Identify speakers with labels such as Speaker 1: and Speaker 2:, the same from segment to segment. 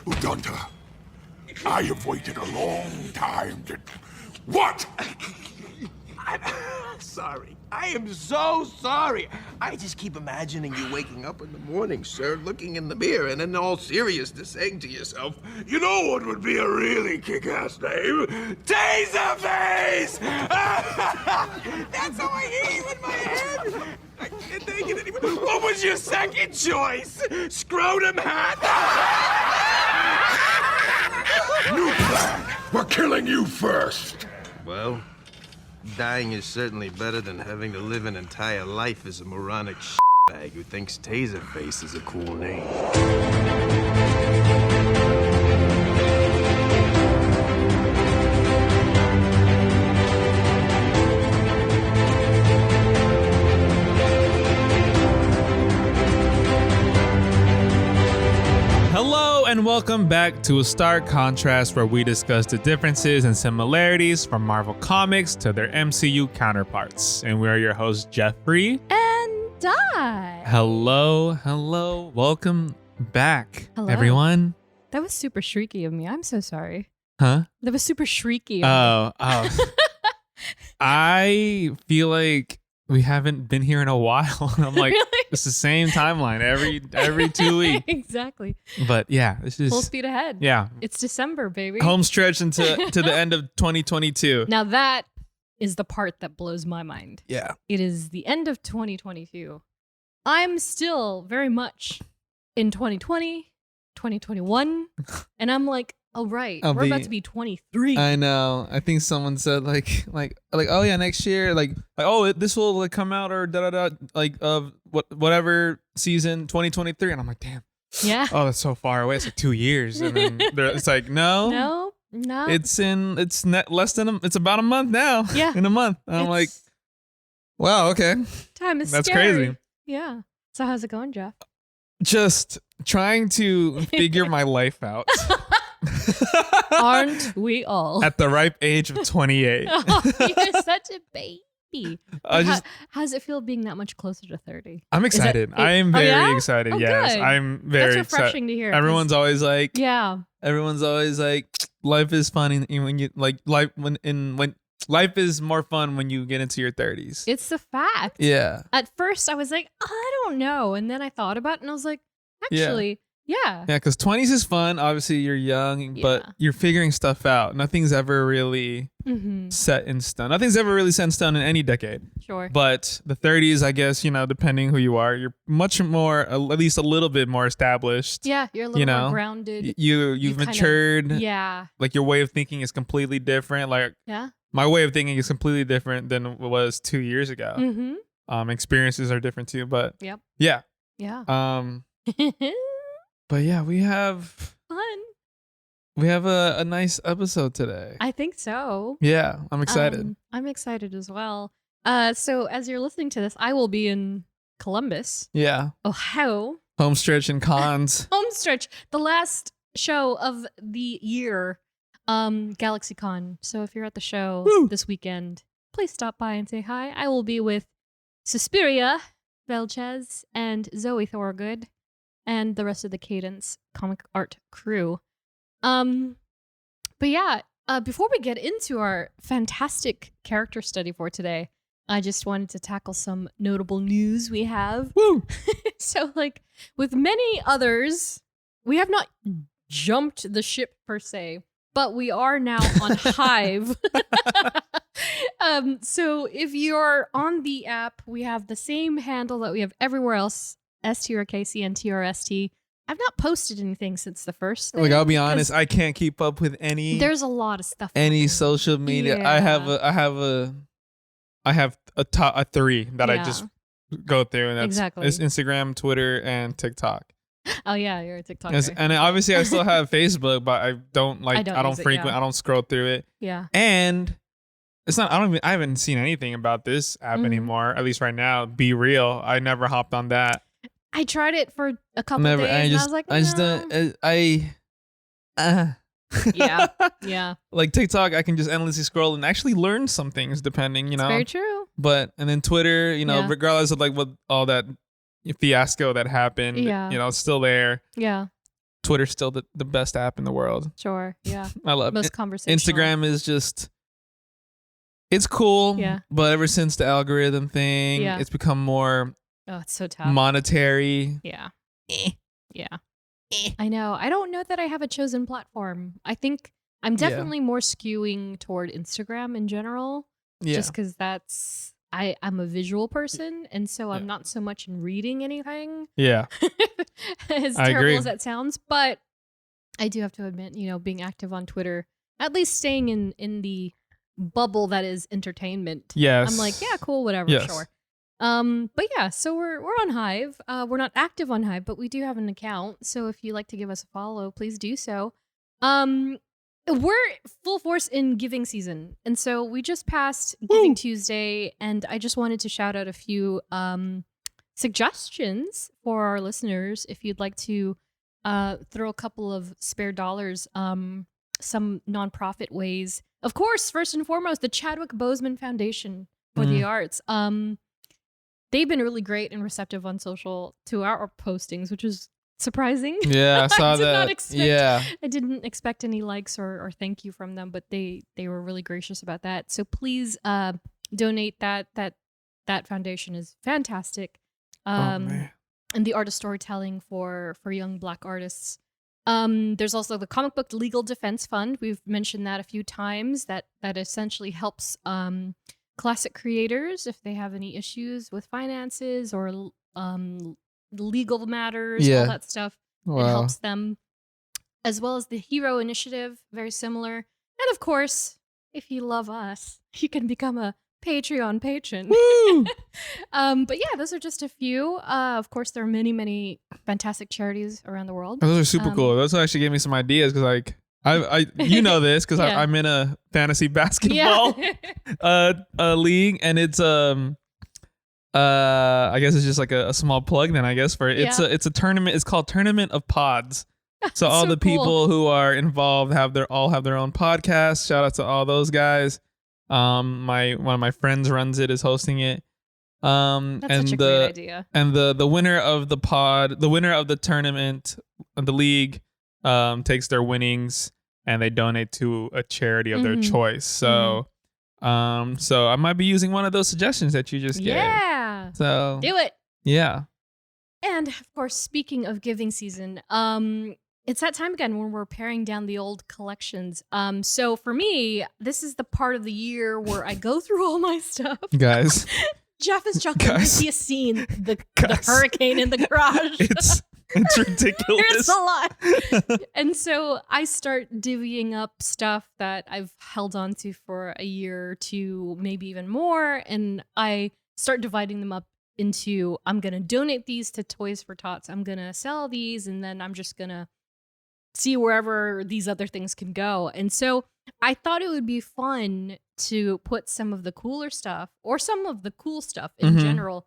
Speaker 1: Udanta, I have waited a long time to... What?
Speaker 2: I'm sorry. I am so sorry. I just keep imagining you waking up in the morning, sir, looking in the mirror, and in all seriousness saying to yourself, you know what would be a really kick-ass name? Taserface! That's how I hear you in my head. I can't take it anymore. What was your second choice? Scrotum hat?
Speaker 1: New plan! We're killing you first!
Speaker 2: Well, dying is certainly better than having to live an entire life as a moronic bag who thinks Taserface is a cool name.
Speaker 3: Hello and welcome back to A Stark Contrast, where we discuss the differences and similarities from Marvel Comics to their MCU counterparts. And we are your hosts, Geoffrey
Speaker 4: and Dai.
Speaker 3: Hello. Welcome back,
Speaker 4: Hello.
Speaker 3: everyone.
Speaker 4: That was super shrieky of me. I'm so sorry.
Speaker 3: Huh?
Speaker 4: That was super shrieky.
Speaker 3: Oh. I feel like we haven't been here in a while. I'm like,
Speaker 4: Really?
Speaker 3: It's the same timeline every 2 weeks.
Speaker 4: Exactly.
Speaker 3: But yeah, this is
Speaker 4: Full speed ahead.
Speaker 3: Yeah.
Speaker 4: It's December, baby.
Speaker 3: Home stretch to the end of 2022.
Speaker 4: Now that is the part that blows my mind.
Speaker 3: Yeah.
Speaker 4: It is the end of 2022. I'm still very much in 2020, 2021, and I'm like, oh right, we're about to be 23.
Speaker 3: I know. I think someone said like oh yeah, next year oh this will like come out or like of whatever season 2023, and I'm like, damn.
Speaker 4: Yeah.
Speaker 3: Oh, that's so far away. It's like 2 years, and then it's like no.
Speaker 4: It's
Speaker 3: It's about a month now.
Speaker 4: Yeah.
Speaker 3: In a month. And I'm like, wow, okay.
Speaker 4: Time is
Speaker 3: That's
Speaker 4: scary.
Speaker 3: crazy.
Speaker 4: Yeah. So how's it going, Jeff?
Speaker 3: Just trying to figure my life out.
Speaker 4: Aren't we all?
Speaker 3: At the ripe age of 28.
Speaker 4: Oh, you're such a baby.
Speaker 3: I just,
Speaker 4: how does it feel being that much closer to 30?
Speaker 3: I'm excited. I am very excited.
Speaker 4: Oh,
Speaker 3: yes,
Speaker 4: good.
Speaker 3: I'm very
Speaker 4: That's refreshing
Speaker 3: excited.
Speaker 4: to hear.
Speaker 3: Everyone's always like,
Speaker 4: yeah.
Speaker 3: Everyone's always like, life is fun when you like life when life is more fun when you get into your 30s.
Speaker 4: It's the fact.
Speaker 3: Yeah.
Speaker 4: At first, I was like, I don't know, and then I thought about it, and I was like, actually, yeah.
Speaker 3: Yeah, because 20s is fun. Obviously, you're young, but you're figuring stuff out. Nothing's ever really set in stone. Nothing's ever really set in stone in any decade.
Speaker 4: Sure.
Speaker 3: But the 30s, I guess, depending who you are, you're much more, at least a little bit more established.
Speaker 4: Yeah, you're a little more grounded.
Speaker 3: You've matured.
Speaker 4: Yeah.
Speaker 3: Like your way of thinking is completely different. Like my way of thinking is completely different than it was 2 years ago.
Speaker 4: Mm-hmm.
Speaker 3: Experiences are different too, but
Speaker 4: yeah.
Speaker 3: Yeah. But yeah, we have a nice episode today.
Speaker 4: I think so.
Speaker 3: Yeah, I'm excited.
Speaker 4: I'm excited as well. So as you're listening to this, I will be in Columbus.
Speaker 3: Yeah.
Speaker 4: Ohio.
Speaker 3: Homestretch and cons.
Speaker 4: Homestretch. The last show of the year. GalaxyCon. So if you're at the show this weekend, please stop by and say hi. I will be with Suspiria Velchez and Zoe Thorgood and the rest of the Cadence comic art crew. But yeah, before we get into our fantastic character study for today, I just wanted to tackle some notable news we have.
Speaker 3: Woo!
Speaker 4: So like with many others, we have not jumped the ship per se, but we are now on Hive. So if you're on the app, we have the same handle that we have everywhere else, STRKCNTRST. I've not posted anything since the first thing.
Speaker 3: Like, I'll be honest, I can't keep up with any.
Speaker 4: There's a lot of stuff.
Speaker 3: Any social media.
Speaker 4: Yeah.
Speaker 3: I have a three that I just go through, and that's
Speaker 4: exactly.
Speaker 3: It's Instagram, Twitter, and TikTok.
Speaker 4: Oh yeah, you're a TikToker.
Speaker 3: And obviously I still have Facebook, but I don't frequent.
Speaker 4: Yeah.
Speaker 3: I don't scroll through it.
Speaker 4: Yeah.
Speaker 3: And it's not. I haven't seen anything about this app anymore. At least right now. Be Real. I never hopped on that.
Speaker 4: I tried it for a couple days, and I was like,
Speaker 3: I just don't.
Speaker 4: Yeah.
Speaker 3: Like TikTok, I can just endlessly scroll and actually learn some things, depending,
Speaker 4: It's very true.
Speaker 3: But and then Twitter, regardless of like what all that fiasco that happened, it's still there.
Speaker 4: Yeah.
Speaker 3: Twitter's still the best app in the world.
Speaker 4: Sure. Yeah.
Speaker 3: I love
Speaker 4: Most
Speaker 3: it.
Speaker 4: conversational.
Speaker 3: Instagram is just, it's cool.
Speaker 4: Yeah.
Speaker 3: But ever since the algorithm thing,
Speaker 4: Yeah.
Speaker 3: it's become more
Speaker 4: Oh, it's so tough.
Speaker 3: monetary.
Speaker 4: Yeah. Yeah. I know. I don't know that I have a chosen platform. I think I'm definitely more skewing toward Instagram in general.
Speaker 3: Yeah.
Speaker 4: Just because I'm a visual person, and so I'm not so much in reading anything.
Speaker 3: Yeah.
Speaker 4: As
Speaker 3: I
Speaker 4: terrible
Speaker 3: agree.
Speaker 4: as that sounds, but I do have to admit, being active on Twitter, at least staying in the bubble that is entertainment.
Speaker 3: Yes.
Speaker 4: I'm like, yeah, cool, whatever,
Speaker 3: Yes.
Speaker 4: sure. But yeah, so we're on Hive. We're not active on Hive, but we do have an account. So if you'd like to give us a follow, please do so. We're full force in giving season. And so we just passed Giving Tuesday, and I just wanted to shout out a few suggestions for our listeners if you'd like to throw a couple of spare dollars, some nonprofit ways. Of course, first and foremost, the Chadwick Boseman Foundation for the Arts. They've been really great and receptive on social to our postings, which is surprising.
Speaker 3: Yeah, I saw
Speaker 4: did
Speaker 3: that.
Speaker 4: not expect,
Speaker 3: Yeah.
Speaker 4: I didn't expect any likes or thank you from them, but they were really gracious about that. So please donate. That foundation is fantastic.
Speaker 3: Man.
Speaker 4: And the art of storytelling for young Black artists. There's also the Comic Book Legal Defense Fund. We've mentioned that a few times. That essentially helps classic creators if they have any issues with finances or legal matters, all that stuff.
Speaker 3: Wow.
Speaker 4: It helps them. As well as the Hero Initiative, very similar. And of course, if you love us, you can become a Patreon patron.
Speaker 3: Woo!
Speaker 4: But yeah, those are just a few. Of course, there are many, many fantastic charities around the world.
Speaker 3: Those are super cool. Those actually gave me some ideas because like I you know this because
Speaker 4: Yeah.
Speaker 3: I'm in a fantasy basketball league, and it's I guess it's just like a small plug then I guess for it. It's a tournament. It's called Tournament of Pods. So all
Speaker 4: So
Speaker 3: the
Speaker 4: cool.
Speaker 3: people who are involved have their own podcasts. Shout out to all those guys. One of my friends runs it, is hosting it.
Speaker 4: That's
Speaker 3: And
Speaker 4: such a great idea.
Speaker 3: And the winner of the winner of the tournament, the league, takes their winnings and they donate to a charity of their choice. So, so I might be using one of those suggestions that you just gave.
Speaker 4: Yeah.
Speaker 3: So
Speaker 4: Do it.
Speaker 3: yeah.
Speaker 4: And of course, speaking of giving season, it's that time again when we're paring down the old collections. So for me, this is the part of the year where I go through all my stuff.
Speaker 3: Guys,
Speaker 4: Jeff is chuckling because he has seen the hurricane in the garage.
Speaker 3: it's ridiculous.
Speaker 4: There's a lot. And so I start divvying up stuff that I've held on to for a year or two, maybe even more. And I start dividing them up into, I'm going to donate these to Toys for Tots. I'm going to sell these, and then I'm just going to see wherever these other things can go. And so I thought it would be fun to put some of the cooler stuff or some of the cool stuff in general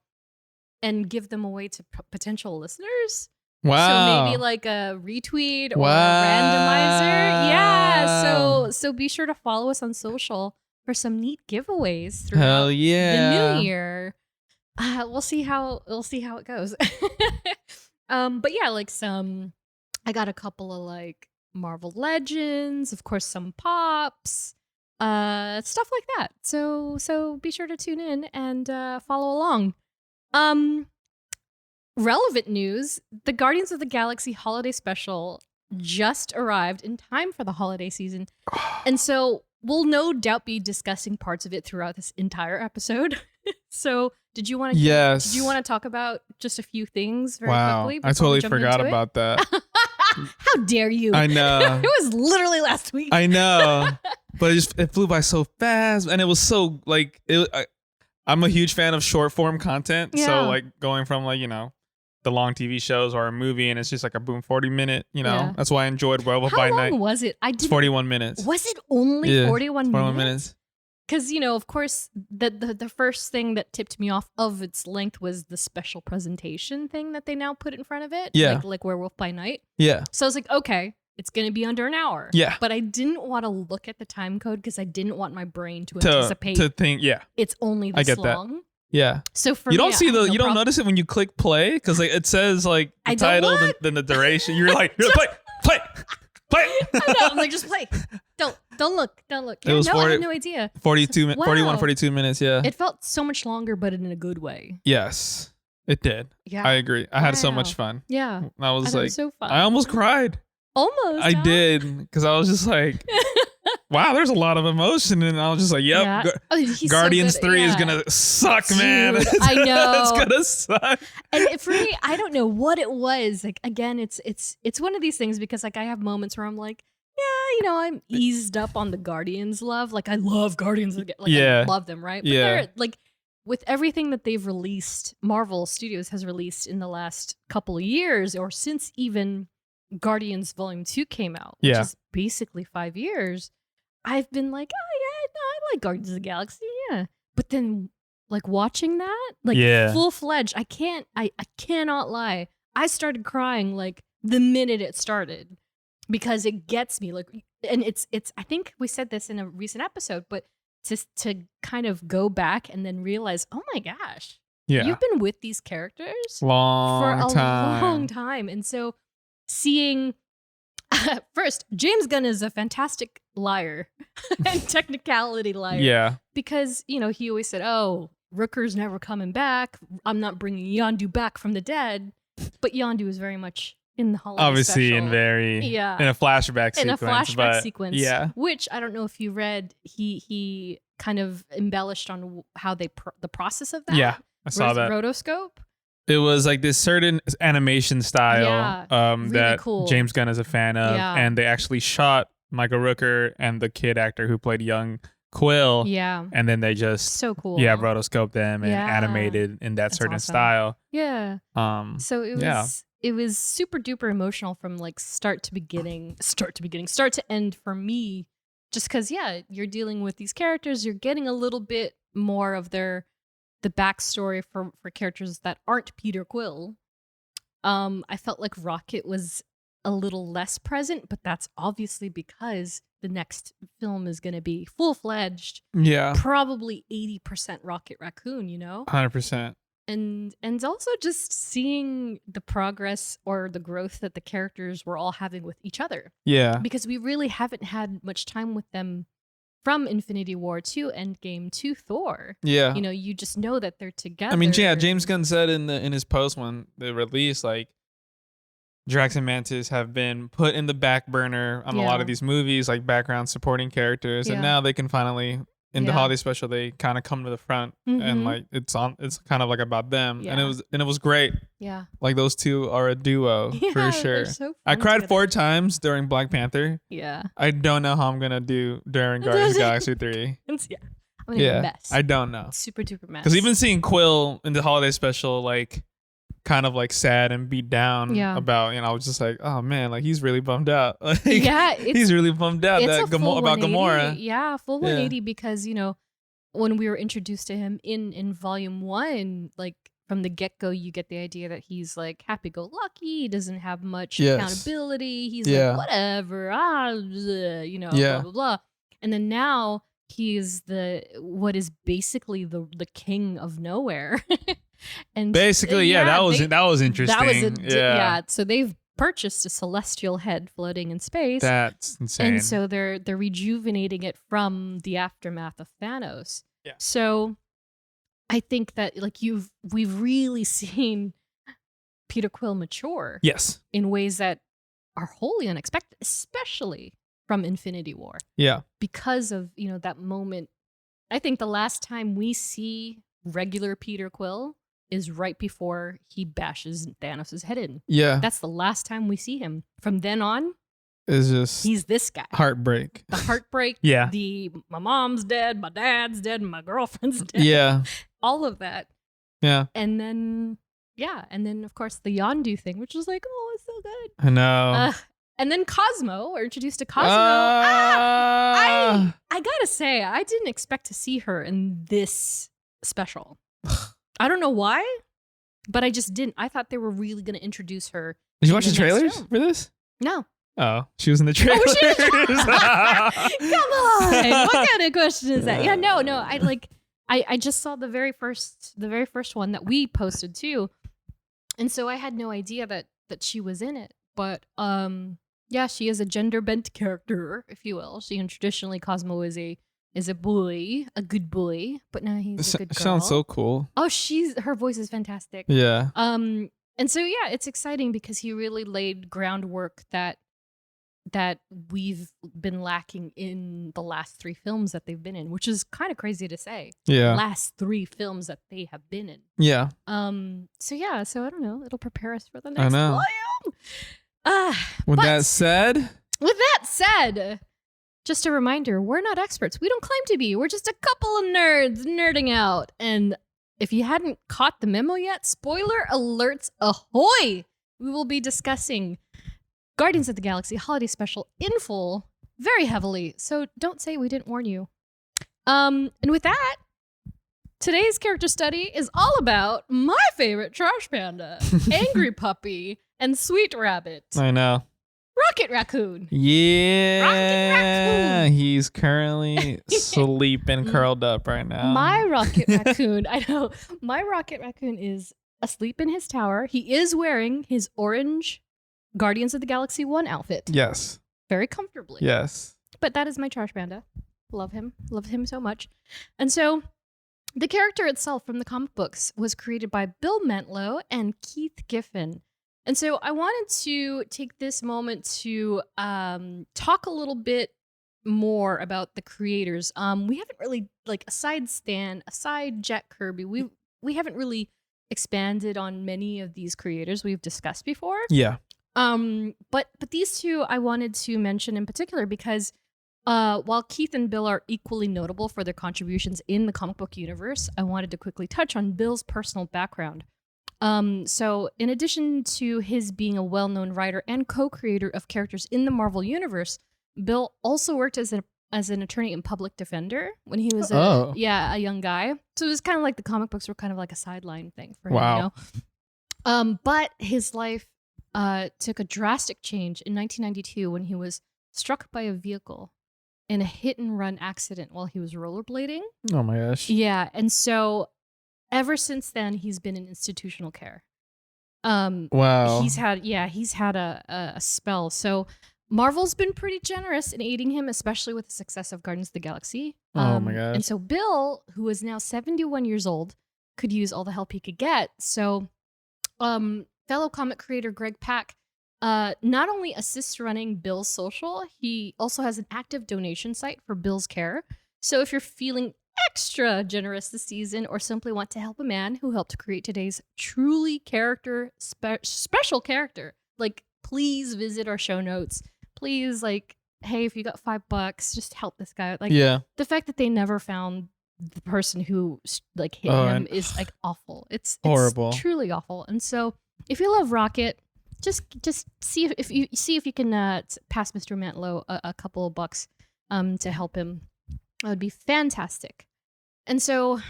Speaker 4: and give them away to potential listeners.
Speaker 3: Wow.
Speaker 4: So maybe like a retweet or a randomizer. Yeah. So be sure to follow us on social for some neat giveaways throughout
Speaker 3: Hell yeah.
Speaker 4: the new year. We'll see how it goes. But yeah, like I got a couple of like Marvel Legends, of course, some pops, stuff like that. So be sure to tune in and follow along. Relevant news: the Guardians of the Galaxy Holiday Special just arrived in time for the holiday season, and so we'll no doubt be discussing parts of it throughout this entire episode. So, did you want to talk about just a few things very quickly?
Speaker 3: I totally
Speaker 4: before we
Speaker 3: forgot
Speaker 4: jump into it?
Speaker 3: about that.
Speaker 4: How dare you?
Speaker 3: I know.
Speaker 4: It was literally last week.
Speaker 3: I know. But it flew by so fast, and it was so like I'm a huge fan of short form content.
Speaker 4: Yeah.
Speaker 3: So like going from like, the long TV shows or a movie, and it's just like a boom 40-minute,
Speaker 4: Yeah.
Speaker 3: That's why I enjoyed Werewolf by
Speaker 4: How
Speaker 3: Night.
Speaker 4: long was it?
Speaker 3: It's 41 minutes.
Speaker 4: Was it only 41
Speaker 3: minutes?
Speaker 4: Because, of course, the first thing that tipped me off of its length was the special presentation thing that they now put in front of it.
Speaker 3: Yeah.
Speaker 4: Like Werewolf by Night.
Speaker 3: Yeah.
Speaker 4: So I was like, okay, it's going to be under an hour.
Speaker 3: Yeah.
Speaker 4: But I didn't want to look at the time code because I didn't want my brain to anticipate
Speaker 3: to think, yeah.
Speaker 4: it's only
Speaker 3: I
Speaker 4: this
Speaker 3: get that.
Speaker 4: long.
Speaker 3: Yeah.
Speaker 4: So for
Speaker 3: you
Speaker 4: me,
Speaker 3: don't see
Speaker 4: I had no
Speaker 3: you don't
Speaker 4: problem.
Speaker 3: notice it when you click play because like it says like the
Speaker 4: I don't
Speaker 3: title,
Speaker 4: what?
Speaker 3: then the duration. You're like, Play.
Speaker 4: I know. I'm like, just play. Don't look. Don't look.
Speaker 3: It was
Speaker 4: I
Speaker 3: 40
Speaker 4: had no idea.
Speaker 3: 41,
Speaker 4: Wow.
Speaker 3: 42 minutes. Yeah.
Speaker 4: It felt so much longer, but in a good way.
Speaker 3: Yes, it did.
Speaker 4: Yeah.
Speaker 3: I agree. I had so
Speaker 4: Wow.
Speaker 3: much fun.
Speaker 4: Yeah.
Speaker 3: I was
Speaker 4: I thought it
Speaker 3: like,
Speaker 4: was so fun.
Speaker 3: I almost cried.
Speaker 4: Almost.
Speaker 3: I
Speaker 4: huh?
Speaker 3: did because I was just like, wow, there's a lot of emotion, and I was just like, yep.
Speaker 4: Yeah. He's so
Speaker 3: Guardians
Speaker 4: good.
Speaker 3: 3 is
Speaker 4: Yeah.
Speaker 3: gonna suck, man.
Speaker 4: Dude, I know.
Speaker 3: It's gonna suck.
Speaker 4: And for me, I don't know what it was. Like again, it's one of these things because like I have moments where I'm like, yeah, I'm eased up on the Guardians love. Like I love Guardians. Like
Speaker 3: Yeah.
Speaker 4: I love them, right? But
Speaker 3: Yeah.
Speaker 4: they're like with everything that they've released, Marvel Studios has released in the last couple of years, or since even Guardians Volume 2 came out, which
Speaker 3: Yeah.
Speaker 4: is basically 5 years. I've been like, oh yeah, no, I like Guardians of the Galaxy, yeah. But then like watching that, like
Speaker 3: Yeah.
Speaker 4: full-fledged, I cannot lie. I started crying like the minute it started because it gets me like, and it's I think we said this in a recent episode, but just to kind of go back and then realize, oh my gosh,
Speaker 3: Yeah.
Speaker 4: you've been with these characters for
Speaker 3: long
Speaker 4: a
Speaker 3: time.
Speaker 4: long time. And so seeing first, James Gunn is a fantastic liar and technicality liar.
Speaker 3: Yeah.
Speaker 4: Because, he always said, oh, Rooker's never coming back. I'm not bringing Yondu back from the dead. But Yondu is very much in the holiday
Speaker 3: Obviously,
Speaker 4: special.
Speaker 3: in a flashback
Speaker 4: in
Speaker 3: sequence.
Speaker 4: a flashback
Speaker 3: but
Speaker 4: sequence.
Speaker 3: Yeah.
Speaker 4: Which I don't know if you read, he kind of embellished on how they the process of that.
Speaker 3: Yeah. I saw that.
Speaker 4: Rotoscope.
Speaker 3: It was like this certain animation style
Speaker 4: really
Speaker 3: that
Speaker 4: cool.
Speaker 3: James Gunn is a fan of.
Speaker 4: Yeah.
Speaker 3: And they actually shot Michael Rooker and the kid actor who played young Quill.
Speaker 4: Yeah.
Speaker 3: And then they just
Speaker 4: So cool.
Speaker 3: rotoscoped them and
Speaker 4: Yeah.
Speaker 3: animated in that
Speaker 4: That's
Speaker 3: certain
Speaker 4: awesome.
Speaker 3: style.
Speaker 4: Yeah. So it was
Speaker 3: yeah.
Speaker 4: it was super duper emotional from like start to end for me. Just because, you're dealing with these characters, you're getting a little bit more of the backstory for characters that aren't Peter Quill. I felt like Rocket was a little less present, but that's obviously because the next film is going to be full-fledged,
Speaker 3: Yeah.
Speaker 4: probably 80% Rocket Raccoon,
Speaker 3: 100%.
Speaker 4: And also just seeing the progress or the growth that the characters were all having with each other.
Speaker 3: Yeah.
Speaker 4: Because we really haven't had much time with them from Infinity War to Endgame to Thor.
Speaker 3: Yeah.
Speaker 4: You just know that they're together.
Speaker 3: I mean, yeah, James Gunn said in his post when they released, like, Drax and Mantis have been put in the back burner on a lot of these movies, like background supporting characters, and now they can finally, in the holiday special, they kind of come to the front and like it's kind of like about them, and it was great.
Speaker 4: Yeah,
Speaker 3: like those two are a duo for sure.
Speaker 4: They're so
Speaker 3: I
Speaker 4: fun
Speaker 3: cried
Speaker 4: together.
Speaker 3: 4 times during Black Panther.
Speaker 4: Yeah,
Speaker 3: I don't know how I'm gonna do during Guardians of the Galaxy 3.
Speaker 4: I'm gonna be a mess.
Speaker 3: I don't know.
Speaker 4: Super duper mess.
Speaker 3: Because even seeing Quill in the holiday special, like, kind of like sad and beat down about, I was just like, oh man, like he's really bummed out. Like, he's really bummed out
Speaker 4: it's
Speaker 3: that
Speaker 4: a full
Speaker 3: about
Speaker 4: 180.
Speaker 3: Gamora.
Speaker 4: Yeah, full 180 because when we were introduced to him in Volume 1, like from the get-go, you get the idea that he's like happy-go-lucky, he doesn't have much accountability, he's like whatever, blah blah blah. And then now he's what is basically the king of nowhere. And
Speaker 3: basically, that was interesting.
Speaker 4: That was so they've purchased a celestial head floating in space.
Speaker 3: That's insane.
Speaker 4: And so they're rejuvenating it from the aftermath of Thanos.
Speaker 3: Yeah.
Speaker 4: So I think that like we've really seen Peter Quill mature.
Speaker 3: Yes.
Speaker 4: In ways that are wholly unexpected, especially from Infinity War.
Speaker 3: Yeah.
Speaker 4: Because of, that moment. I think the last time we see regular Peter Quill is right before he bashes Thanos' head in.
Speaker 3: Yeah.
Speaker 4: That's the last time we see him. From then on,
Speaker 3: it's just
Speaker 4: he's this guy.
Speaker 3: Heartbreak.
Speaker 4: The heartbreak.
Speaker 3: Yeah.
Speaker 4: My mom's dead, my dad's dead, my girlfriend's dead.
Speaker 3: Yeah.
Speaker 4: All of that.
Speaker 3: Yeah.
Speaker 4: And then of course the Yondu thing, which was like, oh, it's so good.
Speaker 3: I know.
Speaker 4: And then Cosmo, we're introduced to Cosmo. I gotta say, I didn't expect to see her in this special. I don't know why, but I just didn't. I thought they were really going to introduce her.
Speaker 3: Did you watch the
Speaker 4: in next
Speaker 3: trailers
Speaker 4: film.
Speaker 3: for this?
Speaker 4: No.
Speaker 3: Oh, she was in the trailers.
Speaker 4: Oh, she was Come on. What kind of question is that? Yeah, no. I just saw the very first one that we posted too. And so I had no idea that she was in it. But Yeah, she is a gender bent character, if you will. She traditionally Cosmo is a boy, a good boy, but now he's a good girl.
Speaker 3: Sounds so cool.
Speaker 4: Oh, her voice is fantastic.
Speaker 3: Yeah.
Speaker 4: And so yeah, it's exciting because he really laid groundwork that we've been lacking in the last 3 films that they've been in, which is kind of crazy to say.
Speaker 3: Yeah.
Speaker 4: Last 3 films that they have been in.
Speaker 3: Yeah.
Speaker 4: So I don't know. It'll prepare us for the next volume.
Speaker 3: With that said,
Speaker 4: just a reminder, we're not experts. We don't claim to be. We're just a couple of nerds nerding out. And if you hadn't caught the memo yet, spoiler alerts ahoy! We will be discussing Guardians of the Galaxy Holiday Special in full very heavily. So don't say we didn't warn you. And with that, today's character study is all about my favorite trash panda, Angry Puppy, and Sweet Rabbit.
Speaker 3: I know.
Speaker 4: Rocket Raccoon.
Speaker 3: Yeah.
Speaker 4: Rocket Raccoon.
Speaker 3: He's currently sleeping curled up right now.
Speaker 4: My Rocket Raccoon, I know. My Rocket Raccoon is asleep in his tower. He is wearing his orange Guardians of the Galaxy 1 outfit.
Speaker 3: Yes.
Speaker 4: Very comfortably.
Speaker 3: Yes.
Speaker 4: But that is my trash panda. Love him. Love him so much. And so the character itself from the comic books was created by Bill Mantlo and Keith Giffen. And so I wanted to take this moment to talk a little bit more about the creators. We haven't really, aside Jack Kirby, we haven't really expanded on many of these creators we've discussed before.
Speaker 3: Yeah.
Speaker 4: But these 2 I wanted to mention in particular because while Keith and Bill are equally notable for their contributions in the comic book universe, I wanted to quickly touch on Bill's personal background. So in addition to his being a well-known writer and co-creator of characters in the Marvel Universe, Bill also worked as an attorney and public defender when he was a young guy. So it was kind of like the comic books were kind of like a sideline thing for him, you know? But his life took a drastic change in 1992 when he was struck by a vehicle in a hit-and-run accident while he was rollerblading.
Speaker 3: Oh my gosh.
Speaker 4: Yeah, and so ever since then, he's been in institutional care.
Speaker 3: Wow.
Speaker 4: He's had a spell. So Marvel's been pretty generous in aiding him, especially with the success of Guardians of the Galaxy.
Speaker 3: Oh my gosh.
Speaker 4: And so Bill, who is now 71 years old, could use all the help he could get. So fellow comic creator Greg Pak not only assists running Bill's social, he also has an active donation site for Bill's care. So if you're feeling extra generous this season or simply want to help a man who helped create today's truly special character, please visit our show notes. Please, hey, if you got $5, just help this guy. The fact that they never found the person who hit him is awful. It's
Speaker 3: horrible.
Speaker 4: It's truly awful. And so if you love Rocket, just see if you can pass Mr. Mantlo a couple of bucks to help him. That would be fantastic. And so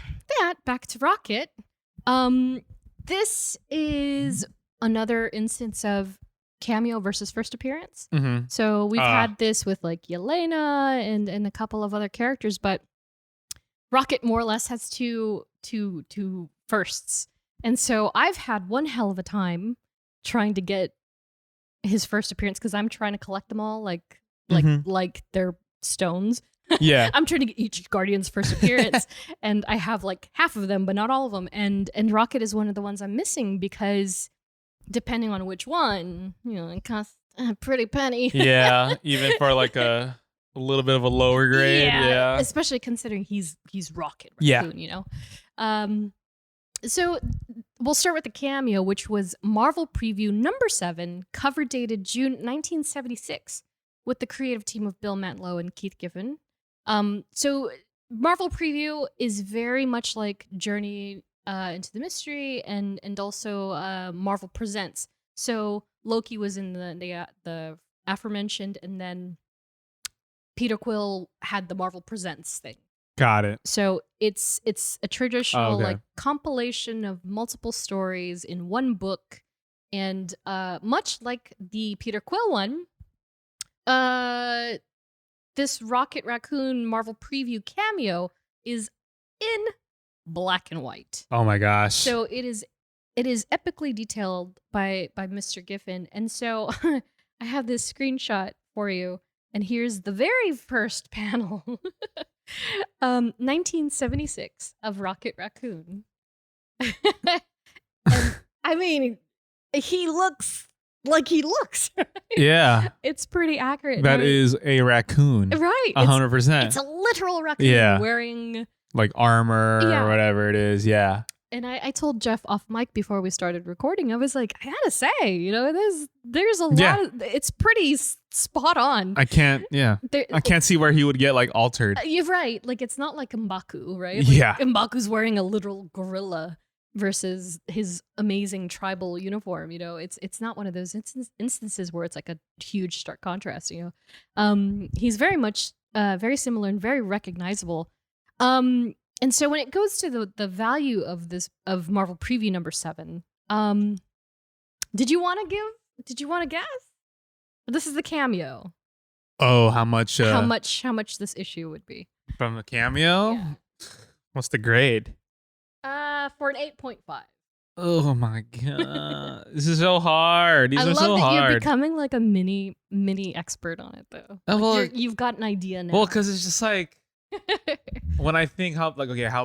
Speaker 4: back to Rocket. This is another instance of cameo versus first appearance.
Speaker 3: Mm-hmm.
Speaker 4: So we've had this with Yelena and a couple of other characters, but Rocket more or less has two firsts. And so I've had one hell of a time trying to get his first appearance because I'm trying to collect them all like they're stones.
Speaker 3: Yeah.
Speaker 4: I'm trying to get each Guardian's first appearance, and I have half of them, but not all of them. And Rocket is one of the ones I'm missing because depending on which one, it costs a pretty penny.
Speaker 3: Yeah, even for a little bit of a lower grade. Yeah.
Speaker 4: Especially considering he's Rocket Raccoon, So we'll start with the cameo, which was Marvel Preview number 7, cover dated June 1976, with the creative team of Bill Mantlo and Keith Giffen. So Marvel Preview is very much like Journey into the Mystery and also Marvel Presents. So Loki was in the aforementioned, and then Peter Quill had the Marvel Presents thing.
Speaker 3: Got it.
Speaker 4: So it's a traditional compilation of multiple stories in one book, and much like the Peter Quill one, this Rocket Raccoon Marvel Preview cameo is in black and white.
Speaker 3: Oh my gosh.
Speaker 4: So it is epically detailed by Mr. Giffen. And so I have this screenshot for you, and here's the very first panel. 1976 of Rocket Raccoon. And, I mean, he looks like he looks.
Speaker 3: Yeah.
Speaker 4: It's pretty accurate.
Speaker 3: That is a raccoon.
Speaker 4: Right.
Speaker 3: 100%.
Speaker 4: It's a literal raccoon wearing
Speaker 3: like armor or whatever it is. Yeah.
Speaker 4: And I told Jeff off mic before we started recording, I was like, I gotta say, there's a lot of, it's pretty spot on.
Speaker 3: I can't see where he would get like altered.
Speaker 4: You're right. Like, it's not like M'Baku, right? Like,
Speaker 3: Yeah.
Speaker 4: M'Baku's wearing a literal gorilla versus his amazing tribal uniform. It's not one of those instances where it's like a huge stark contrast. He's very much very similar and very recognizable. And so when it goes to the value of Marvel Preview number 7, did you want to guess? This is the cameo.
Speaker 3: Oh, how much
Speaker 4: this issue would be
Speaker 3: from the cameo?
Speaker 4: Yeah.
Speaker 3: What's the grade?
Speaker 4: For an 8.5.
Speaker 3: Oh my god, this is so hard. These
Speaker 4: I
Speaker 3: are
Speaker 4: love
Speaker 3: so
Speaker 4: that
Speaker 3: hard.
Speaker 4: you're becoming like a mini expert on it, though.
Speaker 3: Oh,
Speaker 4: Like,
Speaker 3: well,
Speaker 4: you've got an idea now.
Speaker 3: Well, because it's just like when I think how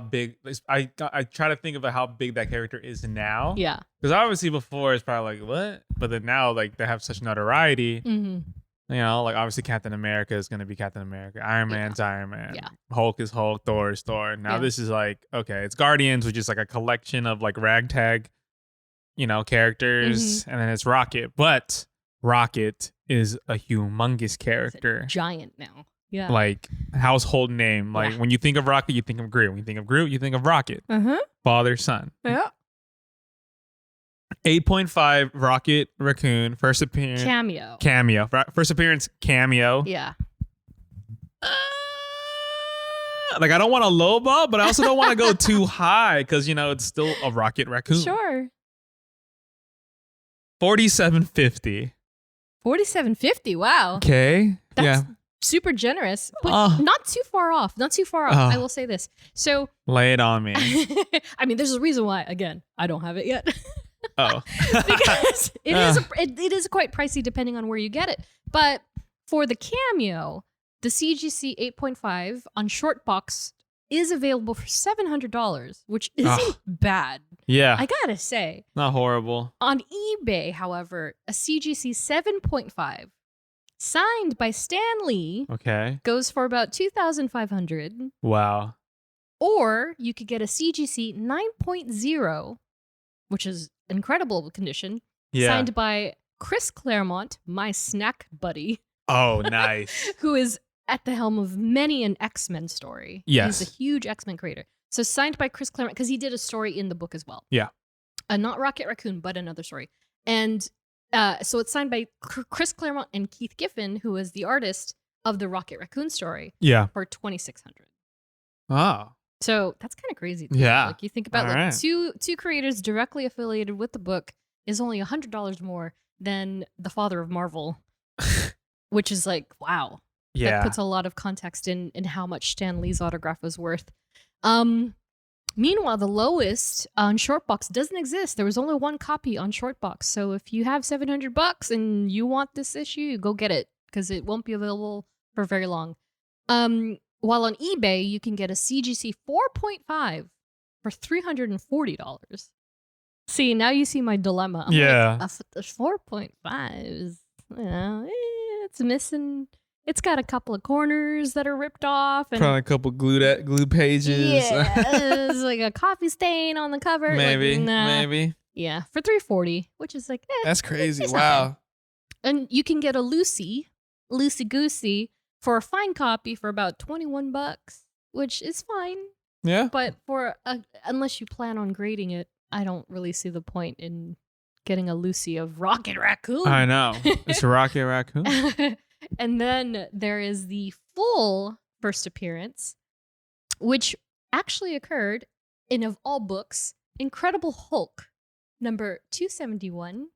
Speaker 3: big. I try to think about how big that character is now.
Speaker 4: Yeah.
Speaker 3: Because obviously before it's probably like what, but then now like they have such notoriety.
Speaker 4: Mm-hmm.
Speaker 3: Like obviously Captain America is gonna be Captain America. Iron Man's Iron Man.
Speaker 4: Yeah.
Speaker 3: Hulk is Hulk. Thor is Thor. Now this is like it's Guardians, which is like a collection of like ragtag, characters, and then it's Rocket. But Rocket is a humongous character.
Speaker 4: It's a giant now. Yeah.
Speaker 3: Like household name. Like when you think of Rocket, you think of Groot. When you think of Groot, you think of Rocket. Father, son.
Speaker 4: Yeah.
Speaker 3: 8.5 Rocket Raccoon first appearance. Cameo. First appearance cameo.
Speaker 4: Yeah.
Speaker 3: Like I don't want to lowball, but I also don't want to go too high because it's still a Rocket Raccoon.
Speaker 4: Sure.
Speaker 3: 47.50.
Speaker 4: 47.50. Wow.
Speaker 3: Okay.
Speaker 4: That's super generous, but not too far off. I will say this. So
Speaker 3: lay it on me.
Speaker 4: I mean, there's a reason why. Again, I don't have it yet.
Speaker 3: Oh,
Speaker 4: because it is quite pricey depending on where you get it. But for the cameo, the CGC 8.5 on short box is available for $700, which isn't bad.
Speaker 3: Yeah,
Speaker 4: I gotta say,
Speaker 3: not horrible.
Speaker 4: On eBay, however, a CGC 7.5 signed by Stan Lee goes for about $2,500.
Speaker 3: Wow.
Speaker 4: Or you could get a CGC 9.0, which is incredible condition, signed by Chris Claremont, my snack buddy.
Speaker 3: Oh, nice.
Speaker 4: Who is at the helm of many an X-Men story.
Speaker 3: Yes.
Speaker 4: He's a huge X-Men creator. So signed by Chris Claremont, because he did a story in the book as well.
Speaker 3: Yeah.
Speaker 4: Not Rocket Raccoon, but another story. And so it's signed by Chris Claremont and Keith Giffen, who is the artist of the Rocket Raccoon story.
Speaker 3: Yeah.
Speaker 4: For $2,600.
Speaker 3: Oh.
Speaker 4: So that's kind of crazy.
Speaker 3: Yeah.
Speaker 4: Like you think about two creators directly affiliated with the book is only $100 more than the father of Marvel, which is like, wow.
Speaker 3: Yeah.
Speaker 4: That puts a lot of context in how much Stan Lee's autograph was worth. Meanwhile, the lowest on Shortbox doesn't exist. There was only one copy on Shortbox. So if you have $700 and you want this issue, you go get it because it won't be available for very long. While on eBay, you can get a CGC 4.5 for $340. See, now you see my dilemma. I'm like, a 4.5 is, it's missing. It's got a couple of corners that are ripped off. And
Speaker 3: probably a couple glue pages.
Speaker 4: Yeah, there's like a coffee stain on the cover.
Speaker 3: Maybe,
Speaker 4: like, nah.
Speaker 3: maybe.
Speaker 4: Yeah, for $340, which is like,
Speaker 3: that's crazy. Wow.
Speaker 4: And you can get a loosey goosey for a fine copy for about $21, which is fine.
Speaker 3: Yeah.
Speaker 4: But unless you plan on grading it, I don't really see the point in getting a loosey of Rocket Raccoon.
Speaker 3: I know. It's a Rocket Raccoon.
Speaker 4: And then there is the full first appearance, which actually occurred in, of all books, Incredible Hulk, number 271,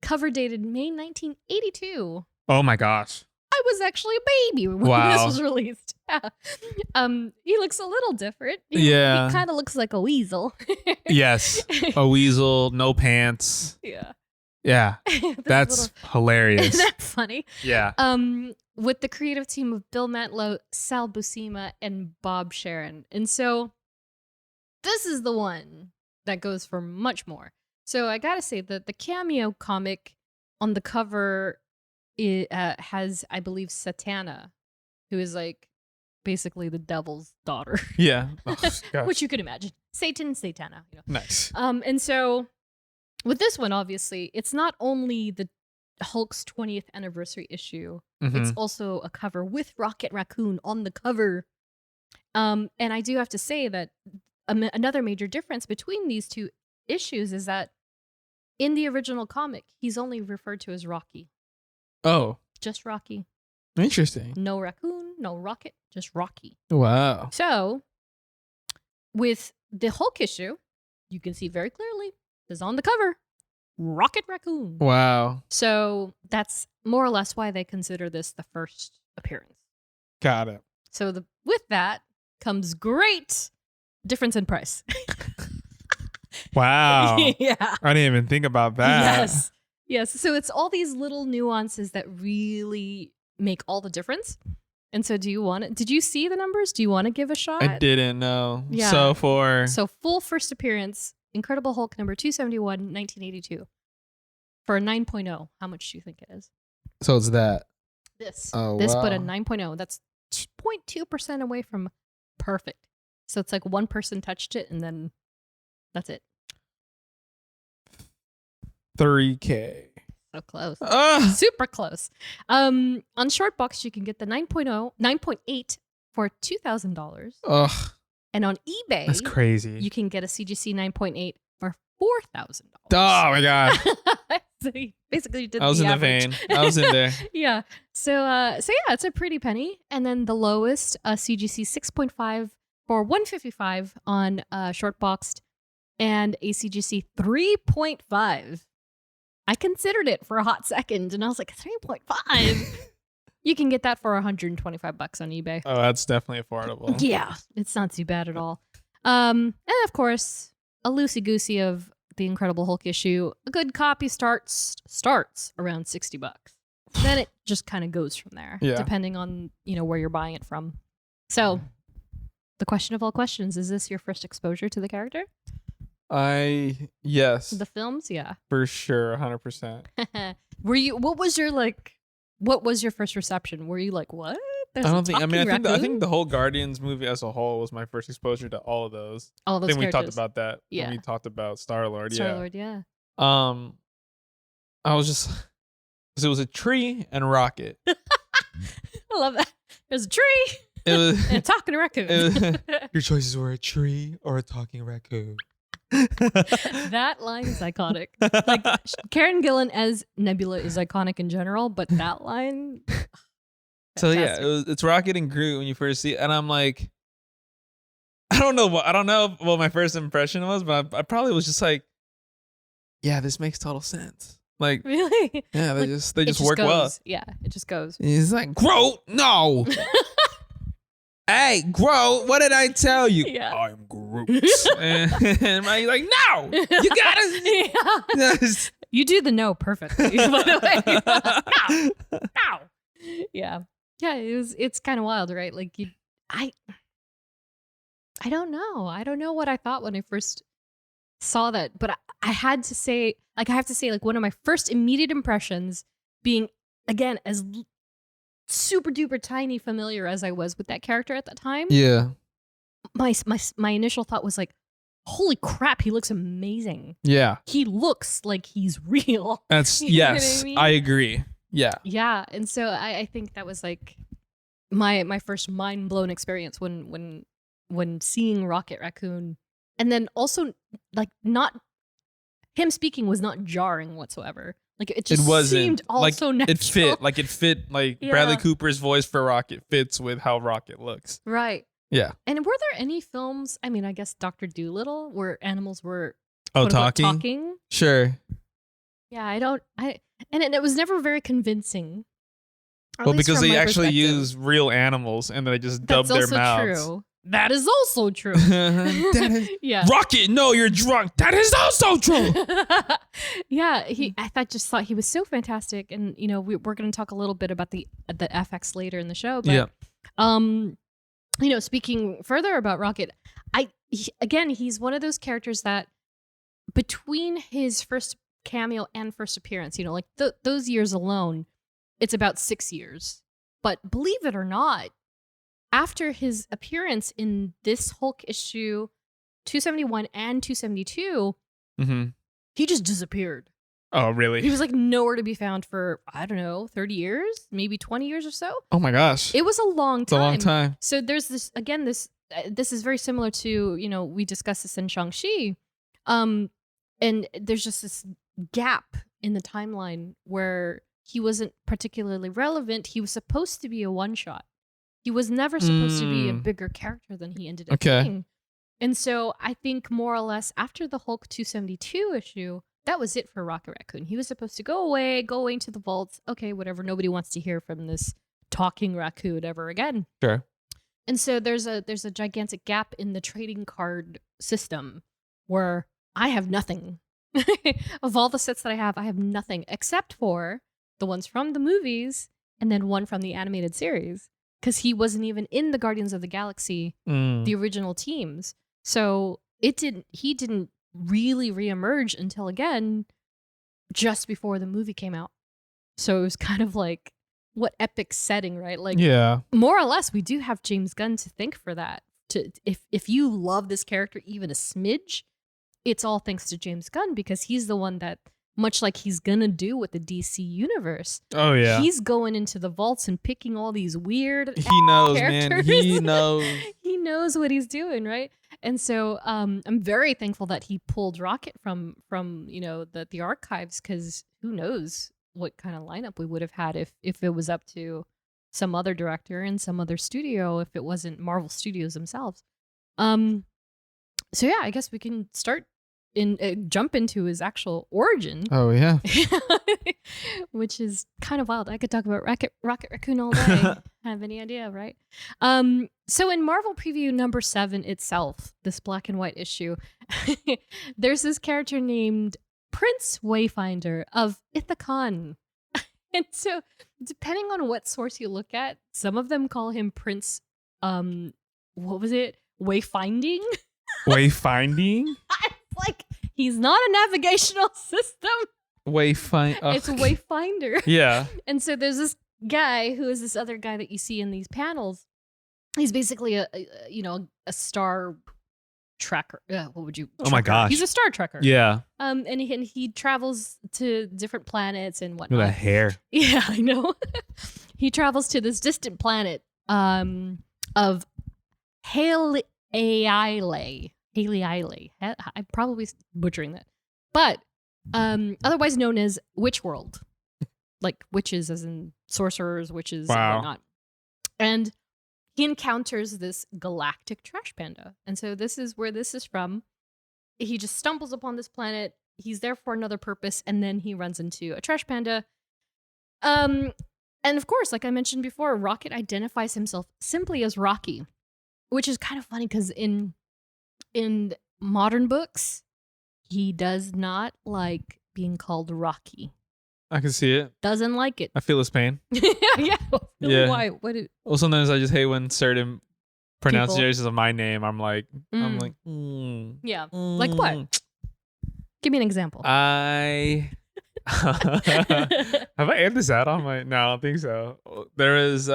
Speaker 4: cover dated May 1982.
Speaker 3: Oh my gosh.
Speaker 4: I was actually a baby when this was released. He looks a little different. He kind of looks like a weasel.
Speaker 3: Yes, a weasel, no pants.
Speaker 4: Yeah.
Speaker 3: Yeah.
Speaker 4: This
Speaker 3: That's
Speaker 4: little-
Speaker 3: hilarious.
Speaker 4: Isn't that funny?
Speaker 3: Yeah.
Speaker 4: With the creative team of Bill Mantlo, Sal Buscema, and Bob Sharon. And so this is the one that goes for much more. So I gotta say that the cameo comic on the cover has, I believe, Satana, who is like basically the devil's daughter.
Speaker 3: Yeah. Oh, gosh.
Speaker 4: Which you could imagine. Satan, Satana. You know.
Speaker 3: Nice.
Speaker 4: And so with this one, obviously, it's not only the Hulk's 20th anniversary issue, it's also a cover with Rocket Raccoon on the cover. And I do have to say that another major difference between these two issues is that in the original comic, he's only referred to as Rocky.
Speaker 3: Oh,
Speaker 4: Just Rocky.
Speaker 3: interesting.
Speaker 4: No raccoon, no rocket, just Rocky.
Speaker 3: Wow.
Speaker 4: So with the Hulk issue, you can see very clearly, is on the cover, Rocket Raccoon.
Speaker 3: Wow.
Speaker 4: So that's more or less why they consider this the first appearance.
Speaker 3: Got it.
Speaker 4: So with that comes great difference in price.
Speaker 3: Wow.
Speaker 4: Yeah.
Speaker 3: I didn't even think about that.
Speaker 4: Yes. Yes. So it's all these little nuances that really make all the difference. And so did you see the numbers? Do you want to give a shot?
Speaker 3: I didn't know.
Speaker 4: Yeah.
Speaker 3: So
Speaker 4: full first appearance, Incredible Hulk number 271, 1982. For a 9.0, how much do you think it is?
Speaker 3: So it's that.
Speaker 4: This.
Speaker 3: Oh,
Speaker 4: This
Speaker 3: wow.
Speaker 4: put a 9.0. That's 0.2% away from perfect. So it's like one person touched it and then that's it.
Speaker 3: 3K.
Speaker 4: So close.
Speaker 3: Ah.
Speaker 4: Super close. On Shortbox, you can get the 9.8 for $2,000.
Speaker 3: Ugh.
Speaker 4: And on eBay,
Speaker 3: That's crazy.
Speaker 4: you can get a CGC 9.8 for $4,000.
Speaker 3: Oh my god.
Speaker 4: So you basically did
Speaker 3: I was
Speaker 4: the
Speaker 3: in the
Speaker 4: average.
Speaker 3: vein. I was in there.
Speaker 4: Yeah. So yeah, it's a pretty penny. And then the lowest, CGC 6.5 for $155 on Shortboxed, and a CGC 3.5. I considered it for a hot second, and I was like, 3.5. You can get that for $125 on eBay.
Speaker 3: Oh, that's definitely affordable.
Speaker 4: Yeah, it's not too bad at all. And of course, a loosey goosey of the Incredible Hulk issue. A good copy starts around $60. Then it just kind of goes from there,
Speaker 3: Yeah.
Speaker 4: depending on where you're buying it from. So, the question of all questions: is this your first exposure to the character?
Speaker 3: Yes,
Speaker 4: The films, yeah.
Speaker 3: for sure, 100%.
Speaker 4: Were you? What was your first reception? Were you like, what? There's
Speaker 3: I
Speaker 4: a
Speaker 3: don't think. I mean,
Speaker 4: talking
Speaker 3: I
Speaker 4: raccoon?
Speaker 3: think the whole Guardians movie as a whole was my first exposure to all of those.
Speaker 4: all
Speaker 3: I
Speaker 4: those
Speaker 3: think we talked
Speaker 4: characters.
Speaker 3: about that
Speaker 4: Yeah.
Speaker 3: when we talked about Star-Lord.
Speaker 4: Star-Lord, yeah.
Speaker 3: I was just, because it was a tree and Rocket.
Speaker 4: I love that. There's a tree
Speaker 3: It was,
Speaker 4: and a talking raccoon.
Speaker 3: your choices were a tree or a talking raccoon.
Speaker 4: That line is iconic. Like Karen Gillan as Nebula is iconic in general, but that line.
Speaker 3: So yeah,
Speaker 4: fantastic.
Speaker 3: it's Rocket and Groot when you first see it, and I'm like, I don't know what my first impression was, but I probably was just like, yeah, this makes total sense. Like,
Speaker 4: Really?
Speaker 3: yeah, they
Speaker 4: Like,
Speaker 3: just
Speaker 4: It
Speaker 3: work well.
Speaker 4: goes. Yeah, it just goes.
Speaker 3: He's like, Groot, no. Hey, Groot, what did I tell you?
Speaker 4: Yeah.
Speaker 3: I'm Groot. and he's like, no, you gotta.
Speaker 4: Yeah. You do the no perfectly, by the way. No. Yeah. Yeah, it's kind of wild, right? Like I don't know. I don't know what I thought when I first saw that, but I have to say, like one of my first immediate impressions being, again, as super duper tiny familiar as I was with that character at that time.
Speaker 3: Yeah.
Speaker 4: My initial thought was like, holy crap, he looks amazing.
Speaker 3: Yeah.
Speaker 4: He looks like he's real.
Speaker 3: That's
Speaker 4: You know what I
Speaker 3: yes.
Speaker 4: mean?
Speaker 3: I agree. Yeah.
Speaker 4: Yeah, and so I think that was like my first mind blown experience when seeing Rocket Raccoon, and then also like not him speaking was not jarring whatsoever. Like it just seemed all
Speaker 3: like
Speaker 4: so natural.
Speaker 3: it fit like
Speaker 4: Yeah.
Speaker 3: Bradley Cooper's voice for Rocket fits with how Rocket looks.
Speaker 4: Right.
Speaker 3: Yeah.
Speaker 4: And were there any films? I mean, I guess Dr. Dolittle, where animals were
Speaker 3: Oh,
Speaker 4: quote-unquote
Speaker 3: talking? Sure.
Speaker 4: Yeah, and it was never very convincing. At
Speaker 3: Well,
Speaker 4: least
Speaker 3: because
Speaker 4: from
Speaker 3: they
Speaker 4: my
Speaker 3: actually
Speaker 4: perspective.
Speaker 3: use real animals and they just dub
Speaker 4: That's
Speaker 3: their
Speaker 4: also
Speaker 3: mouths.
Speaker 4: true. That is also true. Yeah.
Speaker 3: Rocket, no, you're drunk. That is also true.
Speaker 4: Yeah, I just thought he was so fantastic, and we're going to talk a little bit about the FX later in the show. But, speaking further about Rocket, he's one of those characters that between his first cameo and first appearance, those years alone, it's about 6 years. But believe it or not, after his appearance in this Hulk issue 271 and 272, he just disappeared.
Speaker 3: Oh, really?
Speaker 4: He was like nowhere to be found for, I don't know, 30 years, maybe 20 years or so.
Speaker 3: Oh my gosh.
Speaker 4: It was a long time.
Speaker 3: It's a long time.
Speaker 4: So there's this is very similar to, we discussed this in Shang-Chi. And there's just this gap in the timeline where he wasn't particularly relevant. He was supposed to be a one-shot. He was never supposed to be a bigger character than he ended up being. And so I think more or less after the Hulk 272 issue, that was it for Rocket Raccoon. He was supposed to go away, going to the vaults. Okay, whatever. Nobody wants to hear from this talking raccoon ever again.
Speaker 3: Sure.
Speaker 4: And so there's a gigantic gap in the trading card system where I have nothing. Of all the sets that I have nothing except for the ones from the movies and then one from the animated series. Because he wasn't even in the Guardians of the Galaxy, the original teams. So he didn't really reemerge until, again, just before the movie came out. So it was kind of like, what epic setting, right? Like, more or less, we do have James Gunn to thank for that. If you love this character even a smidge, it's all thanks to James Gunn, because he's the one that, much like he's gonna do with the DC universe.
Speaker 3: Oh yeah.
Speaker 4: He's going into the vaults and picking all these weird
Speaker 3: He knows,
Speaker 4: characters.
Speaker 3: man. He knows.
Speaker 4: He knows what he's doing, right? And so I'm very thankful that he pulled Rocket from the archives, because who knows what kind of lineup we would have had if it was up to some other director in some other studio, if it wasn't Marvel Studios themselves. So yeah, I guess we can jump into his actual origin.
Speaker 3: Oh yeah.
Speaker 4: Which is kind of wild. I could talk about Rocket Raccoon all day. Have any idea, right? So in Marvel Preview number 7 itself, this black and white issue, there's this character named Prince Wayfinder of Ithacan. And so depending on what source you look at, some of them call him Prince, what was it? Wayfinding?
Speaker 3: Wayfinding?
Speaker 4: Like, he's not a navigational system. It's Wayfinder.
Speaker 3: Yeah.
Speaker 4: And so there's this guy who is this other guy that you see in these panels. He's basically a star tracker. What would you?
Speaker 3: Oh my gosh.
Speaker 4: He's a star trekker.
Speaker 3: Yeah.
Speaker 4: And he travels to different planets and whatnot.
Speaker 3: With a hair.
Speaker 4: Yeah, I know. He travels to this distant planet of Haley. I'm probably butchering that. But otherwise known as Witch World. Like witches as in sorcerers, witches, and whatnot. And he encounters this galactic trash panda. And so this is where this is from. He just stumbles upon this planet. He's there for another purpose. And then he runs into a trash panda. And of course, like I mentioned before, Rocket identifies himself simply as Rocky. Which is kind of funny because in modern books, he does not like being called Rocky.
Speaker 3: I can see it.
Speaker 4: Doesn't like it.
Speaker 3: I feel his pain.
Speaker 4: Yeah. Why?
Speaker 3: Well, sometimes I just hate when certain pronunciations of my name, I'm like.
Speaker 4: Yeah. Like what? Give me an example.
Speaker 3: Have I aired this out on my? No, I don't think so. There is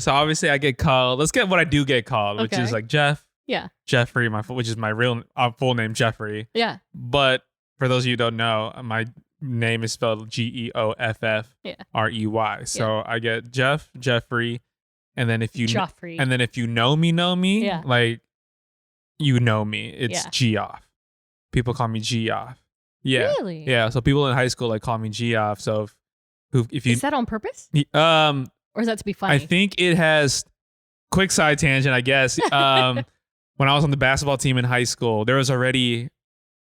Speaker 3: so obviously I get called. Let's get what I do get called, which is like Jeff.
Speaker 4: Yeah.
Speaker 3: Jeffrey, which is my real full name, Jeffrey.
Speaker 4: Yeah.
Speaker 3: But for those of you who don't know, my name is spelled Geoffrey. So I get Jeffrey, and then if you know me, like you know me, it's Geoff. People call me Geoff. Yeah.
Speaker 4: Really?
Speaker 3: Yeah. So people in high school like call me Geoff. So if you
Speaker 4: is that on purpose? Or is that to be funny?
Speaker 3: I think it has. Quick side tangent, I guess. When I was on the basketball team in high school, there was already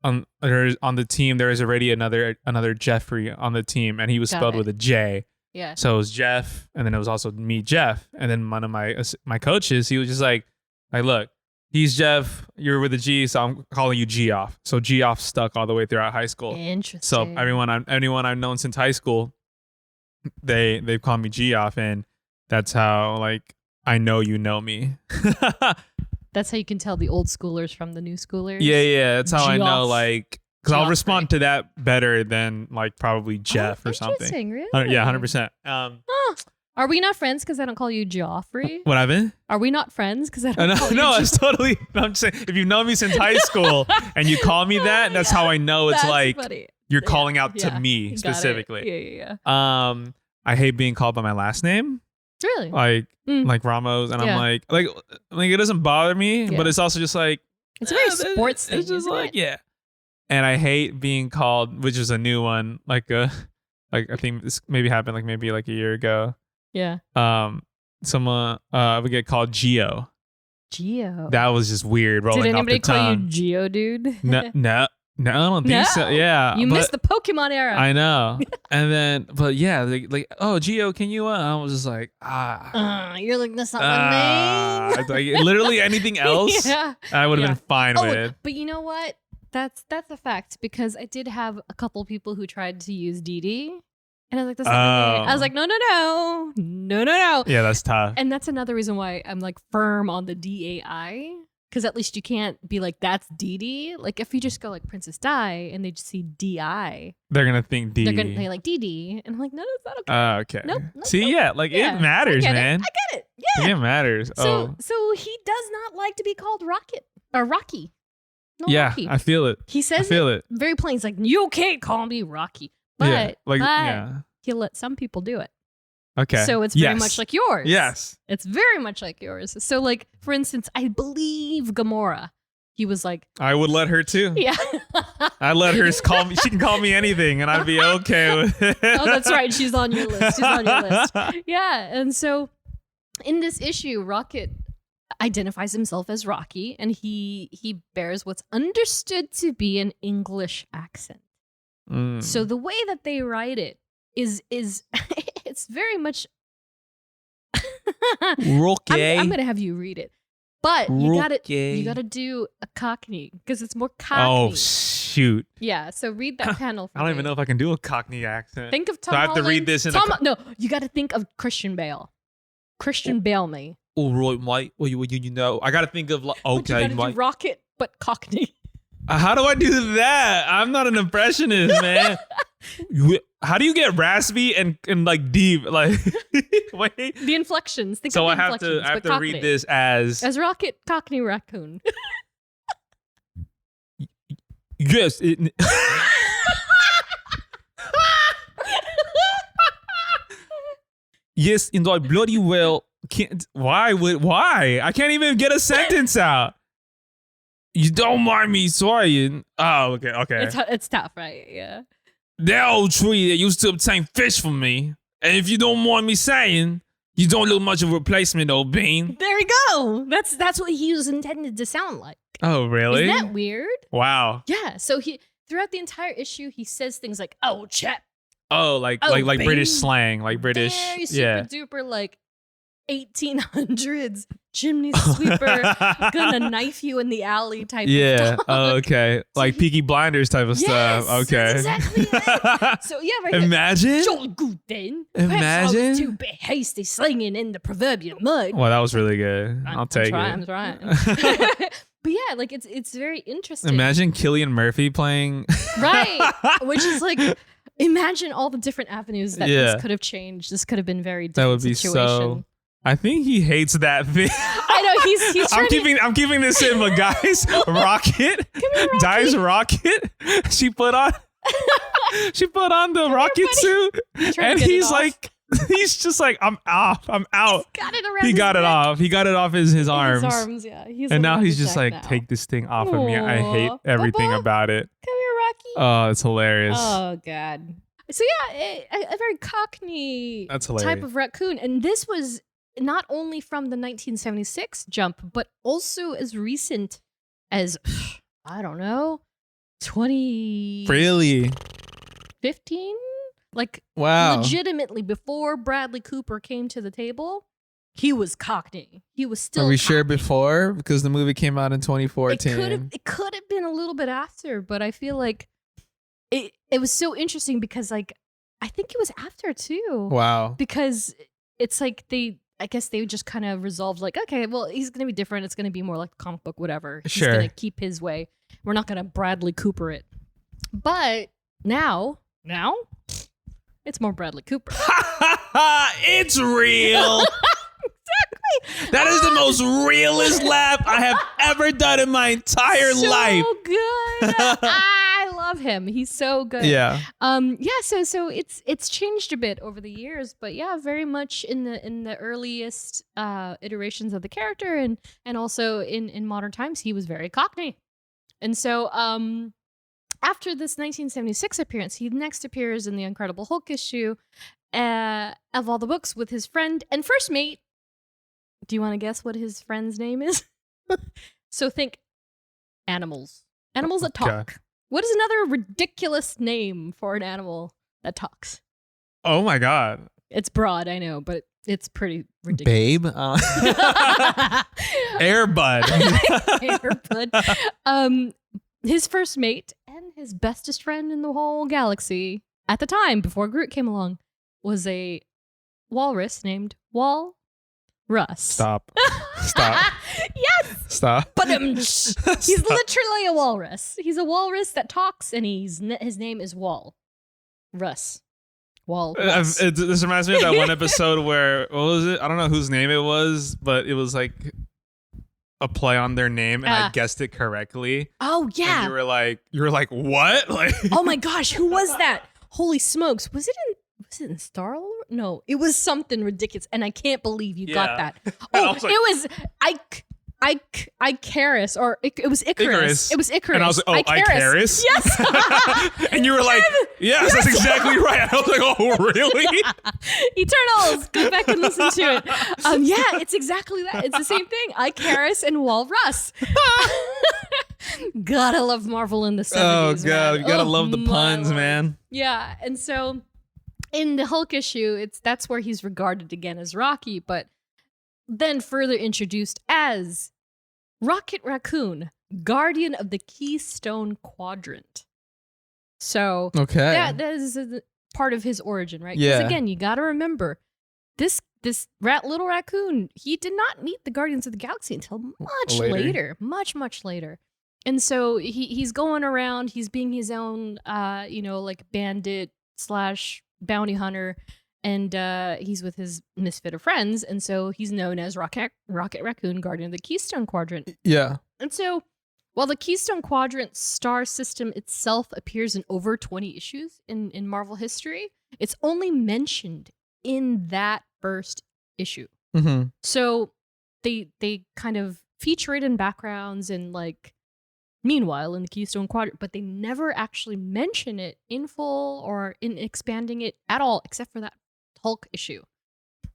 Speaker 3: on the team. There was already another Jeffrey on the team, and he was spelled with a J.
Speaker 4: Yeah.
Speaker 3: So it was Jeff, and then it was also me, Jeff, and then one of my coaches, he was just like, Like, look, he's Jeff. You're with a G, so I'm calling you Geoff. So Geoff stuck all the way throughout high school.
Speaker 4: Interesting.
Speaker 3: So anyone I've known since high school, they've called me Geoff, and that's how like I know you know me.
Speaker 4: That's how you can tell the old schoolers from the new schoolers.
Speaker 3: Yeah. That's how I know,
Speaker 4: Geoff.
Speaker 3: like, because I'll
Speaker 4: Geoffrey.
Speaker 3: respond to that better than like probably Jeff or something.
Speaker 4: Interesting, really?
Speaker 3: Yeah, 100%.
Speaker 4: Are we not friends because I don't call you Geoffrey?
Speaker 3: What happened?
Speaker 4: Are we not friends because I don't
Speaker 3: No,
Speaker 4: call you
Speaker 3: no,
Speaker 4: Geoffrey?
Speaker 3: it's totally. I'm just saying, if you've known me since high school and you call me that, that's how I know it's
Speaker 4: That's
Speaker 3: like
Speaker 4: funny.
Speaker 3: you're calling out to
Speaker 4: Yeah,
Speaker 3: me
Speaker 4: got it.
Speaker 3: specifically.
Speaker 4: Yeah.
Speaker 3: I hate being called by my last name,
Speaker 4: Really?
Speaker 3: like
Speaker 4: Mm.
Speaker 3: like Ramos, and
Speaker 4: Yeah.
Speaker 3: I'm like it doesn't bother me,
Speaker 4: Yeah.
Speaker 3: but it's also just like
Speaker 4: It's a very sports thing,
Speaker 3: It's just
Speaker 4: isn't
Speaker 3: like
Speaker 4: it?
Speaker 3: yeah, and I hate being called, which is a new one, like I think this maybe happened like maybe like a year ago.
Speaker 4: Yeah.
Speaker 3: Someone would get called Geo.
Speaker 4: Geo.
Speaker 3: That was just weird. Rolling
Speaker 4: Did
Speaker 3: off
Speaker 4: anybody
Speaker 3: the
Speaker 4: call you
Speaker 3: tongue.
Speaker 4: Geo, dude?
Speaker 3: No, I don't think so.
Speaker 4: No.
Speaker 3: Yeah,
Speaker 4: You
Speaker 3: but
Speaker 4: missed the Pokemon era.
Speaker 3: I know. And then, but yeah, like oh, Geo, can you? I was just like,
Speaker 4: You're like, that's not my name.
Speaker 3: like literally anything else,
Speaker 4: Yeah.
Speaker 3: I would have
Speaker 4: Yeah.
Speaker 3: been fine with.
Speaker 4: But you know what? That's a fact because I did have a couple people who tried to use DD, and I was like, "That's not my name." I was like, "No."
Speaker 3: Yeah, that's tough.
Speaker 4: And that's another reason why I'm like firm on the DAI, because at least you can't be like, "That's DD." Like if you just go like Princess Di and they just see DI,
Speaker 3: They're gonna think D.
Speaker 4: they're gonna be like DD, and I'm like, "No, that's not okay."
Speaker 3: Okay.
Speaker 4: Nope,
Speaker 3: See,
Speaker 4: nope.
Speaker 3: yeah, like
Speaker 4: Yeah,
Speaker 3: it matters,
Speaker 4: I get
Speaker 3: man.
Speaker 4: It. I get it. Yeah.
Speaker 3: It matters.
Speaker 4: So he does not like to be called Rocket or Rocky. No,
Speaker 3: yeah,
Speaker 4: Rocky.
Speaker 3: I feel it.
Speaker 4: He
Speaker 3: I
Speaker 4: says
Speaker 3: feel it.
Speaker 4: very plain. He's like, you can't call me Rocky. But,
Speaker 3: yeah, like yeah.
Speaker 4: he'll let some people do it.
Speaker 3: Okay.
Speaker 4: So it's very
Speaker 3: Yes.
Speaker 4: much like yours.
Speaker 3: Yes.
Speaker 4: It's very much like yours. So like, for instance, I believe Gamora, he was like,
Speaker 3: I would let her too.
Speaker 4: yeah.
Speaker 3: I'd let her call me. She can call me anything, and I'd be okay with it.
Speaker 4: Oh, that's right. She's on your list. She's on your list. Yeah. And so in this issue, Rocket identifies himself as Rocky, and he bears what's understood to be an English accent.
Speaker 3: Mm.
Speaker 4: So the way that they write it is it's very much
Speaker 3: Rocky.
Speaker 4: I'm gonna have you read it, but you gotta do a Cockney because it's more Cockney.
Speaker 3: Oh shoot!
Speaker 4: Yeah, so read that panel. For
Speaker 3: I don't
Speaker 4: me.
Speaker 3: even know if I can do a Cockney accent.
Speaker 4: Think of Tom.
Speaker 3: So I have to read
Speaker 4: Holland.
Speaker 3: this in
Speaker 4: Tom, no, you got to think of Christian Bale. Christian Bale, me.
Speaker 3: All right, mate. Well, you know, I got to think of like
Speaker 4: But you
Speaker 3: okay,
Speaker 4: gotta do
Speaker 3: mate.
Speaker 4: Rocket, but Cockney.
Speaker 3: How do I do that? I'm not an impressionist, man. How do you get raspy and like deep? Like wait.
Speaker 4: The inflections. Think
Speaker 3: So
Speaker 4: of
Speaker 3: I
Speaker 4: the
Speaker 3: have
Speaker 4: inflections,
Speaker 3: to
Speaker 4: but Cockney.
Speaker 3: read this as
Speaker 4: Rocket Cockney Raccoon.
Speaker 3: yes. Yes, in the bloody well. Why? I can't even get a sentence out. You don't mind me saying. Oh, okay.
Speaker 4: It's tough, right? Yeah.
Speaker 3: That old tree that used to obtain fish for me. And if you don't mind me saying, you don't look much of a replacement, old bean.
Speaker 4: There we go. That's what he was intended to sound like.
Speaker 3: Oh, really?
Speaker 4: Isn't that weird?
Speaker 3: Wow.
Speaker 4: Yeah. So he throughout the entire issue, he says things like, "Oh, chap."
Speaker 3: Oh, like
Speaker 4: Oh,
Speaker 3: British
Speaker 4: bean.
Speaker 3: slang, like British.
Speaker 4: Very super
Speaker 3: Yeah.
Speaker 4: duper like 1800s chimney sweeper gonna knife you in the alley type
Speaker 3: Yeah.
Speaker 4: of talk.
Speaker 3: Oh, okay. Like Peaky Blinders type of
Speaker 4: Yes,
Speaker 3: stuff. Okay.
Speaker 4: that's exactly it. So yeah, right here.
Speaker 3: Imagine.
Speaker 4: Jolly good then. Perhaps I
Speaker 3: Imagine.
Speaker 4: was too hasty slinging in the proverbial mud.
Speaker 3: Well, that was really good. I'll take
Speaker 4: I'm
Speaker 3: it.
Speaker 4: trying. But yeah, like it's very interesting.
Speaker 3: Imagine Cillian Murphy playing.
Speaker 4: Right. Which is like, imagine all the different avenues that
Speaker 3: Yeah.
Speaker 4: this could have changed. This could have been very
Speaker 3: That
Speaker 4: different
Speaker 3: would be
Speaker 4: situation.
Speaker 3: so. I think he hates that thing.
Speaker 4: I know he's trying
Speaker 3: I'm keeping this in, but guys, Rocket, Dai's Rocket. She put on the rocket suit,
Speaker 4: He's trying
Speaker 3: and
Speaker 4: to get it
Speaker 3: he's
Speaker 4: off.
Speaker 3: like, he's just like, I'm off, I'm out.
Speaker 4: got it around
Speaker 3: He
Speaker 4: his
Speaker 3: got it
Speaker 4: neck.
Speaker 3: off. He got it off his arms.
Speaker 4: His arms, yeah.
Speaker 3: And now
Speaker 4: around
Speaker 3: he's
Speaker 4: his
Speaker 3: just
Speaker 4: neck
Speaker 3: like,
Speaker 4: now.
Speaker 3: take this thing off of me. I hate
Speaker 4: Aw.
Speaker 3: everything
Speaker 4: Bubba?
Speaker 3: about it.
Speaker 4: Come here, Rocky.
Speaker 3: Oh, it's hilarious.
Speaker 4: Oh God. So yeah, a very Cockney
Speaker 3: That's
Speaker 4: type
Speaker 3: hilarious.
Speaker 4: of raccoon, and this was not only from the 1976 jump, but also as recent as I don't know, 2015,
Speaker 3: Really?
Speaker 4: like
Speaker 3: Wow.
Speaker 4: legitimately before Bradley Cooper came to the table. he was Cockney. He was still.
Speaker 3: Are we
Speaker 4: Cockney.
Speaker 3: sure before? Because the movie came out in 2014.
Speaker 4: It could have been a little bit after, but I feel like it was so interesting because like I think it was after too.
Speaker 3: Wow.
Speaker 4: Because it's like I guess they just kind of resolved like, okay, well, he's going to be different. It's going to be more like a comic book, whatever. He's
Speaker 3: Sure.
Speaker 4: going to keep his way. We're not going to Bradley Cooper it. But now, it's more Bradley Cooper.
Speaker 3: It's real.
Speaker 4: Exactly.
Speaker 3: That is the most realist laugh I have ever done in my entire life.
Speaker 4: So good. I love him. He's so good.
Speaker 3: Yeah.
Speaker 4: So it's changed a bit over the years, but yeah, very much in the earliest iterations of the character and also in modern times he was very Cockney. And so after this 1976 appearance, he next appears in the Incredible Hulk issue of all the books with his friend and first mate. Do you want to guess what his friend's name is? So think animals. Animals that talk.
Speaker 3: Okay.
Speaker 4: What is another ridiculous name for an animal that talks?
Speaker 3: Oh my God.
Speaker 4: It's broad, I know, but it's pretty ridiculous.
Speaker 3: Babe. Airbud.
Speaker 4: Airbud. His first mate and his bestest friend in the whole galaxy at the time, before Groot came along, was a walrus named Walrus.
Speaker 3: Stop.
Speaker 4: Yes.
Speaker 3: Stop.
Speaker 4: But he's literally a walrus. He's a walrus that talks, and his name is Walrus. Walrus.
Speaker 3: This reminds me of that one episode where, what was it? I don't know whose name it was, but it was like a play on their name, and I guessed it correctly.
Speaker 4: Oh yeah.
Speaker 3: And you were like, what? Like,
Speaker 4: oh my gosh, who was that? Holy smokes! Was it in Star-Lord? No, it was something ridiculous, and I can't believe you got that. Oh,
Speaker 3: was like,
Speaker 4: it was Icarus, or it was Icarus. It was Icarus.
Speaker 3: And I was like, oh, Icarus?
Speaker 4: Yes.
Speaker 3: And you were like, yes, that's exactly right. I was like, oh, really?
Speaker 4: Eternals. Go back and listen to it. Yeah, it's exactly that. It's the same thing. Icarus and Walrus. Gotta love Marvel in the 70s.
Speaker 3: Oh, God.
Speaker 4: Man.
Speaker 3: You gotta love the puns, man.
Speaker 4: Yeah, and so in the Hulk issue, that's where he's regarded again as Rocky, but then further introduced as Rocket Raccoon, Guardian of the Keystone Quadrant. So
Speaker 3: Okay.
Speaker 4: that is a part of his origin, right?
Speaker 3: Yeah.
Speaker 4: Because again, you got to remember, this little raccoon, he did not meet the Guardians of the Galaxy until much later. Much later. And so he's going around, he's being his own, like bandit / bounty hunter, and he's with his misfit of friends, and so he's known as Rocket Raccoon, Guardian of the Keystone Quadrant.
Speaker 3: Yeah.
Speaker 4: And so while the Keystone Quadrant star system itself appears in over 20 issues in Marvel history, it's only mentioned in that first issue.
Speaker 3: Mm-hmm.
Speaker 4: So they kind of feature it in backgrounds and like meanwhile in the Keystone Quadrant, but they never actually mention it in full or in expanding it at all, except for that Hulk issue.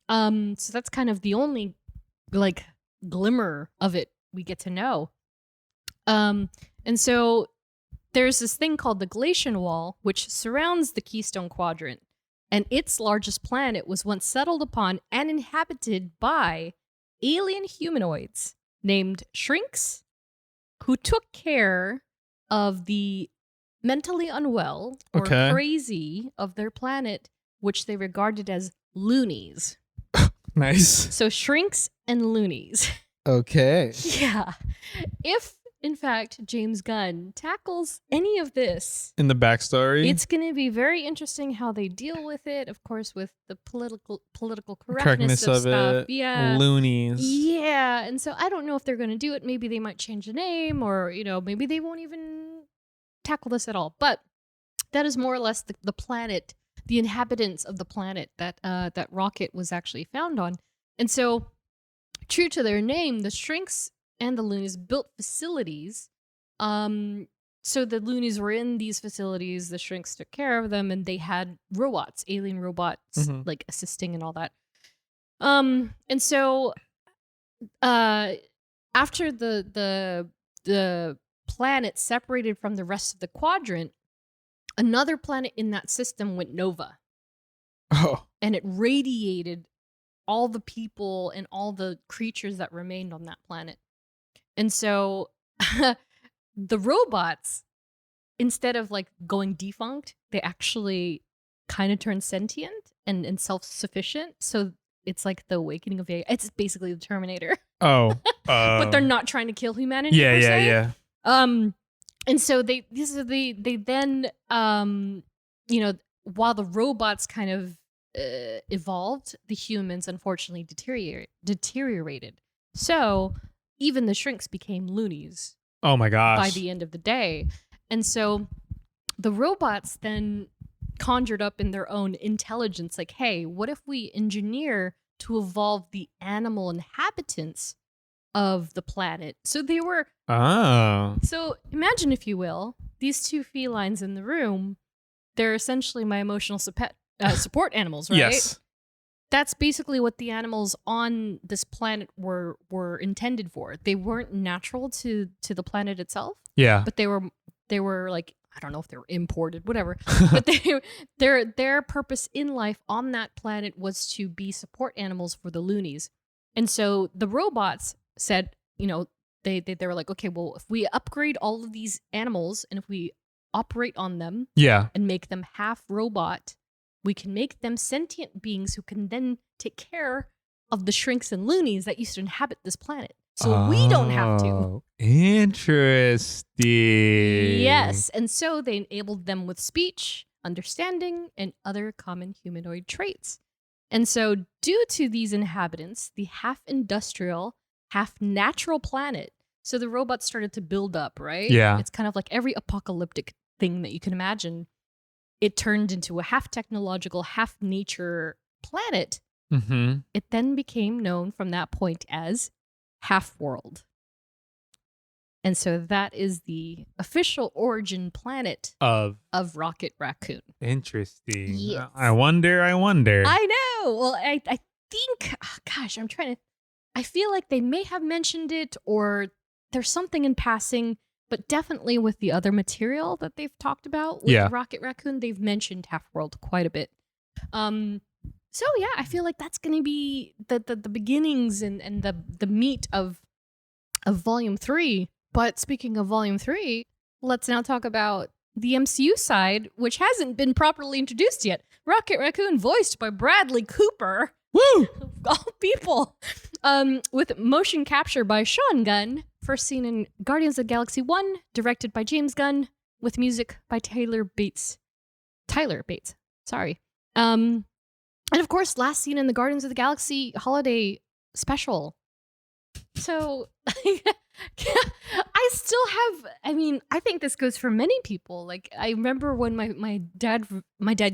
Speaker 4: So that's kind of the only like glimmer of it we get to know. And so there's this thing called the Glacian Wall, which surrounds the Keystone Quadrant, and its largest planet was once settled upon and inhabited by alien humanoids named Shrinks, who took care of the mentally unwell or crazy of their planet, which they regarded as loonies.
Speaker 3: Nice.
Speaker 4: So Shrinks and loonies.
Speaker 3: Okay.
Speaker 4: Yeah. If, in fact, James Gunn tackles any of this
Speaker 3: In the backstory,
Speaker 4: it's going to be very interesting how they deal with it, of course, with the political correctness of stuff.
Speaker 3: it.
Speaker 4: Yeah.
Speaker 3: Loonies.
Speaker 4: Yeah, and so I don't know if they're going to do it. Maybe they might change the name, or maybe they won't even tackle this at all. But that is more or less the planet, the inhabitants of the planet that Rocket was actually found on. And so, true to their name, the Shrinks and the Loonies built facilities. So the Loonies were in these facilities, the Shrinks took care of them, and they had robots, alien robots, like assisting and all that. And so after the planet separated from the rest of the quadrant, another planet in that system went nova.
Speaker 3: Oh.
Speaker 4: And it radiated all the people and all the creatures that remained on that planet. And so the robots, instead of like going defunct, they actually kind of turn sentient and self-sufficient. So it's like the awakening of AI. It's basically the Terminator.
Speaker 3: Oh.
Speaker 4: But they're not trying to kill humanity.
Speaker 3: Yeah,
Speaker 4: per
Speaker 3: yeah,
Speaker 4: se.
Speaker 3: yeah.
Speaker 4: And so they then while the robots kind of evolved, the humans unfortunately deteriorated. So even the shrinks became loonies
Speaker 3: Oh my gosh.
Speaker 4: by the end of the day. And so the robots then conjured up in their own intelligence, like, hey, what if we engineer to evolve the animal inhabitants of the planet? So they were
Speaker 3: Oh.
Speaker 4: So imagine, if you will, these two felines in the room, they're essentially my emotional support animals, right?
Speaker 3: Yes.
Speaker 4: That's basically what the animals on this planet were intended for. They weren't natural to the planet itself,
Speaker 3: Yeah.
Speaker 4: but they were like, I don't know if they were imported, whatever. But their purpose in life on that planet was to be support animals for the loonies. And so the robots said, they were like, okay, well, if we upgrade all of these animals and if we operate on them
Speaker 3: Yeah.
Speaker 4: and make them half robot, we can make them sentient beings who can then take care of the shrinks and loonies that used to inhabit this planet. So we don't have to.
Speaker 3: Oh, interesting.
Speaker 4: Yes. And so they enabled them with speech, understanding, and other common humanoid traits. And so due to these inhabitants, the half-industrial, half-natural planet, so the robots started to build up, right?
Speaker 3: Yeah.
Speaker 4: It's kind of like every apocalyptic thing that you can imagine. It turned into a half-technological, half-nature planet.
Speaker 3: Mm-hmm.
Speaker 4: It then became known from that point as Half-World. And so that is the official origin planet
Speaker 3: Of
Speaker 4: Rocket Raccoon.
Speaker 3: interesting.
Speaker 4: Yes.
Speaker 3: I wonder.
Speaker 4: I know. Well, I think, gosh, I feel like they may have mentioned it, or there's something in passing, but definitely with the other material that they've talked about with Rocket Raccoon, they've mentioned Half-World quite a bit. So yeah, I feel like that's going to be the beginnings and the meat of Volume 3. But speaking of Volume 3, let's now talk about the MCU side, which hasn't been properly introduced yet. Rocket Raccoon, voiced by Bradley Cooper.
Speaker 3: Woo!
Speaker 4: Of all people. With motion capture by Sean Gunn. First seen in Guardians of the Galaxy 1, directed by James Gunn, with music by Tyler Bates. Sorry. And of course, last seen in the Guardians of the Galaxy holiday special. So I still have, I think this goes for many people. Like, I remember when my dad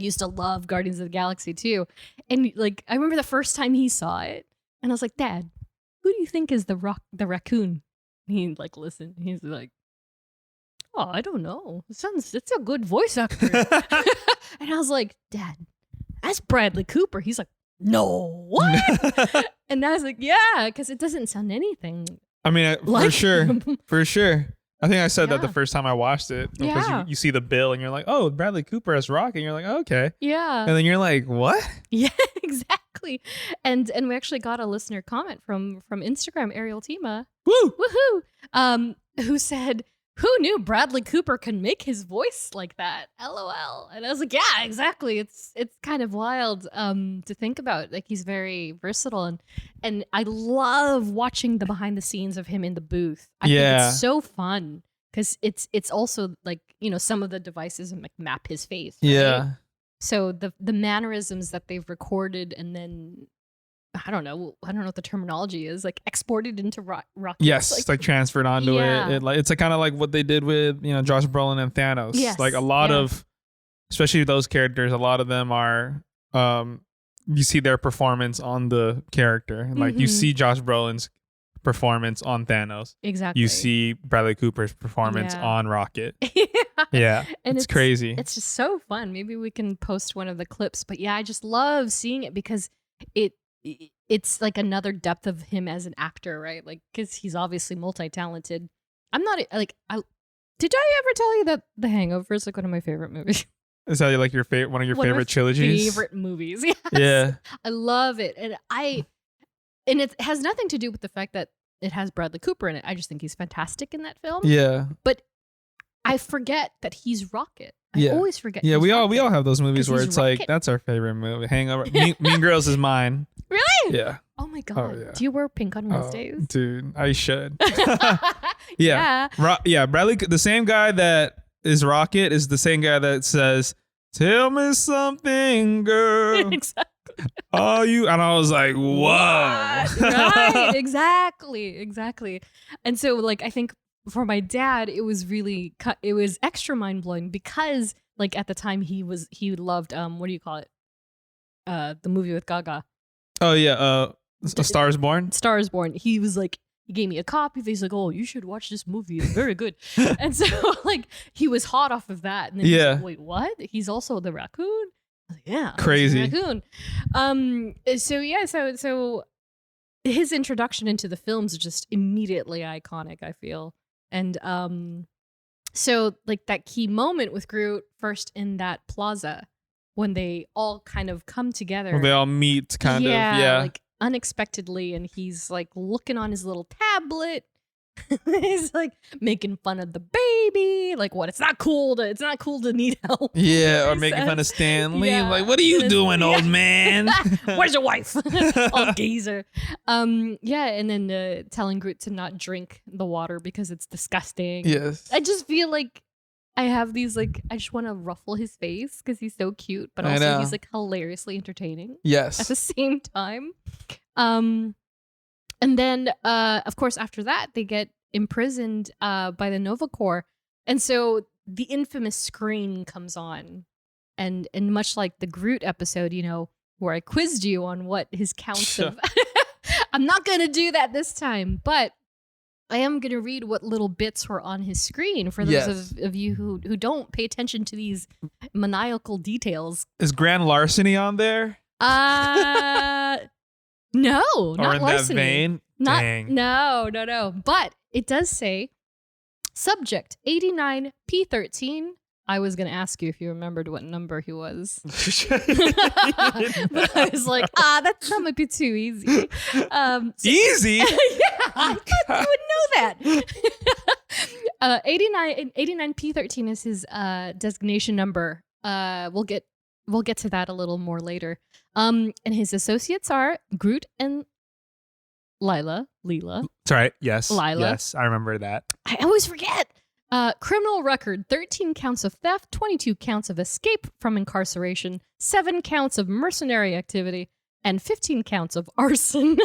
Speaker 4: used to love Guardians of the Galaxy too. And like, I remember the first time he saw it and I was like, Dad, who do you think is the raccoon? And he like listened. He's like, oh, I don't know. It's a good voice actor. And I was like, Dad, that's Bradley Cooper. He's like, no, what? And I was like, yeah, because it doesn't sound anything.
Speaker 3: I mean,
Speaker 4: like
Speaker 3: for sure. I think I said that the
Speaker 4: Yeah.
Speaker 3: first time I watched it. Because
Speaker 4: Yeah.
Speaker 3: you see the bill and you're like, oh, Bradley Cooper as Rock. And you're like, oh, okay.
Speaker 4: Yeah.
Speaker 3: And then you're like, what?
Speaker 4: Yeah, exactly. And we actually got a listener comment from Instagram, Ariel Tima,
Speaker 3: Woo!
Speaker 4: woohoo, who said, who knew Bradley Cooper can make his voice like that? LOL. And I was like, yeah, exactly. It's kind of wild to think about. Like, he's very versatile, and I love watching the behind the scenes of him in the booth. I think it's so fun because it's also like, some of the devices like map his face. Right?
Speaker 3: Yeah.
Speaker 4: So the mannerisms that they've recorded and then I don't know what the terminology is, like exported into Rocket.
Speaker 3: Yes, like transferred onto
Speaker 4: Yeah.
Speaker 3: it. It's like kind of like what they did with Josh Brolin and Thanos.
Speaker 4: Yes,
Speaker 3: Like a lot
Speaker 4: yeah.
Speaker 3: of, especially those characters, a lot of them are you see their performance on the character. Like you
Speaker 4: Mhm.
Speaker 3: see Josh Brolin's performance on Thanos.
Speaker 4: Exactly.
Speaker 3: You see Bradley Cooper's performance
Speaker 4: Yeah.
Speaker 3: on Rocket.
Speaker 4: Yeah.
Speaker 3: Yeah,
Speaker 4: And
Speaker 3: it's crazy.
Speaker 4: It's just so fun. Maybe we can post one of the clips. But yeah, I just love seeing it because it's like another depth of him as an actor, right? Like, because he's obviously multi-talented. I'm not like did I ever tell you that The Hangover is like one of my favorite movies?
Speaker 3: Is that like your favorite, one of your
Speaker 4: One of my
Speaker 3: favorite trilogies?
Speaker 4: Favorite movies. Yes.
Speaker 3: Yeah.
Speaker 4: I love it. And it has nothing to do with the fact that it has Bradley Cooper in it. I just think he's fantastic in that film.
Speaker 3: Yeah.
Speaker 4: But I forget that he's Rocket.
Speaker 3: Yeah.
Speaker 4: I always forget.
Speaker 3: Yeah,
Speaker 4: he's
Speaker 3: we
Speaker 4: Rocket.
Speaker 3: all have those movies
Speaker 4: 'Cause
Speaker 3: where
Speaker 4: he's
Speaker 3: it's like
Speaker 4: Rocket.
Speaker 3: that's our favorite movie. Hangover. Mean Girls is mine.
Speaker 4: Really?
Speaker 3: Yeah.
Speaker 4: Oh my god.
Speaker 3: yeah.
Speaker 4: Do you wear pink on
Speaker 3: Oh,
Speaker 4: Wednesdays?
Speaker 3: dude, I should.
Speaker 4: Yeah.
Speaker 3: Yeah, Bradley, the same guy that is Rocket is the same guy that says, "Tell me something, girl."
Speaker 4: Exactly.
Speaker 3: Oh, you, and I was like, "Whoa!"
Speaker 4: Right. Exactly. And so, like, I think for my dad, it was really it was extra mind blowing because, like, at the time he loved what do you call it? The movie with Gaga,
Speaker 3: Oh yeah, A Star Is Born.
Speaker 4: Star Is Born. He was like, he gave me a copy. He's like, "Oh, you should watch this movie. It's very good." And so, like, he was hot off of that. And then he's
Speaker 3: Yeah.
Speaker 4: like, "Wait, what? He's also the raccoon?" I was like, "Yeah, I'm
Speaker 3: Crazy.
Speaker 4: the raccoon." So yeah, so his introduction into the films is just immediately iconic, I feel. And so like that key moment with Groot first in that plaza when they all kind of come together.
Speaker 3: Well, they all meet, kind of. Yeah.
Speaker 4: Like unexpectedly, and he's like looking on his little tablet. He's like making fun of the baby, like what? It's not cool to need help.
Speaker 3: Yeah, or
Speaker 4: He
Speaker 3: making fun of
Speaker 4: says.
Speaker 3: Stan Lee.
Speaker 4: Yeah.
Speaker 3: Like, what are you doing, old man?
Speaker 4: Where's your wife? All geezer. Yeah, and then telling Groot to not drink the water because it's disgusting.
Speaker 3: Yes.
Speaker 4: I just feel like I have these, like, I just want to ruffle his face because he's so cute, but
Speaker 3: I
Speaker 4: also
Speaker 3: know.
Speaker 4: he's like hilariously entertaining at
Speaker 3: Yes.
Speaker 4: the same time. And then, of course, after that, they get imprisoned by the Nova Corps. And so the infamous screen comes on. And much like the Groot episode, where I quizzed you on what his counts of... I'm not going to do that this time, but I am going to read what little bits were on his screen for those
Speaker 3: Yes.
Speaker 4: of you who don't pay attention to these maniacal details.
Speaker 3: Is Grand Larceny on there?
Speaker 4: No,
Speaker 3: Or
Speaker 4: not
Speaker 3: in
Speaker 4: larceny.
Speaker 3: that vein?
Speaker 4: Not,
Speaker 3: Dang.
Speaker 4: No. But it does say subject 89P13. I was going to ask you if you remembered what number he was. But I was like, that might be too easy.
Speaker 3: Easy?
Speaker 4: Yeah, I thought you would know that. 89P13 is his designation number. We'll get to that a little more later. And his associates are Groot and Leela.
Speaker 3: That's right. Yes.
Speaker 4: Lila.
Speaker 3: Yes, I remember that.
Speaker 4: I always forget. Criminal record, 13 counts of theft, 22 counts of escape from incarceration, 7 counts of mercenary activity, and 15 counts of arson.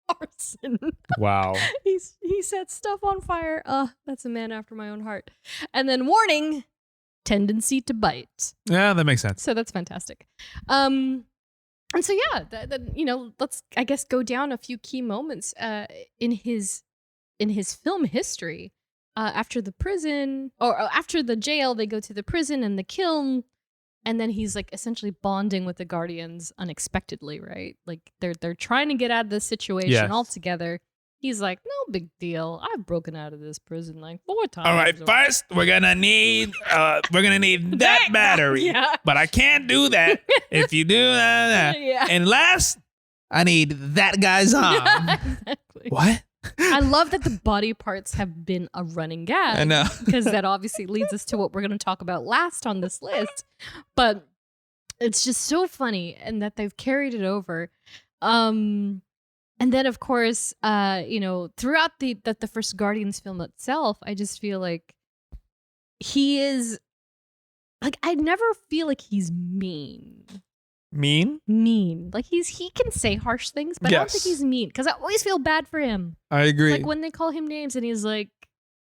Speaker 4: Arson.
Speaker 3: Wow.
Speaker 4: He set stuff on fire. That's a man after my own heart. And then warning, tendency to bite.
Speaker 3: Yeah, that makes sense.
Speaker 4: So that's fantastic. And so yeah, let's I guess go down a few key moments in his film history. After the prison or after the jail, they go to the prison and the kiln, and then he's like essentially bonding with the Guardians unexpectedly, right? Like they're trying to get out of this situation
Speaker 3: Yes.
Speaker 4: altogether. He's like, no big deal. I've broken out of this prison like 4 times.
Speaker 3: All right,
Speaker 4: or-
Speaker 3: first we're gonna need that battery.
Speaker 4: Yeah.
Speaker 3: But I can't do that if you do that.
Speaker 4: Yeah.
Speaker 3: And last, I need that guy's arm.
Speaker 4: Exactly.
Speaker 3: What?
Speaker 4: I love that the body parts have been a running gag.
Speaker 3: I know.
Speaker 4: Because that obviously leads us to what we're going to talk about last on this list. But it's just so funny, and that they've carried it over. And then, of course, throughout the first Guardians film itself, I just feel like he is, like, I never feel like he's mean.
Speaker 3: Mean?
Speaker 4: Like he can say harsh things, but I don't think
Speaker 3: Yes.
Speaker 4: he's mean because I always feel bad for him.
Speaker 3: I agree.
Speaker 4: Like when they call him names and he's like,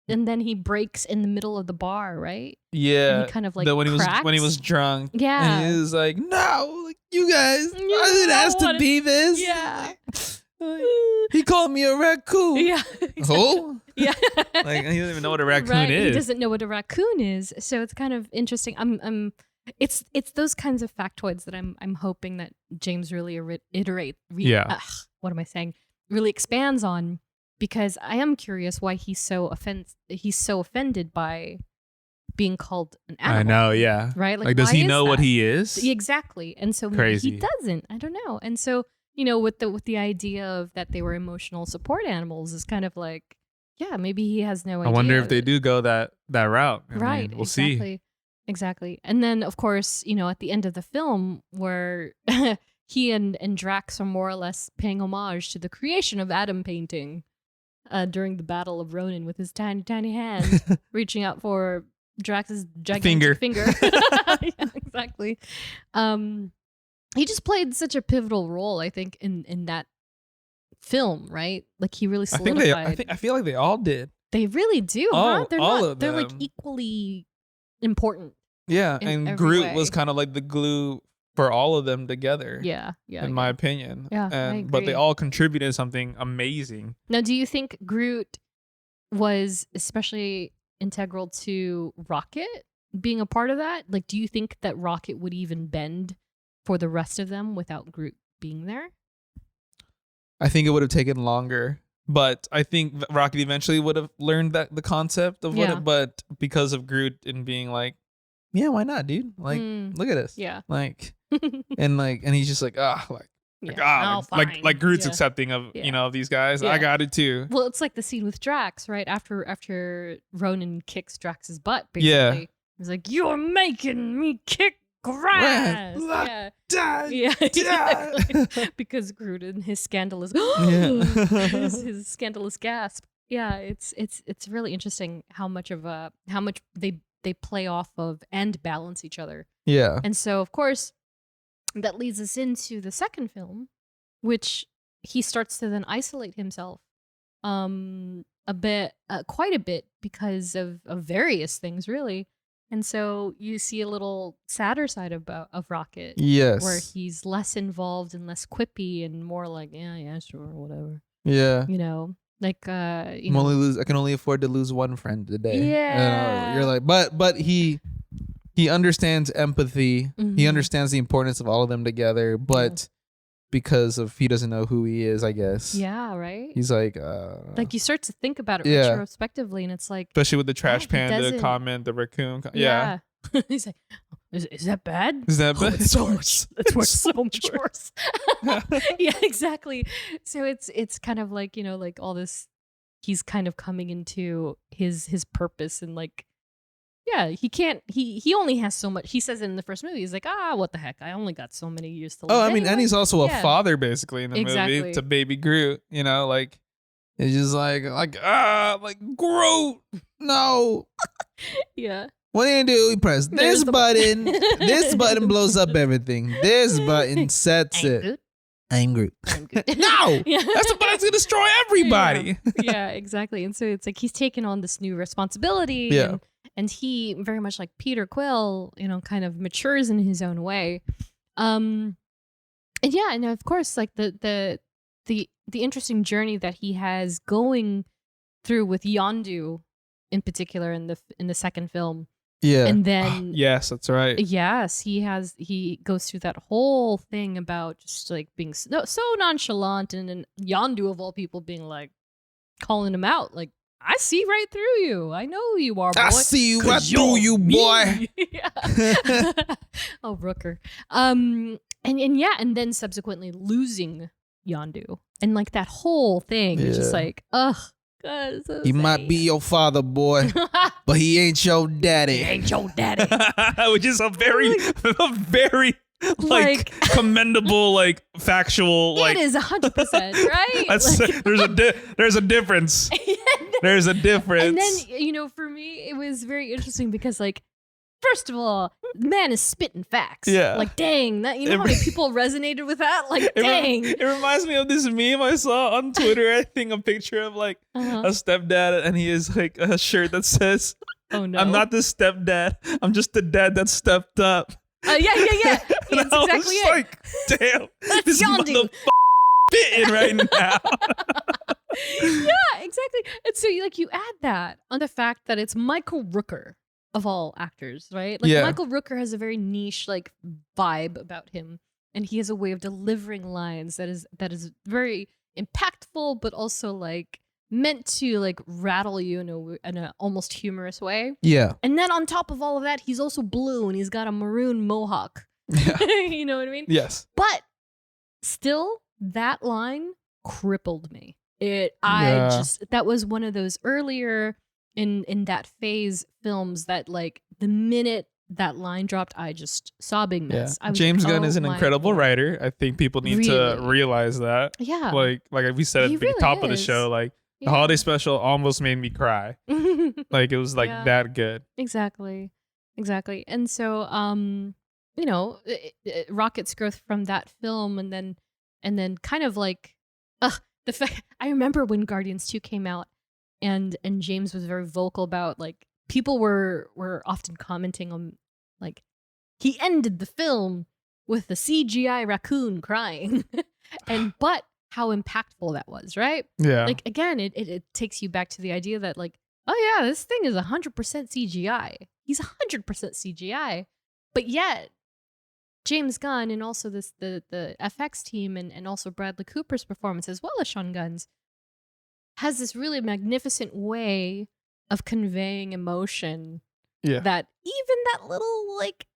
Speaker 4: and then he breaks in the middle of the bar, right?
Speaker 3: yeah.
Speaker 4: And he kind of like
Speaker 3: when he
Speaker 4: cracks.
Speaker 3: was drunk.
Speaker 4: Yeah.
Speaker 3: And he was like, no, like, you guys,
Speaker 4: Yeah,
Speaker 3: I didn't ask to
Speaker 4: wanna-
Speaker 3: be this.
Speaker 4: Yeah.
Speaker 3: He called me a raccoon.
Speaker 4: Yeah.
Speaker 3: Who?
Speaker 4: Yeah.
Speaker 3: Like, he doesn't even know what a raccoon
Speaker 4: Right,
Speaker 3: is.
Speaker 4: He doesn't know what a raccoon is, so it's kind of interesting. It's those kinds of factoids that I'm hoping that James really really expands on, because I am curious why he's so offended by being called an animal.
Speaker 3: I know, yeah.
Speaker 4: Right?
Speaker 3: Like does
Speaker 4: why
Speaker 3: he
Speaker 4: is
Speaker 3: know what
Speaker 4: that?
Speaker 3: he is?
Speaker 4: Exactly. And so maybe
Speaker 3: Crazy.
Speaker 4: he doesn't. I don't know. And so, with the idea of that they were emotional support animals is kind of like, yeah, maybe he has no
Speaker 3: I
Speaker 4: idea.
Speaker 3: wonder if they do go that route. I
Speaker 4: Right.
Speaker 3: mean, we'll see.
Speaker 4: Exactly. And then, of course, at the end of the film where he and Drax are more or less paying homage to the creation of atom painting during the Battle of Ronin with his tiny, tiny hand reaching out for Drax's gigantic finger. Yeah, exactly. He just played such a pivotal role, I think, in that film, right? Like he really solidified.
Speaker 3: I feel like they all did.
Speaker 4: They really do, huh? They're
Speaker 3: all
Speaker 4: not.
Speaker 3: of
Speaker 4: They're like
Speaker 3: them.
Speaker 4: equally important.
Speaker 3: Yeah,
Speaker 4: in
Speaker 3: and
Speaker 4: every
Speaker 3: Groot was
Speaker 4: way.
Speaker 3: kind of like the glue for all of them together.
Speaker 4: Yeah.
Speaker 3: in my opinion.
Speaker 4: Yeah, I
Speaker 3: But they
Speaker 4: agree.
Speaker 3: all contributed something amazing.
Speaker 4: Now, do you think Groot was especially integral to Rocket being a part of that? Like, do you think that Rocket would even bend for the rest of them without Groot being there?
Speaker 3: I think it would have taken longer, but I think Rocket eventually would have learned the concept of
Speaker 4: Yeah.
Speaker 3: but because of Groot and being like, yeah, why not, dude? Like, look at us.
Speaker 4: Yeah.
Speaker 3: Like, and he's just like, like Groot's
Speaker 4: Yeah.
Speaker 3: accepting of,
Speaker 4: Yeah.
Speaker 3: of these guys.
Speaker 4: Yeah.
Speaker 3: I got it too.
Speaker 4: Well, it's like the scene with Drax, right? After Ronan kicks Drax's butt,
Speaker 3: Yeah.
Speaker 4: basically. He's like, "You're making me kick grass." Yeah. Yeah, exactly. Because Groot and his scandalous, his scandalous gasp. Yeah, it's really interesting how much they play off of and balance each other.
Speaker 3: Yeah.
Speaker 4: And so, of course, that leads us into the second film, which he starts to then isolate himself quite a bit because of various things, really. And so you see a little sadder side of Rocket.
Speaker 3: Yes.
Speaker 4: Where he's less involved and less quippy and more like, yeah, sure, whatever.
Speaker 3: Yeah.
Speaker 4: Like
Speaker 3: I can only afford to lose one friend today.
Speaker 4: Yeah.
Speaker 3: You're like, but he understands empathy. He
Speaker 4: Mhm.
Speaker 3: understands the importance of all of them together, but because of he doesn't know who he is, I guess.
Speaker 4: Yeah, right?
Speaker 3: He's like
Speaker 4: Like you start to think about it
Speaker 3: Yeah.
Speaker 4: retrospectively and it's like,
Speaker 3: especially with the trash
Speaker 4: he
Speaker 3: panda
Speaker 4: doesn't-
Speaker 3: comment, the raccoon.
Speaker 4: yeah. He's like, is that bad?
Speaker 3: Is that
Speaker 4: Oh,
Speaker 3: bad?
Speaker 4: it's so much. It's worth so
Speaker 3: so
Speaker 4: much worse. Yeah, exactly. So it's kind of like, like all this. He's kind of coming into his purpose and like, yeah, he can't. He only has so much. He says it in the first movie. He's like, what the heck? I only got so many years to live.
Speaker 3: Oh, I mean, and
Speaker 4: anyway.
Speaker 3: he's also a
Speaker 4: Yeah.
Speaker 3: father basically in the
Speaker 4: Exactly.
Speaker 3: movie to baby Groot. Like it's just like Groot. No.
Speaker 4: Yeah.
Speaker 3: What do you do? You press
Speaker 4: There's
Speaker 3: this
Speaker 4: the
Speaker 3: button. This button blows up everything. This button sets
Speaker 4: I'm
Speaker 3: it.
Speaker 4: good.
Speaker 3: I'm Groot.
Speaker 4: I'm good.
Speaker 3: No!
Speaker 4: Yeah.
Speaker 3: That's the button's gonna destroy everybody.
Speaker 4: Yeah, exactly. And so it's like he's taken on this new responsibility.
Speaker 3: Yeah.
Speaker 4: And he very much like Peter Quill, kind of matures in his own way. And yeah, and of course, like the interesting journey that he has going through with Yondu in particular in the second film.
Speaker 3: Yeah.
Speaker 4: And then
Speaker 3: yes, that's right.
Speaker 4: yes, he goes through that whole thing about just like being so nonchalant and Yondu of all people being like calling him out like, I see right through you. I know who you are, boy.
Speaker 3: I see you right
Speaker 4: 'Cause
Speaker 3: through
Speaker 4: you're
Speaker 3: you, boy.
Speaker 4: me." Yeah. Oh, Rooker. And yeah, and then subsequently losing Yondu. And like that whole thing is just
Speaker 3: Yeah.
Speaker 4: like, ugh. God, it's so
Speaker 3: He might be your father, boy, but he ain't your daddy.
Speaker 4: He ain't your daddy.
Speaker 3: Which is a very
Speaker 4: Like-
Speaker 3: commendable, factual,
Speaker 4: It is 100%, right?
Speaker 3: That's,
Speaker 4: Like-
Speaker 3: there's a difference. There's a difference.
Speaker 4: And then, for me, it was very interesting because, like, first of all, the man is spitting facts.
Speaker 3: Yeah.
Speaker 4: Like, dang, that how many people resonated with that? Like, dang.
Speaker 3: It reminds me of this meme I saw on Twitter. I think a picture of
Speaker 4: Uh-huh.
Speaker 3: a stepdad, and he is like a shirt that says,
Speaker 4: Oh, no.
Speaker 3: "I'm not the stepdad. I'm just the dad that stepped up."
Speaker 4: Yeah.
Speaker 3: And
Speaker 4: That's
Speaker 3: I
Speaker 4: exactly
Speaker 3: was
Speaker 4: it.
Speaker 3: like, "Damn,
Speaker 4: That's
Speaker 3: this
Speaker 4: Yondu."
Speaker 3: motherfucker fitting right now."
Speaker 4: Yeah, exactly. And so, you add that on the fact that it's Michael Rooker of all actors, right? Like,
Speaker 3: Yeah.
Speaker 4: Michael Rooker has a very niche, vibe about him. And he has a way of delivering lines that is very impactful, but also, meant to like rattle you in a almost humorous way.
Speaker 3: Yeah.
Speaker 4: And then on top of all of that, he's also blue and he's got a maroon mohawk.
Speaker 3: Yeah.
Speaker 4: You know what I mean?
Speaker 3: Yes.
Speaker 4: But still, that line crippled me. That was one of those earlier in that phase films that like the minute that line dropped, I just sobbing mess. I was
Speaker 3: James
Speaker 4: like,
Speaker 3: Gunn is an
Speaker 4: my
Speaker 3: incredible
Speaker 4: God.
Speaker 3: writer. I think people need to realize that.
Speaker 4: Yeah.
Speaker 3: Like we said at
Speaker 4: He
Speaker 3: the
Speaker 4: really
Speaker 3: top of the
Speaker 4: is.
Speaker 3: show, like
Speaker 4: Yeah.
Speaker 3: the holiday special almost made me cry. Like it was like
Speaker 4: Yeah.
Speaker 3: that good.
Speaker 4: Exactly. And so, you know, Rocket's growth from that film, and then kind of like, the fact I remember when Guardians 2 came out, and James was very vocal about like people were often commenting on like he ended the film with the CGI raccoon crying, but how impactful that was, right?
Speaker 3: Yeah.
Speaker 4: Like again, it takes you back to the idea that like, oh yeah, this thing is 100% CGI. He's 100% CGI, but yet James Gunn and also the FX team and also Bradley Cooper's performance as well as Sean Gunn's has this really magnificent way of conveying emotion.
Speaker 3: Yeah.
Speaker 4: That even that little like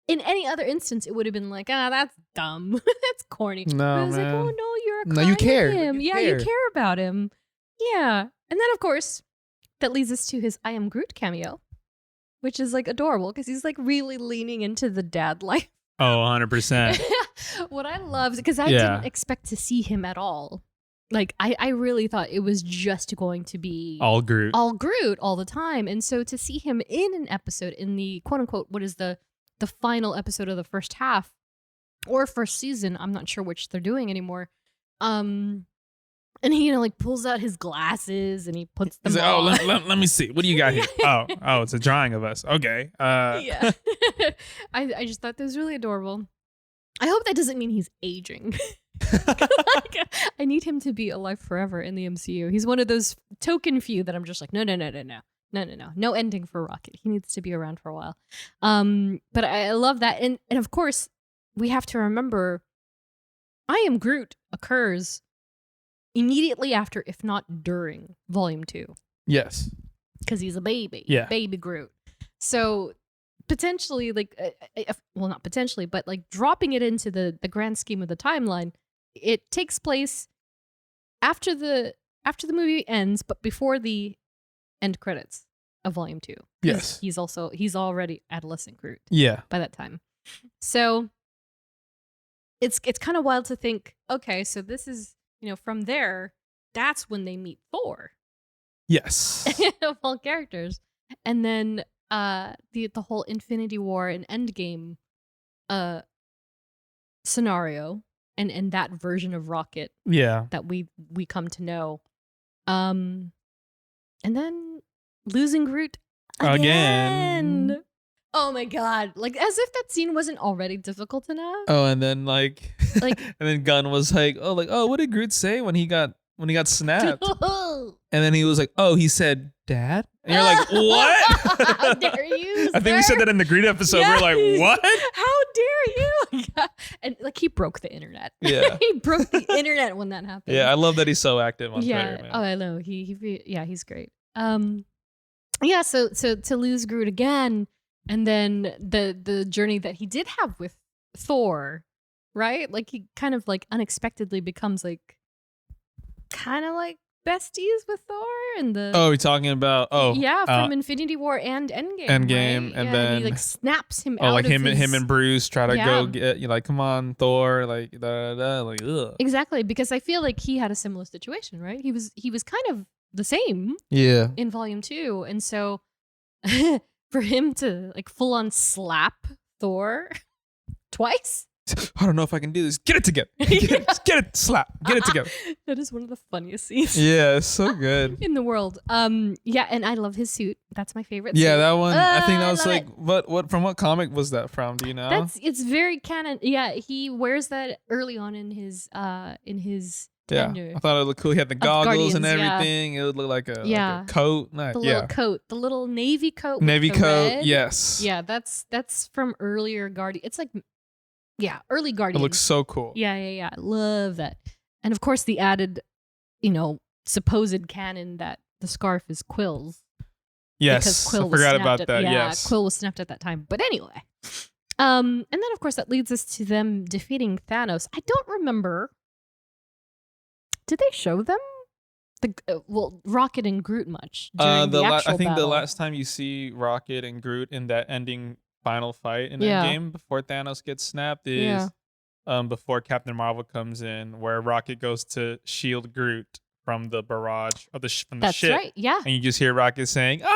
Speaker 4: in any other instance it would have been like, that's dumb. That's corny.
Speaker 3: No,
Speaker 4: but I was
Speaker 3: man.
Speaker 4: like, oh no, you're
Speaker 3: No, you care.
Speaker 4: him.
Speaker 3: You
Speaker 4: Yeah,
Speaker 3: care.
Speaker 4: you care about him. Yeah. And then of course that leads us to his I Am Groot cameo, which is like adorable because he's like really leaning into the dad life.
Speaker 3: Oh, 100%.
Speaker 4: What I loved, because I
Speaker 3: Yeah.
Speaker 4: didn't expect to see him at all. Like I really thought it was just going to be
Speaker 3: All Groot.
Speaker 4: all Groot all the time. And so to see him in an episode in the quote unquote, what is the final episode of the first half or first season, I'm not sure which they're doing anymore. And he like pulls out his glasses and he puts them
Speaker 3: He's like,
Speaker 4: on.
Speaker 3: let me see. What do you got here? Oh, it's a drawing of us. Okay.
Speaker 4: Yeah. I just thought that was really adorable. I hope that doesn't mean he's aging. Like, I need him to be alive forever in the MCU. He's one of those token few that I'm just like, no. No ending for Rocket. He needs to be around for a while. But I love that. And of course, we have to remember I Am Groot occurs immediately after, if not during, Volume 2.
Speaker 3: Yes.
Speaker 4: Because he's a baby.
Speaker 3: Yeah.
Speaker 4: Baby Groot. So potentially, like, well, not potentially, but like dropping it into the grand scheme of the timeline, it takes place after the movie ends, but before the end credits of Volume 2.
Speaker 3: Yes.
Speaker 4: He's already adolescent Groot
Speaker 3: Yeah.
Speaker 4: by that time. So it's kind of wild to think, okay, so this is, from there, that's when they meet Thor.
Speaker 3: Yes.
Speaker 4: Of all characters. And then the whole Infinity War and Endgame scenario and that version of Rocket
Speaker 3: Yeah.
Speaker 4: that we come to know. And then losing Groot again. Oh my god. Like as if that scene wasn't already difficult enough.
Speaker 3: Oh, and then like
Speaker 4: Like
Speaker 3: and then Gunn was like, what did Groot say when he got snapped? And then he was like, he said dad? And you're like, what?
Speaker 4: How dare you?
Speaker 3: I think we said that in the Groot episode.
Speaker 4: Yeah.
Speaker 3: We're like, what?
Speaker 4: How dare you? Yeah. And like he broke the internet.
Speaker 3: Yeah.
Speaker 4: He broke the internet when that happened.
Speaker 3: Yeah, I love that he's so active on
Speaker 4: yeah.
Speaker 3: Twitter, man.
Speaker 4: Oh, I know. He's great. Yeah, so to lose Groot again, and then the journey that he did have with Thor, right? Like he kind of like unexpectedly becomes like kind of like besties with Thor and the
Speaker 3: Oh, we're talking about
Speaker 4: from Infinity War and Endgame.
Speaker 3: Endgame,
Speaker 4: right?
Speaker 3: and
Speaker 4: yeah,
Speaker 3: then
Speaker 4: he like snaps him out
Speaker 3: like
Speaker 4: of
Speaker 3: him
Speaker 4: his...
Speaker 3: and Bruce try to
Speaker 4: Yeah.
Speaker 3: go get like, come on, Thor, like da, da, da, like ugh.
Speaker 4: Exactly, because I feel like he had a similar situation, right? He was kind of the same
Speaker 3: Yeah.
Speaker 4: in Volume 2, and so for him to like full on slap Thor twice.
Speaker 3: I don't know if I can do this. Get it together. Get it slap. Get it together.
Speaker 4: That is one of the funniest scenes
Speaker 3: Yeah, it's so good.
Speaker 4: in the world. Yeah, and I love his suit. That's my favorite.
Speaker 3: Yeah,
Speaker 4: suit.
Speaker 3: that one. I think that
Speaker 4: I
Speaker 3: was
Speaker 4: love
Speaker 3: like
Speaker 4: it.
Speaker 3: what from what comic was that from? Do you know?
Speaker 4: It's very canon. Yeah, he wears that early on in his
Speaker 3: yeah,
Speaker 4: tenure.
Speaker 3: I thought it looked cool. He had the goggles and
Speaker 4: Guardians, yeah.
Speaker 3: everything. It would look like a
Speaker 4: Yeah.
Speaker 3: coat. Like,
Speaker 4: The
Speaker 3: yeah,
Speaker 4: little coat, the little navy coat. with
Speaker 3: navy
Speaker 4: the
Speaker 3: coat.
Speaker 4: red.
Speaker 3: Yes.
Speaker 4: Yeah, that's from earlier Guardian. It's like, early
Speaker 3: It
Speaker 4: Guardians.
Speaker 3: looks so cool.
Speaker 4: Yeah. I love that. And of course, the added, supposed canon that the scarf is Quill's.
Speaker 3: Yes,
Speaker 4: Because Quill
Speaker 3: I
Speaker 4: was
Speaker 3: forgot
Speaker 4: snapped
Speaker 3: about
Speaker 4: at,
Speaker 3: that.
Speaker 4: Yeah,
Speaker 3: Yes.
Speaker 4: Quill was snapped at that time. But anyway. And then, of course, that leads us to them defeating Thanos. I don't remember. Did they show them? Rocket and Groot much during the actual
Speaker 3: I think
Speaker 4: battle.
Speaker 3: the last time you see Rocket and Groot in that ending final fight in
Speaker 4: Yeah.
Speaker 3: Endgame before Thanos gets snapped is
Speaker 4: Yeah.
Speaker 3: before Captain Marvel comes in, where Rocket goes to shield Groot from the barrage of from the
Speaker 4: That's
Speaker 3: ship.
Speaker 4: right. Yeah.
Speaker 3: And you just hear Rocket saying, "Ah!"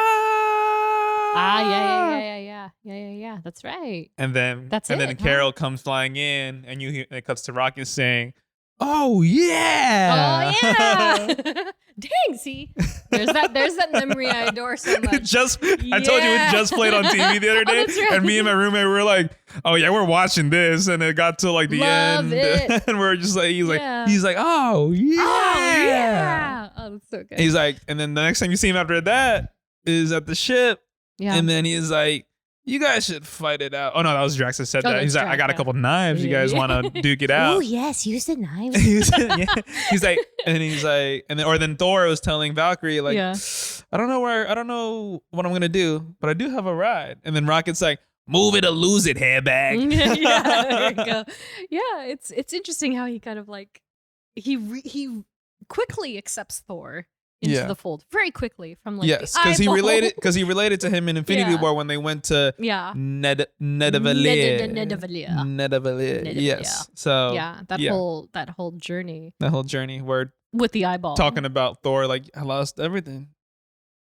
Speaker 4: Yeah. That's right.
Speaker 3: And then
Speaker 4: That's
Speaker 3: and then
Speaker 4: it, huh?
Speaker 3: Carol comes flying in, and you hear it cuts to Rocket saying, "Oh yeah!"
Speaker 4: Oh yeah. Dang, see? There's that memory I adore so much.
Speaker 3: I told you it just played on TV the other
Speaker 4: Oh,
Speaker 3: day,
Speaker 4: that's right.
Speaker 3: and me and my roommate were like, "Oh yeah, we're watching this," and it got to like the
Speaker 4: Love
Speaker 3: end,
Speaker 4: it.
Speaker 3: and we're just like,
Speaker 4: Yeah.
Speaker 3: he's like, "Oh yeah!"
Speaker 4: Oh yeah. Oh, that's so good.
Speaker 3: He's like, and then the next time you see him after that is at the ship,
Speaker 4: Yeah.
Speaker 3: and then he's like, "You guys should fight it out." Oh no, that was Drax that said
Speaker 4: Oh,
Speaker 3: that. He's
Speaker 4: that's
Speaker 3: like, "I
Speaker 4: Drax,
Speaker 3: got a
Speaker 4: yeah.
Speaker 3: couple knives. You guys
Speaker 4: Yeah.
Speaker 3: want to duke it out?"
Speaker 4: Oh yes, use the knives.
Speaker 3: he's like, or then Thor was telling Valkyrie like,
Speaker 4: Yeah.
Speaker 3: I don't know what I'm gonna do, but I do have a ride. And then Rocket's like, "Move it or lose it, hairbag."
Speaker 4: Yeah, there you go. Yeah, it's interesting how he kind of like he quickly accepts Thor into
Speaker 3: Yeah.
Speaker 4: the fold very quickly from like
Speaker 3: Yes,
Speaker 4: the
Speaker 3: because he
Speaker 4: eyeball.
Speaker 3: related to him in Infinity
Speaker 4: Yeah.
Speaker 3: War when they went to
Speaker 4: Yeah.
Speaker 3: Nidavellir.
Speaker 4: Nidavellir.
Speaker 3: Nidavellir. Yes. So
Speaker 4: Yeah, that
Speaker 3: yeah.
Speaker 4: whole journey
Speaker 3: that whole journey where
Speaker 4: with the eyeball.
Speaker 3: talking about Thor like, "I lost everything,"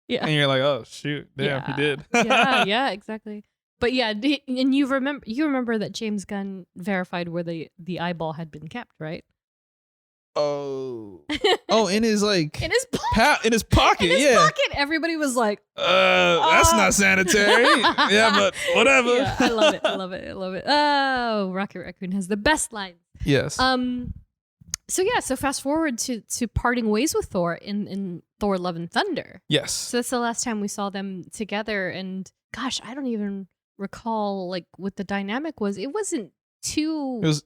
Speaker 4: Yeah.
Speaker 3: and you're like, "Oh shoot, damn, he did."
Speaker 4: yeah, exactly. But yeah, and you remember that James Gunn verified where the eyeball had been kept, right?
Speaker 3: Oh, in his like
Speaker 4: In his pocket.
Speaker 3: in his pocket,
Speaker 4: In his
Speaker 3: yeah.
Speaker 4: pocket. Everybody was like,
Speaker 3: That's not sanitary. Yeah, but whatever.
Speaker 4: yeah, I love it. Oh, Rocket Raccoon has the best lines.
Speaker 3: Yes.
Speaker 4: So fast forward to parting ways with Thor in Thor: Love and Thunder.
Speaker 3: Yes.
Speaker 4: So that's the last time we saw them together, and gosh, I don't even recall like what the dynamic was. It wasn't too.
Speaker 3: It was,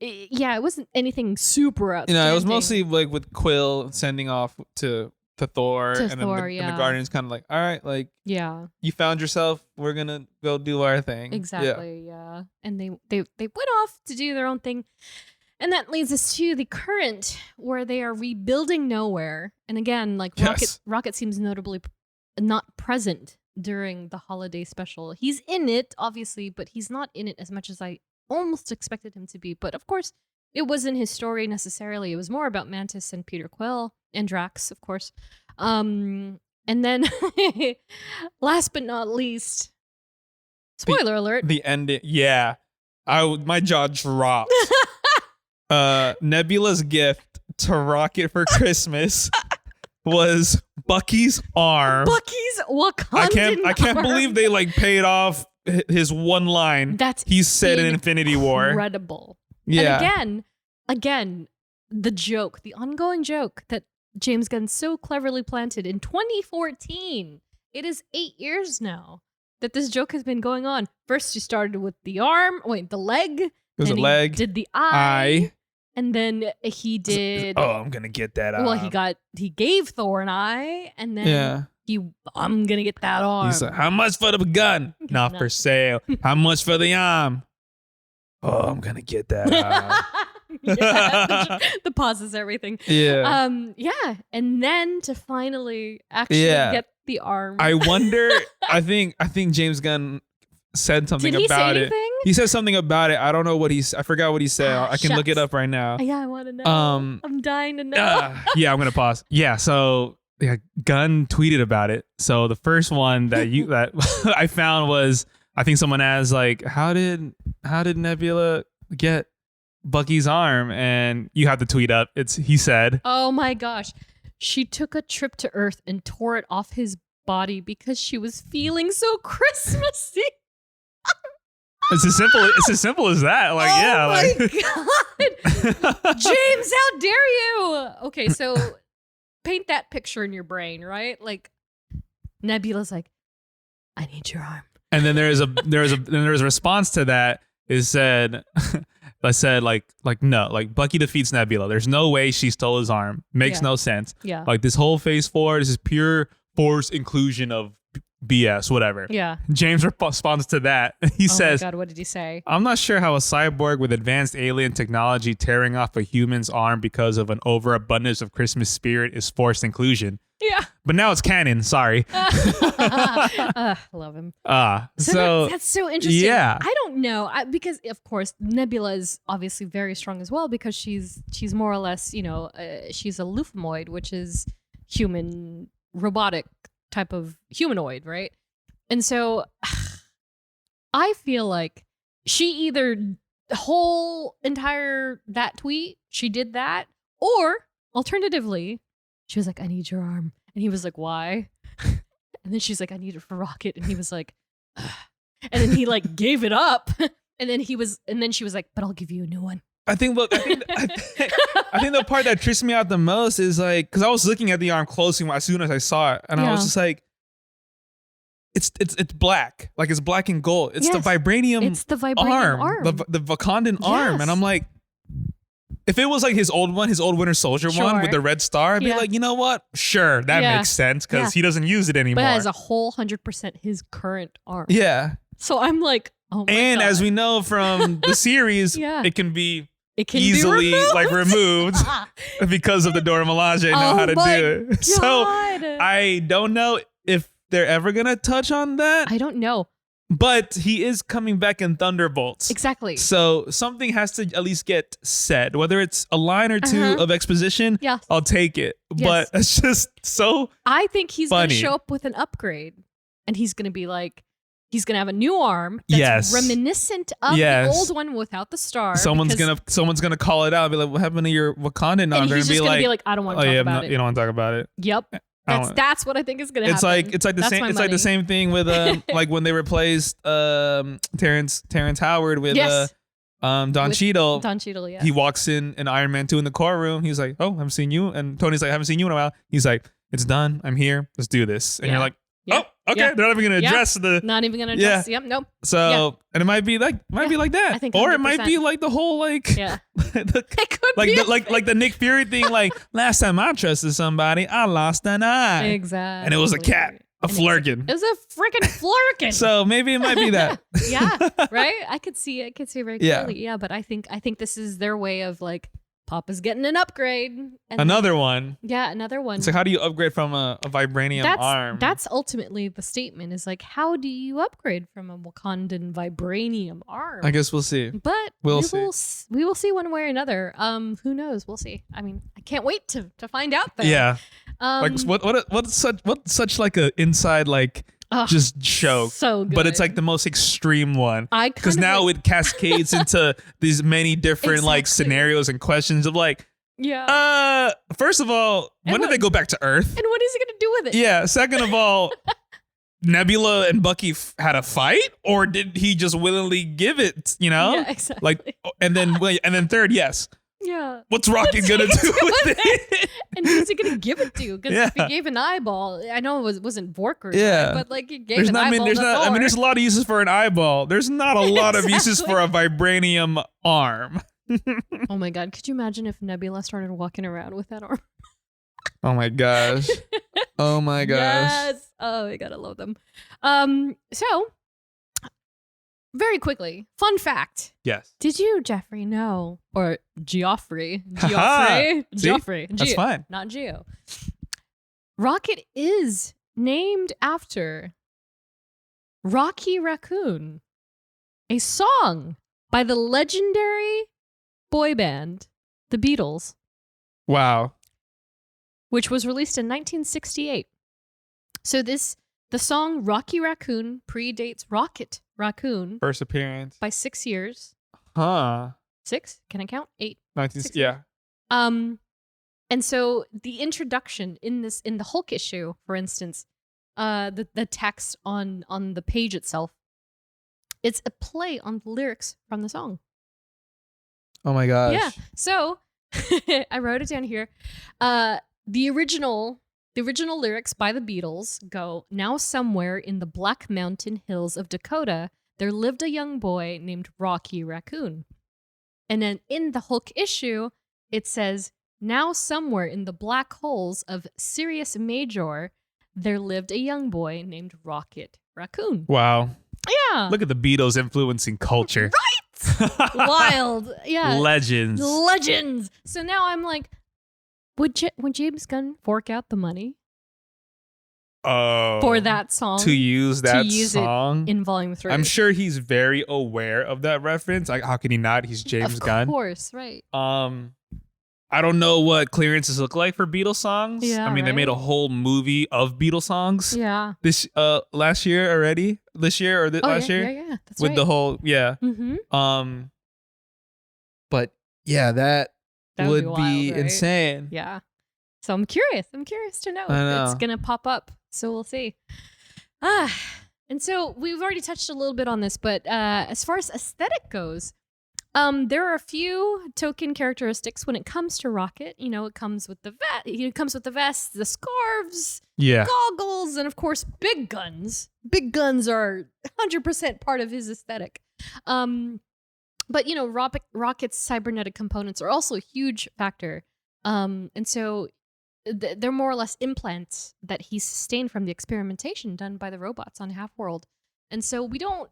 Speaker 4: it wasn't anything super outstanding.
Speaker 3: it was mostly like with Quill sending off to Thor,
Speaker 4: To
Speaker 3: and then
Speaker 4: Thor,
Speaker 3: and the
Speaker 4: yeah.
Speaker 3: Guardians kind of like, all right, like
Speaker 4: Yeah,
Speaker 3: you found yourself. We're gonna go do our thing. Yeah.
Speaker 4: exactly. Yeah, and they went off to do their own thing. And that leads us to the current, where they are rebuilding nowhere. And again, like
Speaker 3: Yes.
Speaker 4: Rocket seems notably not present during the holiday special. He's in it, obviously, but he's not in it as much as I almost expected him to be. But of course, it wasn't his story necessarily. It was more about Mantis and Peter Quill and Drax, of course. And then, last but not least, spoiler alert.
Speaker 3: The ending. Yeah. My jaw dropped. Nebula's gift to Rocket for Christmas was Bucky's arm.
Speaker 4: Bucky's Wakandan
Speaker 3: I can't
Speaker 4: arm.
Speaker 3: believe they like paid off his one line.
Speaker 4: That's
Speaker 3: he said in Infinity War.
Speaker 4: Incredible.
Speaker 3: Yeah.
Speaker 4: And again, the joke, the ongoing joke that James Gunn so cleverly planted in 2014. It is 8 years now that this joke has been going on. First, you started with the leg.
Speaker 3: It was
Speaker 4: then
Speaker 3: a
Speaker 4: he
Speaker 3: leg.
Speaker 4: Did the eye. And then he did.
Speaker 3: Oh, I'm gonna get that
Speaker 4: Well,
Speaker 3: arm.
Speaker 4: he gave Thor an eye, and then I'm gonna get that arm.
Speaker 3: He's like, how much for the gun? Not
Speaker 4: No.
Speaker 3: for sale. How much for the arm? Oh, I'm gonna get that arm.
Speaker 4: Yeah, the pauses, everything.
Speaker 3: Yeah.
Speaker 4: And then to finally actually get the arm.
Speaker 3: I wonder. I think James Gunn said something
Speaker 4: Did he
Speaker 3: about
Speaker 4: say
Speaker 3: it.
Speaker 4: anything?
Speaker 3: He said something about it. I don't know what I forgot what he said. I can look it
Speaker 4: Shucks.
Speaker 3: up right now.
Speaker 4: Yeah, I want to know. I'm dying to know.
Speaker 3: Yeah, I'm gonna pause. Yeah, so Gunn tweeted about it. So the first one that I found was, I think someone asked like, how did Nebula get Bucky's arm? And you have to tweet up. He said,
Speaker 4: Oh my gosh. She took a trip to Earth and tore it off his body because she was feeling so Christmassy.
Speaker 3: it's as simple as that. Like,
Speaker 4: God. James, how dare you? Okay, so paint that picture in your brain, right? Like Nebula's like, I need your arm.
Speaker 3: And then there was a response to that. Is said I said like no, like Bucky defeats Nebula. There's no way she stole his arm. Makes no sense.
Speaker 4: Yeah.
Speaker 3: Like this whole phase 4, this is pure forced inclusion of BS, whatever.
Speaker 4: Yeah.
Speaker 3: James responds to that. He says,
Speaker 4: "Oh my God, what did he say?"
Speaker 3: I'm not sure how a cyborg with advanced alien technology tearing off a human's arm because of an overabundance of Christmas spirit is forced inclusion.
Speaker 4: Yeah.
Speaker 3: But now it's canon. Sorry.
Speaker 4: Love him.
Speaker 3: So
Speaker 4: that's so interesting.
Speaker 3: Yeah.
Speaker 4: I don't know because of course Nebula is obviously very strong as well because she's more or less she's a luphomoid, which is human robotic type of humanoid, right? And so I feel like she either the whole entire that tweet she did that, or alternatively she was like, I need your arm, and he was like, why? And then she's like, I need it for Rocket, and he was like, ugh. And then he like gave it up, and then she was like, but I'll give you a new one.
Speaker 3: I think the part that trips me out the most is like, because I was looking at the arm closely as soon as I saw it, and I was just like, it's black, like it's black and gold. It's the vibranium.
Speaker 4: It's the vibranium arm.
Speaker 3: The Wakandan arm, and I'm like, if it was like his old Winter Soldier one with the red star, I'd be like, you know what? Sure, that makes sense because he doesn't use it anymore.
Speaker 4: But as a whole, 100% his current arm.
Speaker 3: Yeah.
Speaker 4: So I'm like, oh my
Speaker 3: and
Speaker 4: God.
Speaker 3: as we know from the series, it can be easily
Speaker 4: be
Speaker 3: removed because of the Dora Milaje know how to do it. So I don't know if they're ever gonna touch on that.
Speaker 4: I don't know.
Speaker 3: But he is coming back in Thunderbolts.
Speaker 4: Exactly.
Speaker 3: So something has to at least get said. Whether it's a line or two of exposition, I'll take it. But it's just so
Speaker 4: I think he's going to
Speaker 3: funny.
Speaker 4: show up with an upgrade. And he's going to be like, he's going to have a new arm that's reminiscent of the old one without the star.
Speaker 3: Someone's gonna call it out and be like, what happened to your Wakandan arm?
Speaker 4: And he's just going to be like, I don't want to talk about it.
Speaker 3: You don't want to talk about it.
Speaker 4: Yep. That's what I think is going to happen.
Speaker 3: It's like the same thing with like when they replaced Terrence Howard with Don Cheadle.
Speaker 4: Don Cheadle, yeah.
Speaker 3: He walks in Iron Man 2 in the courtroom. He's like, "Oh, I haven't seen you." And Tony's like, "I haven't seen you in a while." He's like, "It's done. I'm here. Let's do this." And you're like, "Oh, okay." They're not even going to address the.
Speaker 4: Not even going to address. Yep. Nope.
Speaker 3: So and it might be like that,
Speaker 4: I think
Speaker 3: or
Speaker 4: 100%.
Speaker 3: it might be like the whole like
Speaker 4: it could be
Speaker 3: like the Nick Fury thing. Like last time I trusted somebody, I lost an eye.
Speaker 4: Exactly.
Speaker 3: And it was a cat, a flurkin.
Speaker 4: It was a freaking flurkin.
Speaker 3: So maybe it might be that.
Speaker 4: Yeah. Right. I could see it. Very clearly. Yeah. But I think this is their way of like, Papa's getting an upgrade. And
Speaker 3: another one.
Speaker 4: Yeah, another one.
Speaker 3: So how do you upgrade from a vibranium arm?
Speaker 4: That's ultimately the statement is like, how do you upgrade from a Wakandan vibranium arm?
Speaker 3: I guess we'll see.
Speaker 4: But we will see one way or another. Who knows? We'll see. I mean, I can't wait to find out though.
Speaker 3: Yeah. Like what's such like a inside like just show.
Speaker 4: So good.
Speaker 3: But it's like the most extreme one. Because now it cascades into these many different like scenarios and questions of like, first of all, when did they go back to Earth?
Speaker 4: And what is he gonna do with it?
Speaker 3: Yeah. Second of all, Nebula and Bucky had a fight, or did he just willingly give it? You know,
Speaker 4: yeah, exactly.
Speaker 3: Like, and then third, yes.
Speaker 4: Yeah.
Speaker 3: What's Rocket gonna do with it?
Speaker 4: And who's he gonna give it to? Because if he gave an eyeball, I know it wasn't Vork or but like he gave an eyeball.
Speaker 3: There's a lot of uses for an eyeball. There's not a lot of uses for a vibranium arm.
Speaker 4: Oh my God. Could you imagine if Nebula started walking around with that arm?
Speaker 3: Oh my gosh. Oh my gosh.
Speaker 4: Yes. Oh, I gotta love them. So very quickly, fun fact.
Speaker 3: Yes.
Speaker 4: Did you, Geoffrey, know, or Geoffrey,
Speaker 3: That's fine.
Speaker 4: Not Geo. Rocket is named after Rocky Raccoon, a song by the legendary boy band, the Beatles.
Speaker 3: Wow.
Speaker 4: Which was released in 1968. So the song Rocky Raccoon predates Rocket Raccoon
Speaker 3: First appearance
Speaker 4: by 6 years. 6? Can I count? 8.
Speaker 3: 19.
Speaker 4: 6
Speaker 3: Yeah.
Speaker 4: And so the introduction in the Hulk issue, for instance, the text on the page itself, it's a play on the lyrics from the song.
Speaker 3: Oh my gosh.
Speaker 4: Yeah. So I wrote it down here. The original lyrics by the Beatles go, "Now somewhere in the Black Mountain Hills of Dakota, there lived a young boy named Rocky Raccoon. And then in the Hulk issue, it says, now somewhere in the black holes of Sirius Major, there lived a young boy named Rocket Raccoon.
Speaker 3: Wow.
Speaker 4: Yeah.
Speaker 3: Look at the Beatles influencing culture.
Speaker 4: Right. Wild. Yeah.
Speaker 3: Legends.
Speaker 4: So now I'm like, would James Gunn fork out the money for that song?
Speaker 3: To use that
Speaker 4: use
Speaker 3: song?
Speaker 4: it in Volume 3.
Speaker 3: I'm sure he's very aware of that reference. Like, how can he not? He's James Gunn.
Speaker 4: Of course, right.
Speaker 3: I don't know what clearances look like for Beatles songs.
Speaker 4: Yeah,
Speaker 3: I mean, they made a whole movie of Beatles songs.
Speaker 4: Yeah.
Speaker 3: This last year already. This year or last year?
Speaker 4: Yeah. That's
Speaker 3: with
Speaker 4: right.
Speaker 3: the whole
Speaker 4: Mm-hmm.
Speaker 3: But yeah, that would
Speaker 4: be
Speaker 3: be
Speaker 4: wild, right?
Speaker 3: insane.
Speaker 4: Yeah. So I'm curious. I'm curious to know if it's gonna pop up. So we'll see. And so we've already touched a little bit on this, but as far as aesthetic goes, there are a few token characteristics when it comes to Rocket. You know, it comes with the vest, the scarves, goggles, and of course, big guns. Big guns are 100% part of his aesthetic. But you know, Rocket's cybernetic components are also a huge factor. And so they're more or less implants that he sustained from the experimentation done by the robots on Half-World. And so we don't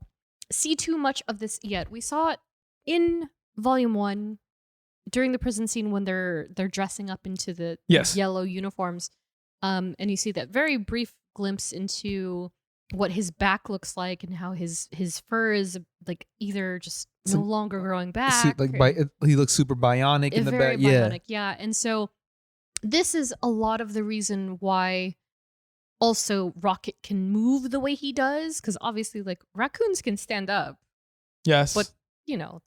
Speaker 4: see too much of this yet. We saw it in Volume 1 during the prison scene when they're dressing up into the yellow uniforms. And you see that very brief glimpse into what his back looks like and how his fur is like either just no longer growing back.
Speaker 3: He looks super bionic in the back.
Speaker 4: Bionic, yeah. And so this is a lot of the reason why also Rocket can move the way he does, because obviously like raccoons can stand up.
Speaker 3: Yes.
Speaker 4: But you know,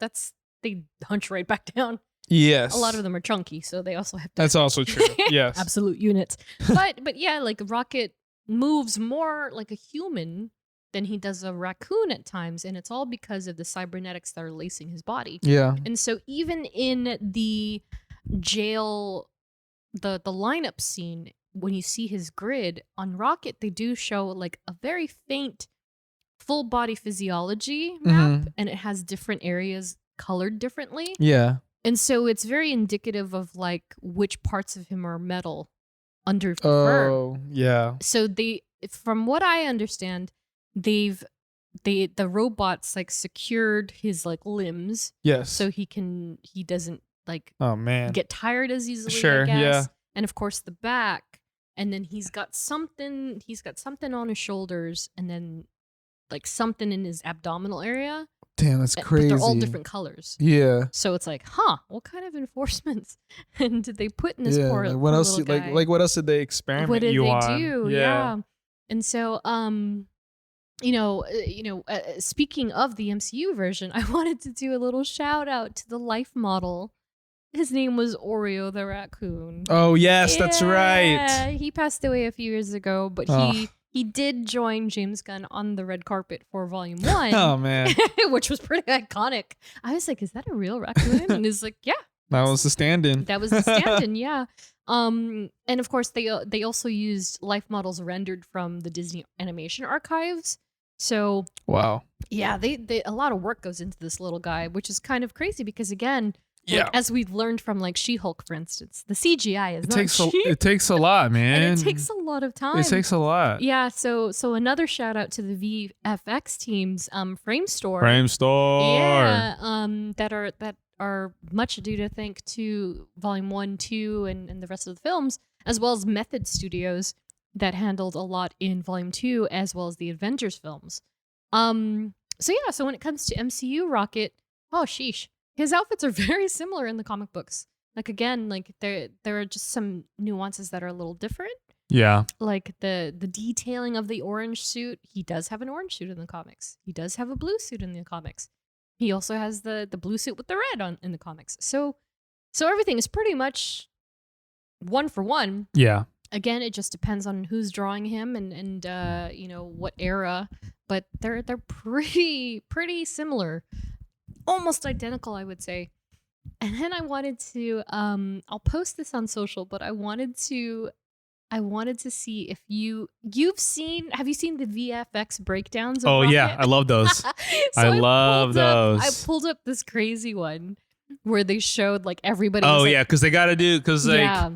Speaker 4: they hunch right back down.
Speaker 3: Yes.
Speaker 4: A lot of them are chunky, so they also have to.
Speaker 3: That's also true. Yes.
Speaker 4: Absolute units. But yeah, like Rocket moves more like a human than he does a raccoon at times, and it's all because of the cybernetics that are lacing his body.
Speaker 3: Yeah.
Speaker 4: And so even in the jail, the lineup scene, when you see his grid on Rocket, they do show like a very faint full body physiology map, and it has different areas colored differently.
Speaker 3: Yeah.
Speaker 4: And so it's very indicative of like which parts of him are metal under fur.
Speaker 3: Oh, yeah.
Speaker 4: So from what I understand, the robots like secured his like limbs.
Speaker 3: Yes.
Speaker 4: So he doesn't like get tired as easily.
Speaker 3: Sure.
Speaker 4: I guess.
Speaker 3: Yeah.
Speaker 4: And of course the back, and then he's got something on his shoulders, and then like something in his abdominal area.
Speaker 3: Damn, that's crazy.
Speaker 4: But they're all different colors.
Speaker 3: Yeah.
Speaker 4: So it's like, what kind of enforcements did they put in this poor
Speaker 3: like what else?
Speaker 4: little guy?
Speaker 3: Like what else did they experiment?
Speaker 4: What did
Speaker 3: you
Speaker 4: they
Speaker 3: on?
Speaker 4: do? Yeah. And so, speaking of the MCU version, I wanted to do a little shout out to the life model. His name was Oreo the raccoon.
Speaker 3: Oh yes, that's right.
Speaker 4: He passed away a few years ago, but he did join James Gunn on the red carpet for Volume 1.
Speaker 3: Oh man,
Speaker 4: which was pretty iconic. I was like, "Is that a real raccoon?" And he's like, "Yeah,
Speaker 3: that was the stand-in."
Speaker 4: That was the stand-in, yeah. And of course, they also used life models rendered from the Disney animation archives. So
Speaker 3: wow,
Speaker 4: yeah, they a lot of work goes into this little guy, which is kind of crazy because again. Like, as we've learned from like She-Hulk, for instance, the CGI is
Speaker 3: it takes a lot, man.
Speaker 4: And it takes a lot of time.
Speaker 3: It takes a lot.
Speaker 4: Yeah, so another shout out to the VFX teams, Framestore.
Speaker 3: Framestore.
Speaker 4: Yeah, that are much due to thank to Volume 1, 2, and the rest of the films, as well as Method Studios that handled a lot in Volume 2, as well as the Avengers films. So when it comes to MCU Rocket, sheesh. His outfits are very similar in the comic books. Like again, like there are just some nuances that are a little different.
Speaker 3: Yeah.
Speaker 4: Like the detailing of the orange suit. He does have an orange suit in the comics. He does have a blue suit in the comics. He also has the blue suit with the red in the comics. So everything is pretty much one for one.
Speaker 3: Yeah.
Speaker 4: Again, it just depends on who's drawing him and what era, but they're pretty similar. Almost identical, I would say. And then I wanted to I'll post this on social, but I wanted to see if have you seen the VFX breakdowns of Rocket?
Speaker 3: Yeah, I love those. I love those.
Speaker 4: I pulled up this crazy one where they showed like everybody.
Speaker 3: Oh
Speaker 4: was,
Speaker 3: yeah, because they got to do like.
Speaker 4: Yeah.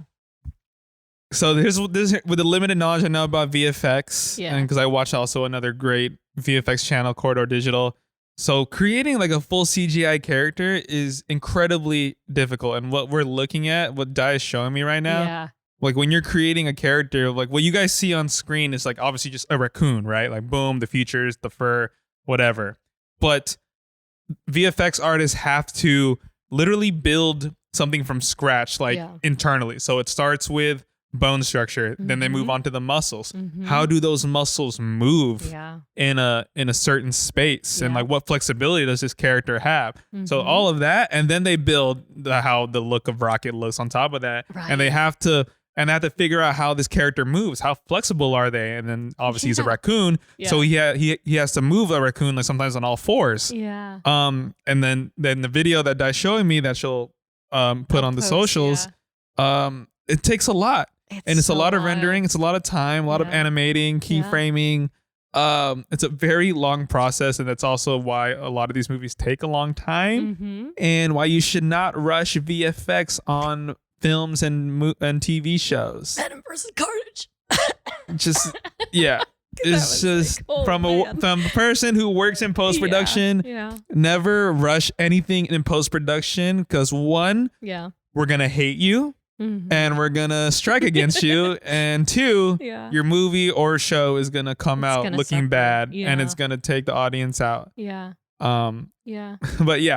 Speaker 3: So here's this with the limited knowledge I know about VFX,
Speaker 4: Yeah.
Speaker 3: and because I watched also another great VFX channel, Corridor Digital. So creating like a full CGI character is incredibly difficult, and what we're looking at, what Dai is showing me right now,
Speaker 4: Yeah.
Speaker 3: like when you're creating a character, like what you guys see on screen is like obviously just a raccoon, right? Like boom, the features, the fur, whatever. But VFX artists have to literally build something from scratch, like internally. So it starts with bone structure, then they move on to the muscles. How do those muscles move in a certain space, and like what flexibility does this character have? So all of that, and then they build how the look of Rocket looks on top of that, and they have to figure out how this character moves, how flexible are they, and then obviously he's a raccoon, so he has to move a raccoon like sometimes on all fours. And then the video that Dai's showing me that she'll put on the socials, it takes a lot. It's a lot of rendering. It's a lot of time, a lot of animating, keyframing. It's a very long process, and that's also why a lot of these movies take a long time, and why you should not rush VFX on films and TV shows.
Speaker 4: Venom versus Carnage.
Speaker 3: Just it's just
Speaker 4: like,
Speaker 3: from a person who works in post production. Never rush anything in post production, because one, we're gonna hate you. And we're gonna strike against you, and two, your movie or show is gonna come out looking bad, and it's gonna take the audience out. But yeah,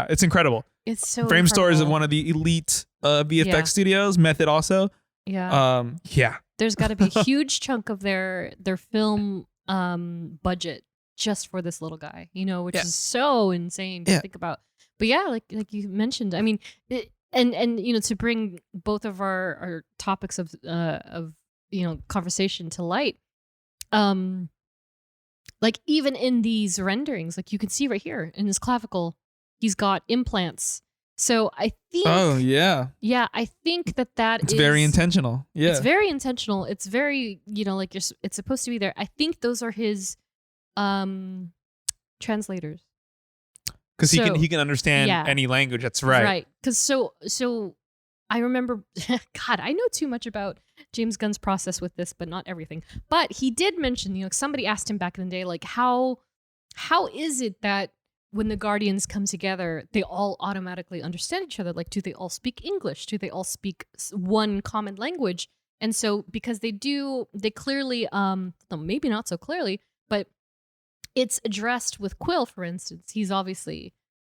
Speaker 3: it's incredible.
Speaker 4: It's so
Speaker 3: Frame Store is
Speaker 4: incredible.
Speaker 3: one of the elite VFX studios. Method also.
Speaker 4: There's got to be a huge chunk of their film budget just for this little guy, which is so insane to think about. But yeah, like you mentioned, I mean. And to bring both of our topics of conversation to light, like even in these renderings, like you can see right here in his clavicle, he's got implants. So I think I think that
Speaker 3: it's very intentional.
Speaker 4: It's very intentional. It's very like it's supposed to be there. I think those are his translators.
Speaker 3: Because he can understand any language. That's right.
Speaker 4: Right. Because so I remember, God, I know too much about James Gunn's process with this, but not everything. But he did mention, somebody asked him back in the day, like, how is it that when the Guardians come together, they all automatically understand each other? Like, do they all speak English? Do they all speak one common language? And so because they clearly, maybe not so clearly, but it's addressed with Quill, for instance. He's obviously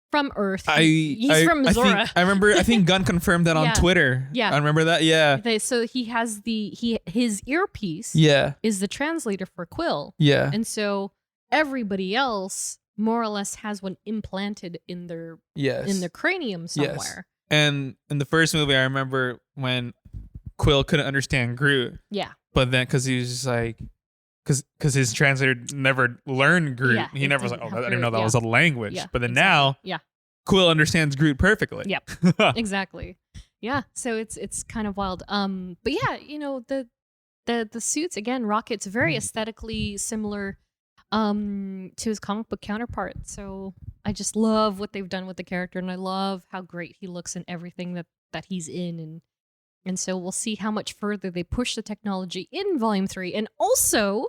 Speaker 4: from Earth. He's from Zora.
Speaker 3: I think Gunn confirmed that on Twitter. Yeah. I remember that. Yeah.
Speaker 4: So he has his earpiece is the translator for Quill.
Speaker 3: Yeah.
Speaker 4: And so everybody else more or less has one implanted in their cranium somewhere.
Speaker 3: Yes. And in the first movie, I remember when Quill couldn't understand Groot.
Speaker 4: Yeah.
Speaker 3: But then because he was just like, because his translator never learned Groot. He never was like, I didn't know that was a language. But then now, Quill understands Groot perfectly.
Speaker 4: Yep, exactly. Yeah, so it's kind of wild. But yeah, the suits again, Rocket's very aesthetically similar to his comic book counterpart. So I just love what they've done with the character, and I love how great he looks in everything that he's in, and so we'll see how much further they push the technology in Volume 3. And also,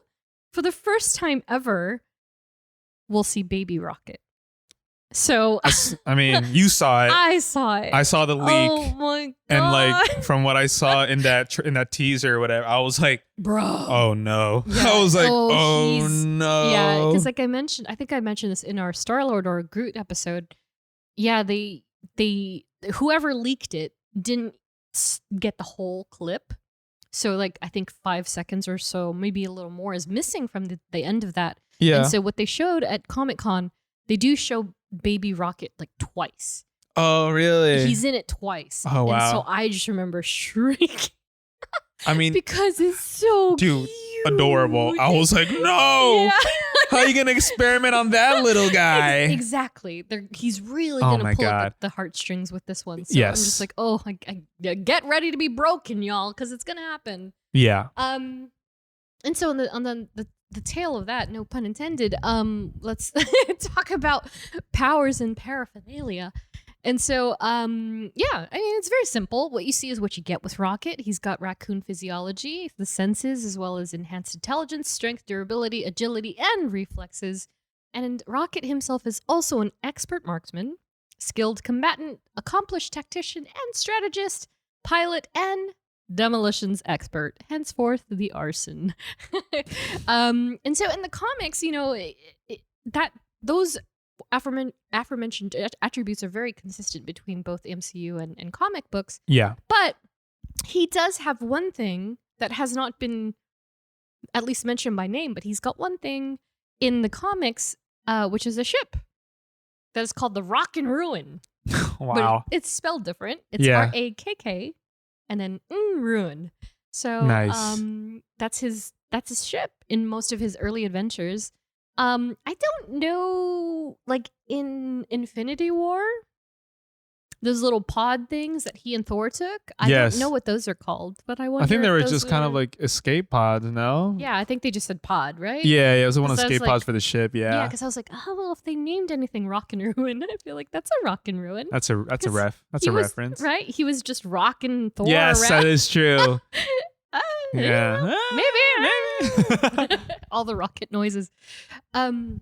Speaker 4: for the first time ever, we'll see Baby Rocket. So
Speaker 3: I mean, you saw it.
Speaker 4: I saw it.
Speaker 3: I saw the leak.
Speaker 4: Oh my god!
Speaker 3: And like from what I saw in that teaser or whatever, I was like,
Speaker 4: bro,
Speaker 3: oh no.
Speaker 4: Yeah.
Speaker 3: I was like, oh no.
Speaker 4: Yeah, because like I think I mentioned this in our Star-Lord or Groot episode. Yeah, they whoever leaked it didn't get the whole clip. So like I think 5 seconds or so, maybe a little more, is missing from the end of that.
Speaker 3: Yeah.
Speaker 4: And so what they showed at Comic-Con, they do show Baby Rocket like twice.
Speaker 3: Oh, really?
Speaker 4: He's in it twice.
Speaker 3: Oh, wow.
Speaker 4: And so I just remember shrieking.
Speaker 3: I mean,
Speaker 4: because it's so
Speaker 3: dude,
Speaker 4: cute.
Speaker 3: Adorable. I was like, no.
Speaker 4: Yeah.
Speaker 3: How are you going to experiment on that little guy?
Speaker 4: Exactly. He's really going to pull up the heartstrings with this one. So I'm just like, I get ready to be broken, y'all, because it's going to happen.
Speaker 3: Yeah.
Speaker 4: And so on the tail of that, no pun intended, let's talk about powers and paraphernalia. And so, yeah, I mean, it's very simple. What you see is what you get with Rocket. He's got raccoon physiology, the senses, as well as enhanced intelligence, strength, durability, agility, and reflexes. And Rocket himself is also an expert marksman, skilled combatant, accomplished tactician, and strategist, pilot, and demolitions expert. Henceforth, the arson. And so in the comics, those aforementioned attributes are very consistent between both MCU and comic books.
Speaker 3: Yeah.
Speaker 4: But he does have one thing that has not been at least mentioned by name, but he's got one thing in the comics, which is a ship that is called the Rock and Ruin.
Speaker 3: Wow.
Speaker 4: But it's spelled different. It's RAKK and then Ruin. So
Speaker 3: nice.
Speaker 4: that's his ship in most of his early adventures. I don't know, like in Infinity War, those little pod things that he and Thor took. I don't know what those are called, but I wonder.
Speaker 3: I think they
Speaker 4: if
Speaker 3: were
Speaker 4: those
Speaker 3: just kind of like escape pods, no?
Speaker 4: Yeah, I think they just said pod, right?
Speaker 3: Yeah, it was one of the
Speaker 4: 'Cause I was
Speaker 3: escape pods for the ship.
Speaker 4: Yeah,
Speaker 3: Yeah,
Speaker 4: because I was like, oh well, if they named anything Rock and Ruin, I feel like that's a Rock and Ruin.
Speaker 3: that's a reference,
Speaker 4: right? He was just rocking Thor
Speaker 3: Yes,
Speaker 4: around.
Speaker 3: that is true.
Speaker 4: Yeah, maybe.
Speaker 3: maybe.
Speaker 4: All the rocket noises. And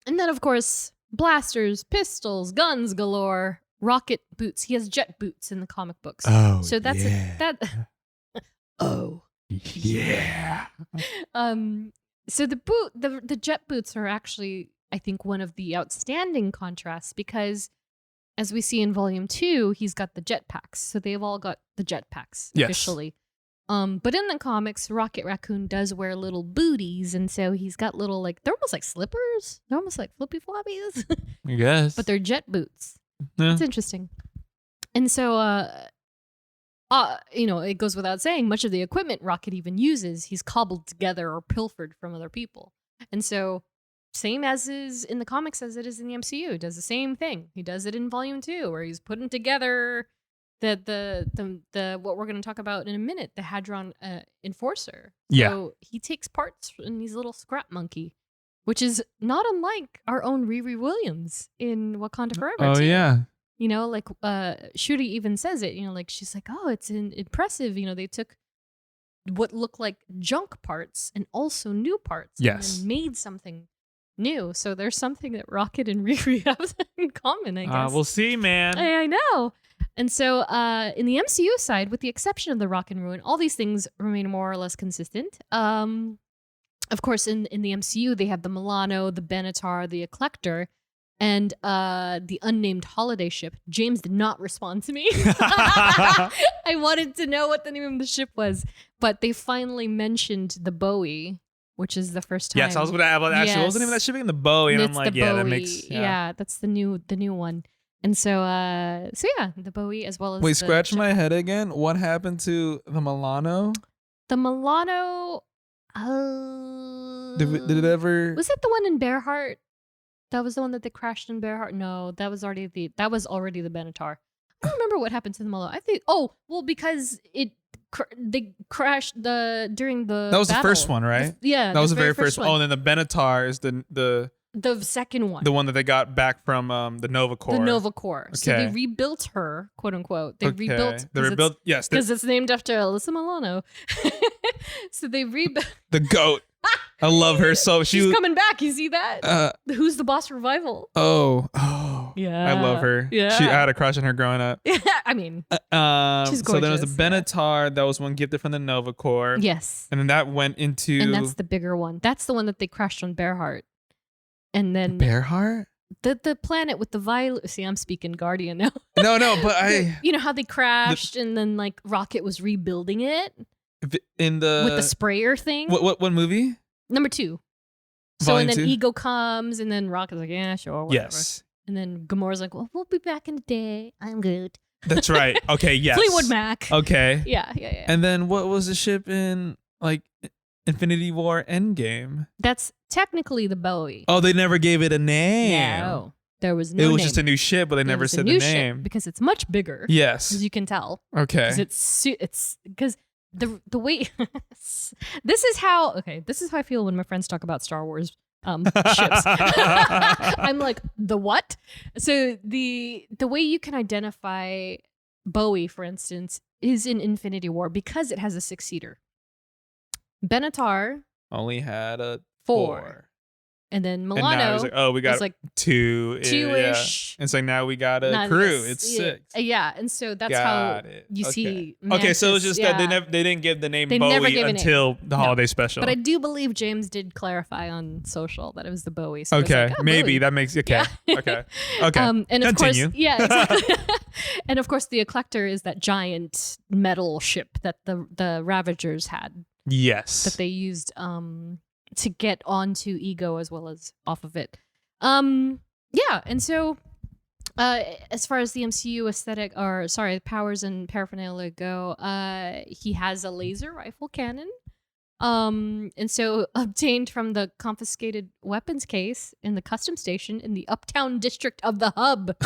Speaker 4: then, of course, blasters, pistols, guns galore, rocket boots. He has jet boots in the comic books.
Speaker 1: Oh,
Speaker 4: So that's Oh.
Speaker 1: yeah.
Speaker 4: So the jet boots are actually, I think, one of the outstanding contrasts because, as we see in Volume 2, he's got the jetpacks. So they've all got the jetpacks officially. But in the comics, Rocket Raccoon does wear little booties, and so he's got little, like, they're almost like slippers. They're almost like flippy floppies.
Speaker 3: I guess.
Speaker 4: But they're jet boots.
Speaker 3: Yeah.
Speaker 4: It's interesting. And so, it goes without saying, much of the equipment Rocket even uses, he's cobbled together or pilfered from other people. And so, same as is in the comics as it is in the MCU. He does the same thing. He does it in Volume 2, where he's putting together the what we're going to talk about in a minute, the Hadron Enforcer.
Speaker 3: Yeah.
Speaker 4: So he takes parts in these little scrap monkey, which is not unlike our own Riri Williams in Wakanda Forever.
Speaker 3: Oh
Speaker 4: too.
Speaker 3: yeah.
Speaker 4: Like Shuri even says it, like she's like, oh, it's impressive. They took what looked like junk parts and also new parts.
Speaker 3: Yes.
Speaker 4: And made something new. So there's something that Rocket and Riri have in common, I guess.
Speaker 3: We'll see, man.
Speaker 4: I know. And so in the MCU side, with the exception of the Rock and Ruin, all these things remain more or less consistent. Of course, in the MCU, they have the Milano, the Benatar, the Eclector, and the unnamed holiday ship. James did not respond to me. I wanted to know what the name of the ship was, but they finally mentioned the Bowie, which is the first time.
Speaker 3: Yes, I was going to ask, actually, what was the name of that shipping? The Bowie. And
Speaker 4: It's
Speaker 3: I'm like,
Speaker 4: the
Speaker 3: yeah,
Speaker 4: Bowie.
Speaker 3: that makes...
Speaker 4: Yeah, that's the new one. And so yeah, the Bowie as well as
Speaker 3: Wait,
Speaker 4: the
Speaker 3: scratch
Speaker 4: jet-
Speaker 3: my head again. What happened to the Milano?
Speaker 4: The Milano.
Speaker 3: Did it ever...
Speaker 4: Was it the one in Bearheart? That was the one that they crashed in Bearheart. No, that was already the Benatar. I don't remember what happened to the Milano. I think. Oh, well, because they crashed during the.
Speaker 3: That was
Speaker 4: battle.
Speaker 3: the first one, right? That was the very first one. Oh, and then the Benatar is the
Speaker 4: second one.
Speaker 3: The one that they got back from the Nova Corps.
Speaker 4: The Nova Corps. So they
Speaker 3: Okay.
Speaker 4: rebuilt her, quote unquote. They
Speaker 3: Okay.
Speaker 4: rebuilt.
Speaker 3: They rebuilt. Yes.
Speaker 4: Because it's named after Alyssa Milano. So they rebuilt.
Speaker 3: The goat. I love her so.
Speaker 4: She's coming back. You see that? Who's the Boss Revival?
Speaker 3: Oh.
Speaker 4: Yeah.
Speaker 3: I love her.
Speaker 4: Yeah.
Speaker 3: I had a crush on her growing up.
Speaker 4: I mean,
Speaker 3: So
Speaker 4: she's
Speaker 3: then there was the
Speaker 4: gorgeous, yeah.
Speaker 3: Benatar. That was one gifted from the Nova Corps.
Speaker 4: yes.
Speaker 3: And then that went into
Speaker 4: And that's the bigger one. That's the one that they crashed on Bearheart. And then
Speaker 3: Bearheart.
Speaker 4: the planet with the violet. See, I'm speaking Guardian now.
Speaker 3: No, but I
Speaker 4: You know how they crashed and then like Rocket was rebuilding it
Speaker 3: in the
Speaker 4: with the sprayer thing?
Speaker 3: what movie?
Speaker 4: Number 2. So
Speaker 3: Volume
Speaker 4: and then
Speaker 3: 2?
Speaker 4: Ego comes and then Rocket's like, yeah, sure, whatever.
Speaker 3: Yes,
Speaker 4: And then Gamora's like, well, we'll be back in a day. I'm good.
Speaker 3: that's right. Okay, yes.
Speaker 4: Fleetwood Mac.
Speaker 3: Okay.
Speaker 4: Yeah.
Speaker 3: And then what was the ship in like Infinity War Endgame?
Speaker 4: That's technically the Bowie.
Speaker 3: Oh, they never gave it a name.
Speaker 4: No. There was no
Speaker 3: It was
Speaker 4: name.
Speaker 3: just a new ship, but they
Speaker 4: It
Speaker 3: never
Speaker 4: was a
Speaker 3: said the
Speaker 4: new ship
Speaker 3: name.
Speaker 4: because it's much bigger.
Speaker 3: Yes.
Speaker 4: As you can tell.
Speaker 3: Okay.
Speaker 4: Because it's because the way this is how I feel when my friends talk about Star Wars ships. I'm like, the what? So the way you can identify Bowie, for instance, is in Infinity War because it has a 6-seater. Benatar
Speaker 3: only had a
Speaker 4: 4. And then
Speaker 3: And now
Speaker 4: Milano
Speaker 3: it's like, oh, we got
Speaker 4: is like
Speaker 3: 2.
Speaker 4: 2-ish.
Speaker 3: Yeah. It's like now we got a
Speaker 4: None.
Speaker 3: crew. It's 6.
Speaker 4: Yeah, and so that's
Speaker 3: Got
Speaker 4: how
Speaker 3: it.
Speaker 4: you
Speaker 3: Okay.
Speaker 4: see.
Speaker 3: Okay, so it's
Speaker 4: Mantis,
Speaker 3: just that they didn't give the name
Speaker 4: They never
Speaker 3: Bowie
Speaker 4: gave a name.
Speaker 3: until the
Speaker 4: No.
Speaker 3: holiday special.
Speaker 4: But I do believe James did clarify on social that it was the Bowie. So I was
Speaker 3: Okay,
Speaker 4: like, oh,
Speaker 3: maybe
Speaker 4: Bowie.
Speaker 3: that makes okay.
Speaker 4: Yeah.
Speaker 3: Okay. Okay.
Speaker 4: And of
Speaker 3: Continue.
Speaker 4: course, yeah, exactly. And of course, the Eclector is that giant metal ship that the Ravagers had
Speaker 3: Yes.
Speaker 4: that they used to get onto Ego as well as off of it. Yeah, and so as far as the MCU aesthetic, or sorry, powers and paraphernalia go, he has a laser rifle cannon. And so obtained from the confiscated weapons case in the custom station in the Uptown district of the hub.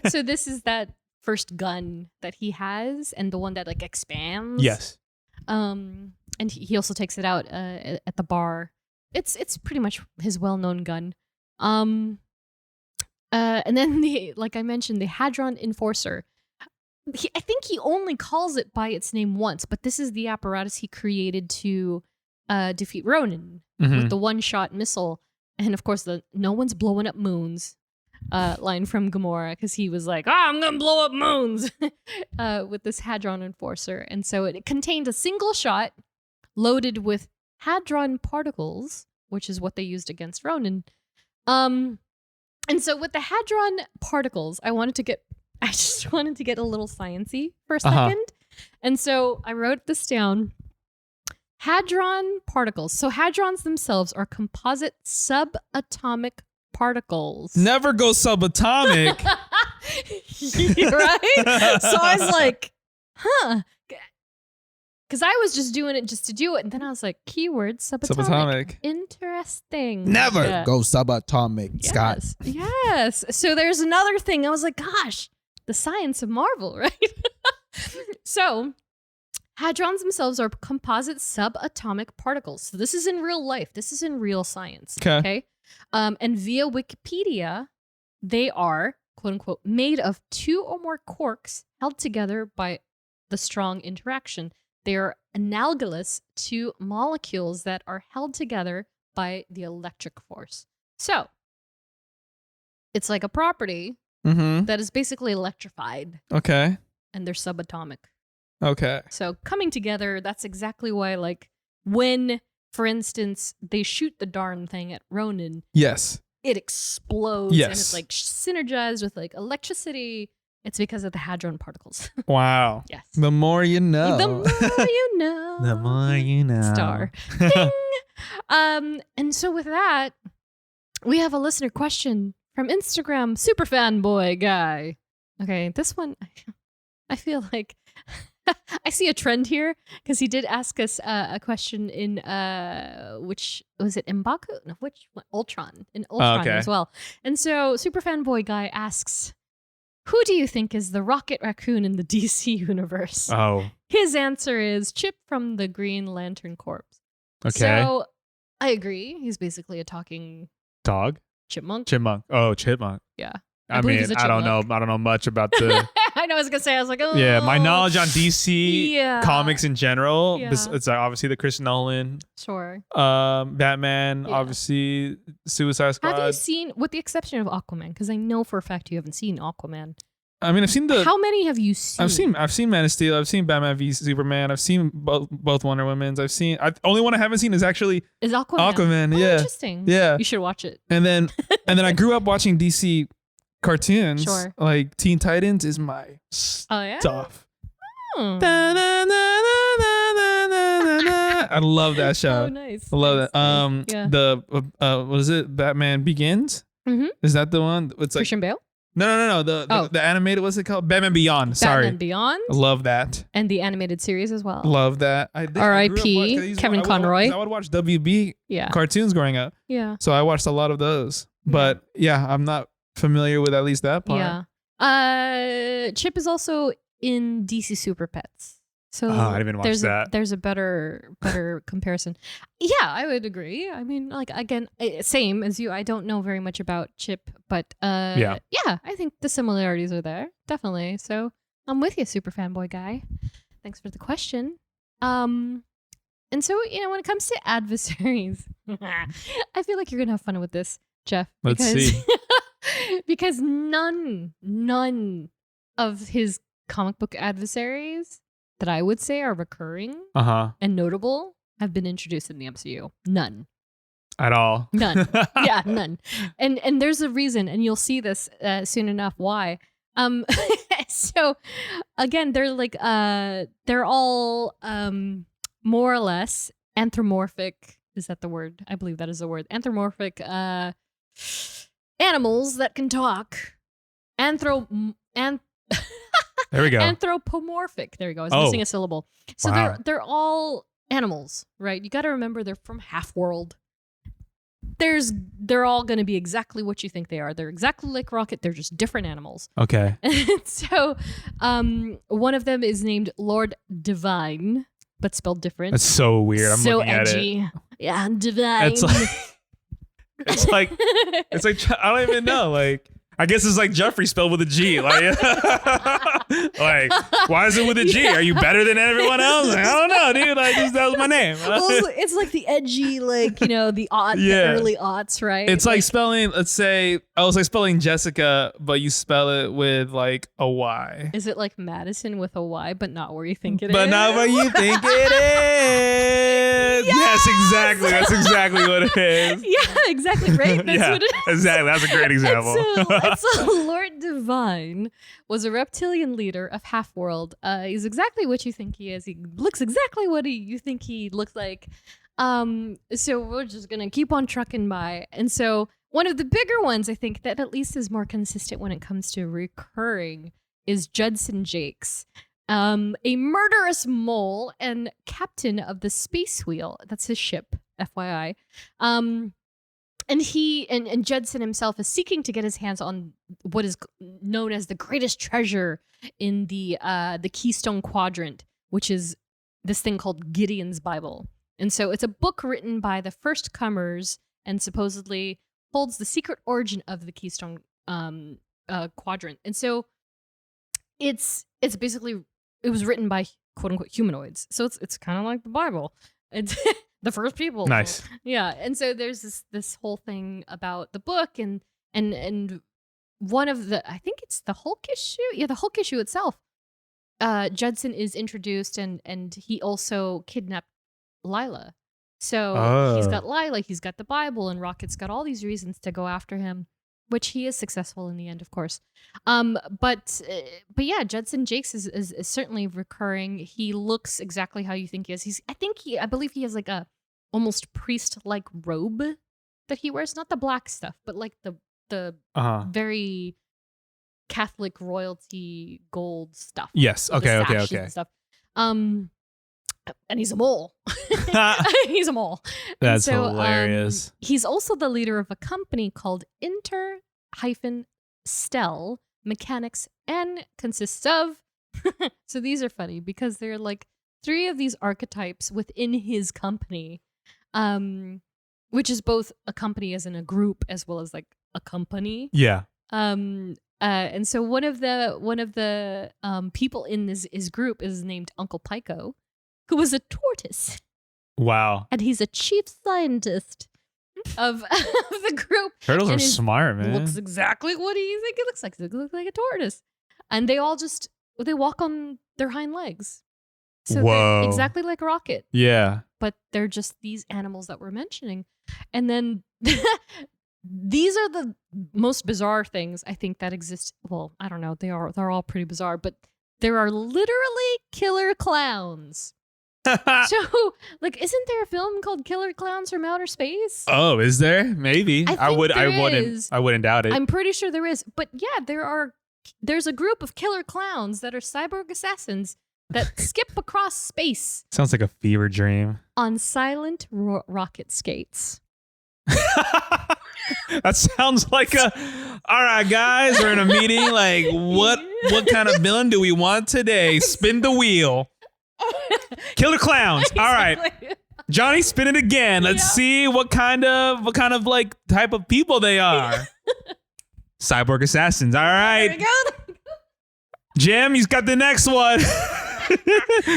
Speaker 4: So this is that first gun that he has, and the one that like expands.
Speaker 3: Yes.
Speaker 4: And he also takes it out at the bar. It's pretty much his well-known gun. And then like I mentioned, the Hadron Enforcer. I think he only calls it by its name once, but this is the apparatus he created to defeat Ronan with the one-shot missile. And of course, the "no one's blowing up moons" line from Gamora, because he was like, I'm gonna blow up moons with this Hadron Enforcer. And so it contained a single shot loaded with hadron particles, which is what they used against Ronan. And so with the hadron particles, I just wanted to get a little sciencey for a second. And so I wrote this down. Hadron particles. So hadrons themselves are composite subatomic particles.
Speaker 3: Never go subatomic.
Speaker 4: Right? So I was like, huh. Because I was just doing it just to do it. And then I was like, keyword subatomic. Interesting.
Speaker 5: Never
Speaker 4: Yeah.
Speaker 5: go subatomic, Scott.
Speaker 4: Yes. So there's another thing. I was like, gosh, the science of Marvel, right? So hadrons themselves are composite subatomic particles. So this is in real life. This is in real science. Okay. And via Wikipedia, they are, quote unquote, made of 2 or more quarks held together by the strong interaction. They are analogous to molecules that are held together by the electric force. So it's like a property that is basically electrified,
Speaker 3: Okay.
Speaker 4: and they're subatomic.
Speaker 3: Okay.
Speaker 4: So coming together, that's exactly why, like, when, for instance, they shoot the darn thing at Ronan,
Speaker 3: Yes.
Speaker 4: it explodes,
Speaker 3: Yes.
Speaker 4: and it's like synergized with like electricity. It's because of the hadron particles.
Speaker 3: Wow.
Speaker 4: Yes.
Speaker 3: The more you know.
Speaker 4: The more you know.
Speaker 3: The more you know.
Speaker 4: Star. Ding! And so with that, we have a listener question from Instagram superfanboy guy. Okay, this one, I feel like I see a trend here, because he did ask us a question in which was it, M'Baku? No, which one? Ultron. In Ultron
Speaker 3: okay.
Speaker 4: as well. And so superfanboy guy asks, who do you think is the Rocket Raccoon in the DC universe?
Speaker 3: Oh.
Speaker 4: His answer is Chip from the Green Lantern Corps.
Speaker 3: Okay.
Speaker 4: So I agree. He's basically a talking
Speaker 3: Dog?
Speaker 4: chipmunk.
Speaker 3: Chipmunk. Oh, chipmunk.
Speaker 4: Yeah.
Speaker 3: I
Speaker 4: believe
Speaker 3: mean,
Speaker 4: he's a
Speaker 3: I don't know.
Speaker 4: chipmunk.
Speaker 3: I don't know much about the.
Speaker 4: I know. I was gonna say. I was like, oh.
Speaker 3: Yeah, my knowledge on DC
Speaker 4: Yeah.
Speaker 3: comics in general.
Speaker 4: Yeah.
Speaker 3: It's obviously the Chris Nolan,
Speaker 4: Sure.
Speaker 3: Batman,
Speaker 4: Yeah.
Speaker 3: obviously Suicide Squad.
Speaker 4: Have you seen, with the exception of Aquaman, because I know for a fact you haven't seen Aquaman.
Speaker 3: I mean, I've seen the.
Speaker 4: How many have you seen?
Speaker 3: I've seen Man of Steel. I've seen Batman v Superman. I've seen both Wonder Women's. Only one I haven't seen is actually
Speaker 4: Is Aquaman?
Speaker 3: Aquaman.
Speaker 4: Oh,
Speaker 3: Yeah,
Speaker 4: interesting.
Speaker 3: yeah.
Speaker 4: You should watch it.
Speaker 3: And then I grew up watching DC cartoons.
Speaker 4: Sure.
Speaker 3: Like Teen Titans is my
Speaker 4: Oh yeah.
Speaker 3: stuff.
Speaker 4: Hmm.
Speaker 3: I love that show.
Speaker 4: Oh, nice.
Speaker 3: I love
Speaker 4: nice,
Speaker 3: that.
Speaker 4: nice. Yeah.
Speaker 3: The what is it? Batman Begins.
Speaker 4: Mhm.
Speaker 3: Is that the one? It's like
Speaker 4: Christian Bale.
Speaker 3: no. The animated. What's it called? Batman Beyond. Sorry.
Speaker 4: Batman Beyond,
Speaker 3: I love that.
Speaker 4: and the animated series as well.
Speaker 3: Love that. I grew up
Speaker 4: R.I.P.
Speaker 3: watching- 'cause
Speaker 4: Kevin Conroy.
Speaker 3: I would watch WB
Speaker 4: Yeah.
Speaker 3: cartoons growing up,
Speaker 4: Yeah.
Speaker 3: so I watched a lot of those. But yeah, I'm not familiar with at least that part.
Speaker 4: Yeah. Chip is also in DC Super Pets. So
Speaker 3: I didn't even watch that.
Speaker 4: There's a better comparison. Yeah, I would agree. I mean, like again, same as you. I don't know very much about Chip, but yeah, I think the similarities are there definitely. So I'm with you, super fanboy guy. Thanks for the question. And so when it comes to adversaries, I feel like you're gonna have fun with this, Jeff.
Speaker 3: Let's see.
Speaker 4: Because none of his comic book adversaries that I would say are recurring and notable have been introduced in the MCU. None.
Speaker 3: At all.
Speaker 4: None. Yeah, none. And there's a reason, and you'll see this soon enough why. So again, they're like they're all more or less anthropomorphic. Is that the word? I believe that is the word. Anthropomorphic animals that can talk.
Speaker 3: There we go.
Speaker 4: Anthropomorphic. There you go. I was missing a syllable. So
Speaker 3: Wow.
Speaker 4: they're all animals, right? You got to remember they're from Half-World. They're all going to be exactly what you think they are. They're exactly like Rocket. They're just different animals.
Speaker 3: Okay.
Speaker 4: So, one of them is named Lord Divine, but spelled different.
Speaker 3: That's so weird. I'm
Speaker 4: so
Speaker 3: looking
Speaker 4: edgy.
Speaker 3: at it.
Speaker 4: Yeah, Divine.
Speaker 3: It's like I don't even know. Like, I guess it's like Geoffrey spelled with a G. Like, like, why is it with a G? Are you better than everyone else? Like, I don't know, dude. Like, that was my name.
Speaker 4: Well, it's like the edgy, like, the early aughts, right?
Speaker 3: It's like spelling, let's say, it's like spelling Jessica, but you spell it with like a Y.
Speaker 4: Is it like Madison with a Y, but not where you think it is?
Speaker 3: But not where you think it is. Yes, exactly. That's exactly what it is.
Speaker 4: Yeah, exactly. Right? That's what it is.
Speaker 3: Exactly. That's a great example.
Speaker 4: And so Lord Divine was a reptilian leader of Half-World. He's exactly what you think he is. He looks exactly what you think he looks like. So we're just going to keep on trucking by. And so one of the bigger ones, I think, that at least is more consistent when it comes to recurring is Judson Jakes. A murderous mole and captain of the Space Wheel. That's his ship, FYI. And he and Judson himself is seeking to get his hands on what is known as the greatest treasure in the Keystone Quadrant, which is this thing called Gideon's Bible. And so it's a book written by the first comers and supposedly holds the secret origin of the Keystone Quadrant. And so it's basically, it was written by quote unquote humanoids. So it's kind of like the Bible. It's the first people.
Speaker 3: Nice.
Speaker 4: Yeah. And so there's this whole thing about the book and one of the, I think it's the Hulk issue. Yeah, the Hulk issue itself. Judson is introduced and he also kidnapped Lila. So he's got Lila, he's got the Bible, and Rocket's got all these reasons to go after him, which he is successful in the end, of course. But yeah, Judson Jakes is certainly recurring. He looks exactly how you think he is. I believe he has like a almost priest-like robe that he wears, not the black stuff, but like the very Catholic royalty gold stuff.
Speaker 3: Yes.
Speaker 4: With the
Speaker 3: Okay.
Speaker 4: sashes and stuff. And he's a mole. He's a mole.
Speaker 3: That's hilarious.
Speaker 4: He's also the leader of a company called Stel Mechanics and consists of so these are funny because they're like three of these archetypes within his company, which is both a company as in a group as well as like a company.
Speaker 3: Yeah.
Speaker 4: And so one of the people in his group is named Uncle Pico, who was a tortoise.
Speaker 3: Wow.
Speaker 4: And he's a chief scientist of the group.
Speaker 3: Turtles are smart, man.
Speaker 4: Looks exactly what he think it looks like. They look like a tortoise. And they all they walk on their hind legs. So they're exactly like Rocket.
Speaker 3: Yeah.
Speaker 4: But they're just these animals that we're mentioning. And then these are the most bizarre things I think that exist. Well, I don't know. They're all pretty bizarre, but there are literally killer clowns. So, like, isn't there a film called Killer Clowns from Outer Space?
Speaker 3: Oh, is there? Maybe. I wouldn't doubt it.
Speaker 4: I'm pretty sure there is. But yeah, there's a group of killer clowns that are cyborg assassins that skip across space.
Speaker 3: Sounds like a fever dream.
Speaker 4: On silent rocket skates.
Speaker 3: That sounds like all right, guys, we're in a meeting. Like, what kind of villain do we want today? Spin the wheel. Killer clowns. All right.
Speaker 4: Exactly.
Speaker 3: Johnny, spin it again. Let's see what kind of like type of people they are. Cyborg assassins. All right.
Speaker 4: There we go.
Speaker 3: Jim, he's got the next one.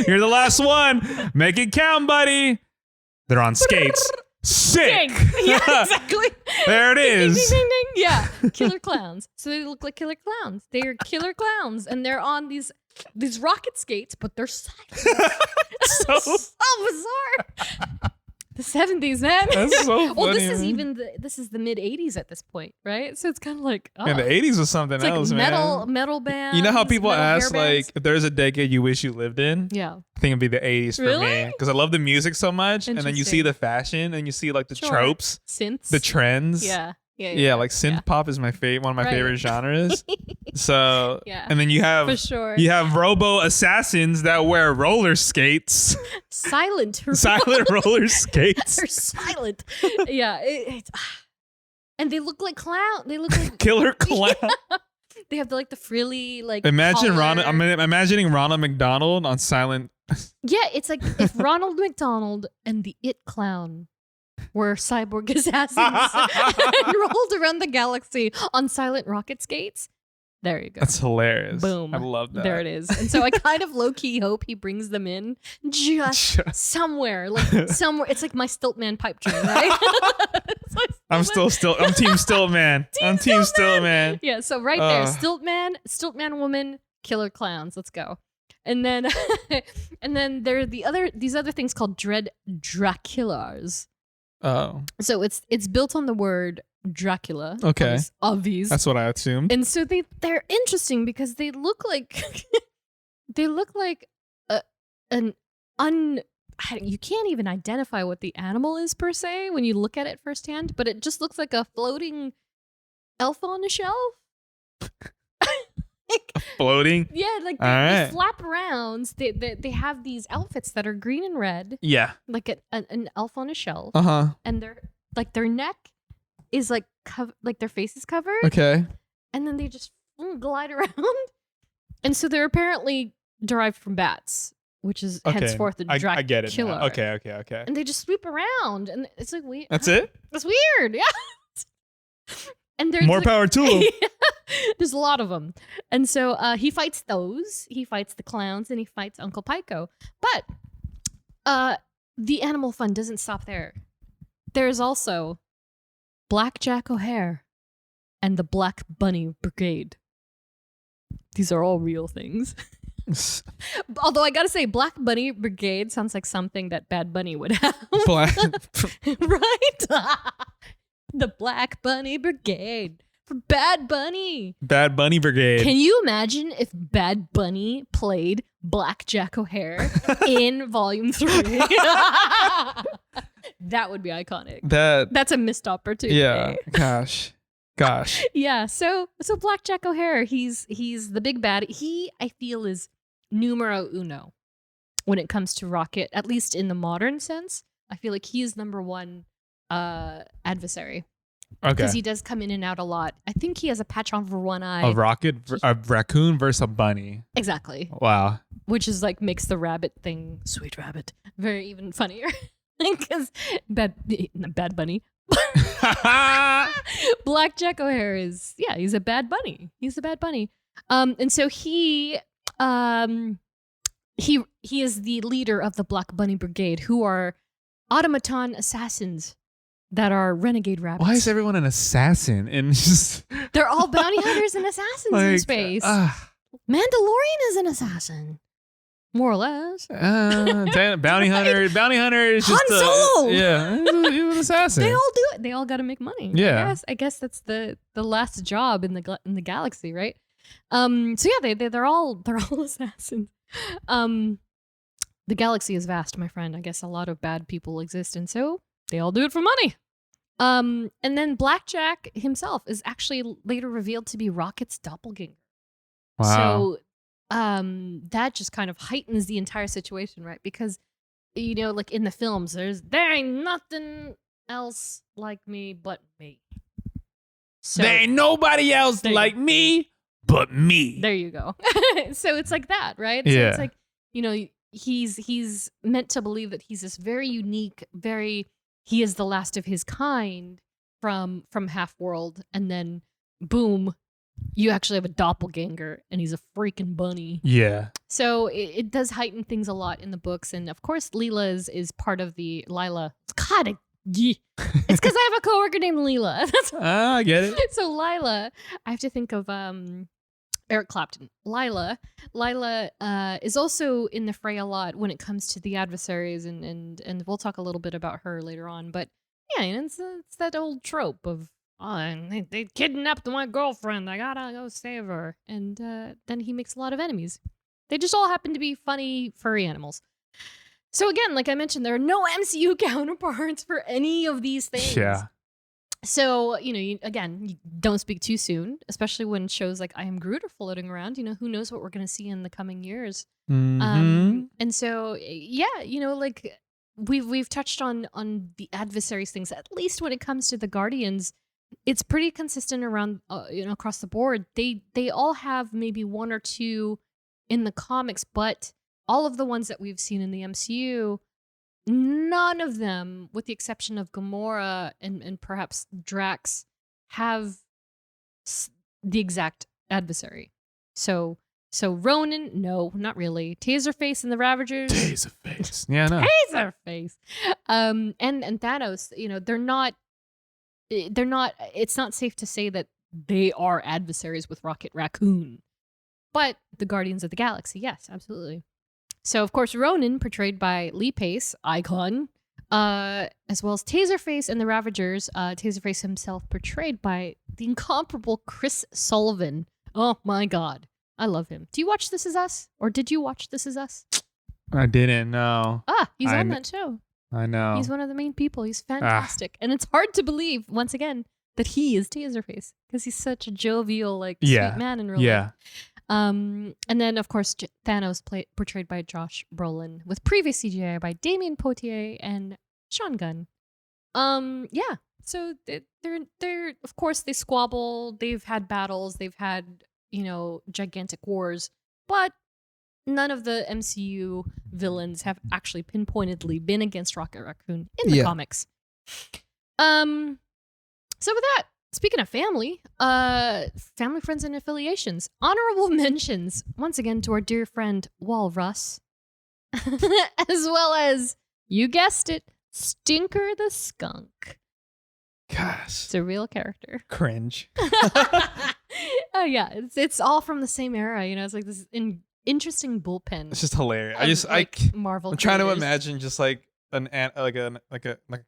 Speaker 3: You're the last one. Make it count, buddy. They're on skates. Sick.
Speaker 4: Ding. Yeah, exactly.
Speaker 3: There it is.
Speaker 4: Ding, ding, ding, ding. Yeah, killer clowns. So they look like killer clowns. They are killer clowns, and they're on these rocket skates, but they're silent.
Speaker 3: So
Speaker 4: bizarre. The 70s, man.
Speaker 3: That's so funny.
Speaker 4: Well, this is
Speaker 3: man.
Speaker 4: even this is the mid 80s at this point, right? So it's kind of like
Speaker 3: And the 80s was something
Speaker 4: it's like
Speaker 3: else, man.
Speaker 4: metal bands.
Speaker 3: You know how people
Speaker 4: metal hair
Speaker 3: ask,
Speaker 4: bands?
Speaker 3: like, if there's a decade you wish you lived in?
Speaker 4: Yeah.
Speaker 3: I think it'd be the 80s for
Speaker 4: Really?
Speaker 3: me. Because I love the music so much. And then you see
Speaker 4: Interesting.
Speaker 3: the fashion and you see, like, the
Speaker 4: Sure.
Speaker 3: tropes,
Speaker 4: Synths.
Speaker 3: the trends.
Speaker 4: Yeah.
Speaker 3: Yeah, like synth pop is my one of my
Speaker 4: Right.
Speaker 3: favorite genres. So,
Speaker 4: Yeah.
Speaker 3: and then you have
Speaker 4: For sure.
Speaker 3: you have robo assassins that wear roller skates,
Speaker 4: Silent.
Speaker 3: silent roller skates,
Speaker 4: They're silent. Yeah. And they look like clown. They look like
Speaker 3: killer clown.
Speaker 4: They have the frilly
Speaker 3: Imagine
Speaker 4: collar.
Speaker 3: Ronald. I'm imagining Ronald McDonald on silent.
Speaker 4: Yeah, it's like if Ronald McDonald and the It Clown were cyborg assassins and rolled around the galaxy on silent rocket skates. There you go.
Speaker 3: That's hilarious.
Speaker 4: Boom.
Speaker 3: I love that.
Speaker 4: There it is. And so I kind of low-key hope he brings them in just somewhere. Somewhere. It's like my Stiltman pipe dream, right? It's like
Speaker 3: I'm
Speaker 4: Stiltman.
Speaker 3: team Stiltman. I'm team Stiltman.
Speaker 4: Yeah, so right there, Stiltman woman, killer clowns. Let's go. And then and then there are these other things called Dread Draculars.
Speaker 3: Oh,
Speaker 4: So it's built on the word Dracula.
Speaker 3: Okay.
Speaker 4: Obvious.
Speaker 3: that's what I assumed.
Speaker 4: And so they're interesting because they look like you can't even identify what the animal is per se when you look at it firsthand, but it just looks like a floating elf on a shelf.
Speaker 3: Floating.
Speaker 4: Yeah, like
Speaker 3: All
Speaker 4: they
Speaker 3: right.
Speaker 4: flap around. They have these outfits that are green and red,
Speaker 3: Yeah.
Speaker 4: like an elf on a shelf,
Speaker 3: Uh-huh.
Speaker 4: and their neck is like their face is covered,
Speaker 3: Okay.
Speaker 4: and then they just glide around. And so they're apparently derived from bats, which is
Speaker 3: Okay.
Speaker 4: henceforth a
Speaker 3: I
Speaker 4: Dracula.
Speaker 3: get it now. Okay.
Speaker 4: And they just sweep around, and it's like weird.
Speaker 3: That's it?
Speaker 4: It's weird, yeah. And there's
Speaker 3: More power to him.
Speaker 4: There's a lot of them. And so he fights those. He fights the clowns, and he fights Uncle Pico. But the animal fun doesn't stop there. There's also Black Jack O'Hare and the Black Bunny Brigade. These are all real things. Although I gotta say, Black Bunny Brigade sounds like something that Bad Bunny would have.
Speaker 3: Black.
Speaker 4: Right? The Black Bunny Brigade for Bad Bunny.
Speaker 3: Bad Bunny Brigade.
Speaker 4: Can you imagine if Bad Bunny played Black Jack O'Hare in Volume 3? That would be iconic. That's a missed opportunity.
Speaker 3: Yeah. Gosh.
Speaker 4: Yeah. So Black Jack O'Hare, he's the big bad. He, I feel, is numero uno when it comes to Rocket, at least in the modern sense. I feel like he is number one adversary.
Speaker 3: Okay.
Speaker 4: Because he does come in and out a lot. I think he has a patch on for one eye.
Speaker 3: A raccoon versus a bunny.
Speaker 4: Exactly.
Speaker 3: Wow.
Speaker 4: Which is like makes the rabbit thing, sweet rabbit, very even funnier. Because Bad Bunny. Black Jack O'Hare is, he's a bad bunny. He's a bad bunny. And so he is the leader of the Black Bunny Brigade, who are automaton assassins that are renegade rabbits.
Speaker 3: Why is everyone an assassin? And just
Speaker 4: They're all bounty hunters and assassins in space. Mandalorian is an assassin. More or less.
Speaker 3: bounty hunter is just
Speaker 4: Han Solo!
Speaker 3: Yeah, he's an assassin.
Speaker 4: They all do it. They all got to make money.
Speaker 3: Yeah.
Speaker 4: I guess that's the last job in the galaxy, right? So yeah, they're all assassins. The galaxy is vast, my friend. I guess a lot of bad people exist, and so they all do it for money. And then Blackjack himself is actually later revealed to be Rocket's doppelganger.
Speaker 3: Wow.
Speaker 4: So that just kind of heightens the entire situation, right? Because, like in the films, there ain't nothing else like me but me. So,
Speaker 3: there ain't nobody else like me but me.
Speaker 4: There you go. So it's like that, right?
Speaker 3: Yeah.
Speaker 4: So it's like, he's meant to believe that he's this very unique, he is the last of his kind from Half-World, and then boom, you actually have a doppelganger, and he's a freaking bunny.
Speaker 3: Yeah.
Speaker 4: So it does heighten things a lot in the books, and of course, Leela is part of the Lila. God, it's because I have a coworker named Leela.
Speaker 3: I get it.
Speaker 4: So Lila, I have to think of Eric Clapton. Lila is also in the fray a lot when it comes to the adversaries, and we'll talk a little bit about her later on. But yeah, it's that old trope of they kidnapped my girlfriend. I gotta go save her, and then he makes a lot of enemies. They just all happen to be funny furry animals. So again, like I mentioned, there are no MCU counterparts for any of these things.
Speaker 3: Yeah.
Speaker 4: So, you don't speak too soon, especially when shows like I Am Groot are floating around. Who knows what we're going to see in the coming years.
Speaker 3: Mm-hmm.
Speaker 4: And so, yeah, like we've touched on the adversaries things, at least when it comes to the Guardians. It's pretty consistent around, across the board. They all have maybe one or two in the comics, but all of the ones that we've seen in the MCU, none of them, with the exception of Gamora and perhaps Drax, have the exact adversary. So Ronan, no, not really. Taserface and the Ravagers.
Speaker 3: Taserface. Yeah, no.
Speaker 4: Taserface. And Thanos, they're not. It's not safe to say that they are adversaries with Rocket Raccoon, but the Guardians of the Galaxy, yes, absolutely. So, of course, Ronan, portrayed by Lee Pace, icon, as well as Taserface and the Ravagers, Taserface himself portrayed by the incomparable Chris Sullivan. Oh, my God. I love him. Do you watch This Is Us? Or did you watch This Is Us?
Speaker 3: I didn't know.
Speaker 4: He's on that show.
Speaker 3: I know.
Speaker 4: He's one of the main people. He's fantastic. And it's hard to believe, once again, that he is Taserface, because he's such a jovial, sweet man in real life. And then, of course, Thanos, portrayed by Josh Brolin, with previous CGI by Damien Poitier and Sean Gunn. So they're of course, they squabble. They've had battles. They've had gigantic wars, but none of the MCU villains have actually pinpointedly been against Rocket Raccoon in the comics. So with that, speaking of family, friends, and affiliations, honorable mentions once again to our dear friend Walrus, as well as, you guessed it, Stinker the Skunk.
Speaker 3: Gosh,
Speaker 4: it's a real character.
Speaker 3: Cringe.
Speaker 4: Oh yeah, it's all from the same era. It's like this interesting bullpen.
Speaker 3: It's just hilarious.
Speaker 4: Marvel.
Speaker 3: I'm trying to imagine just like a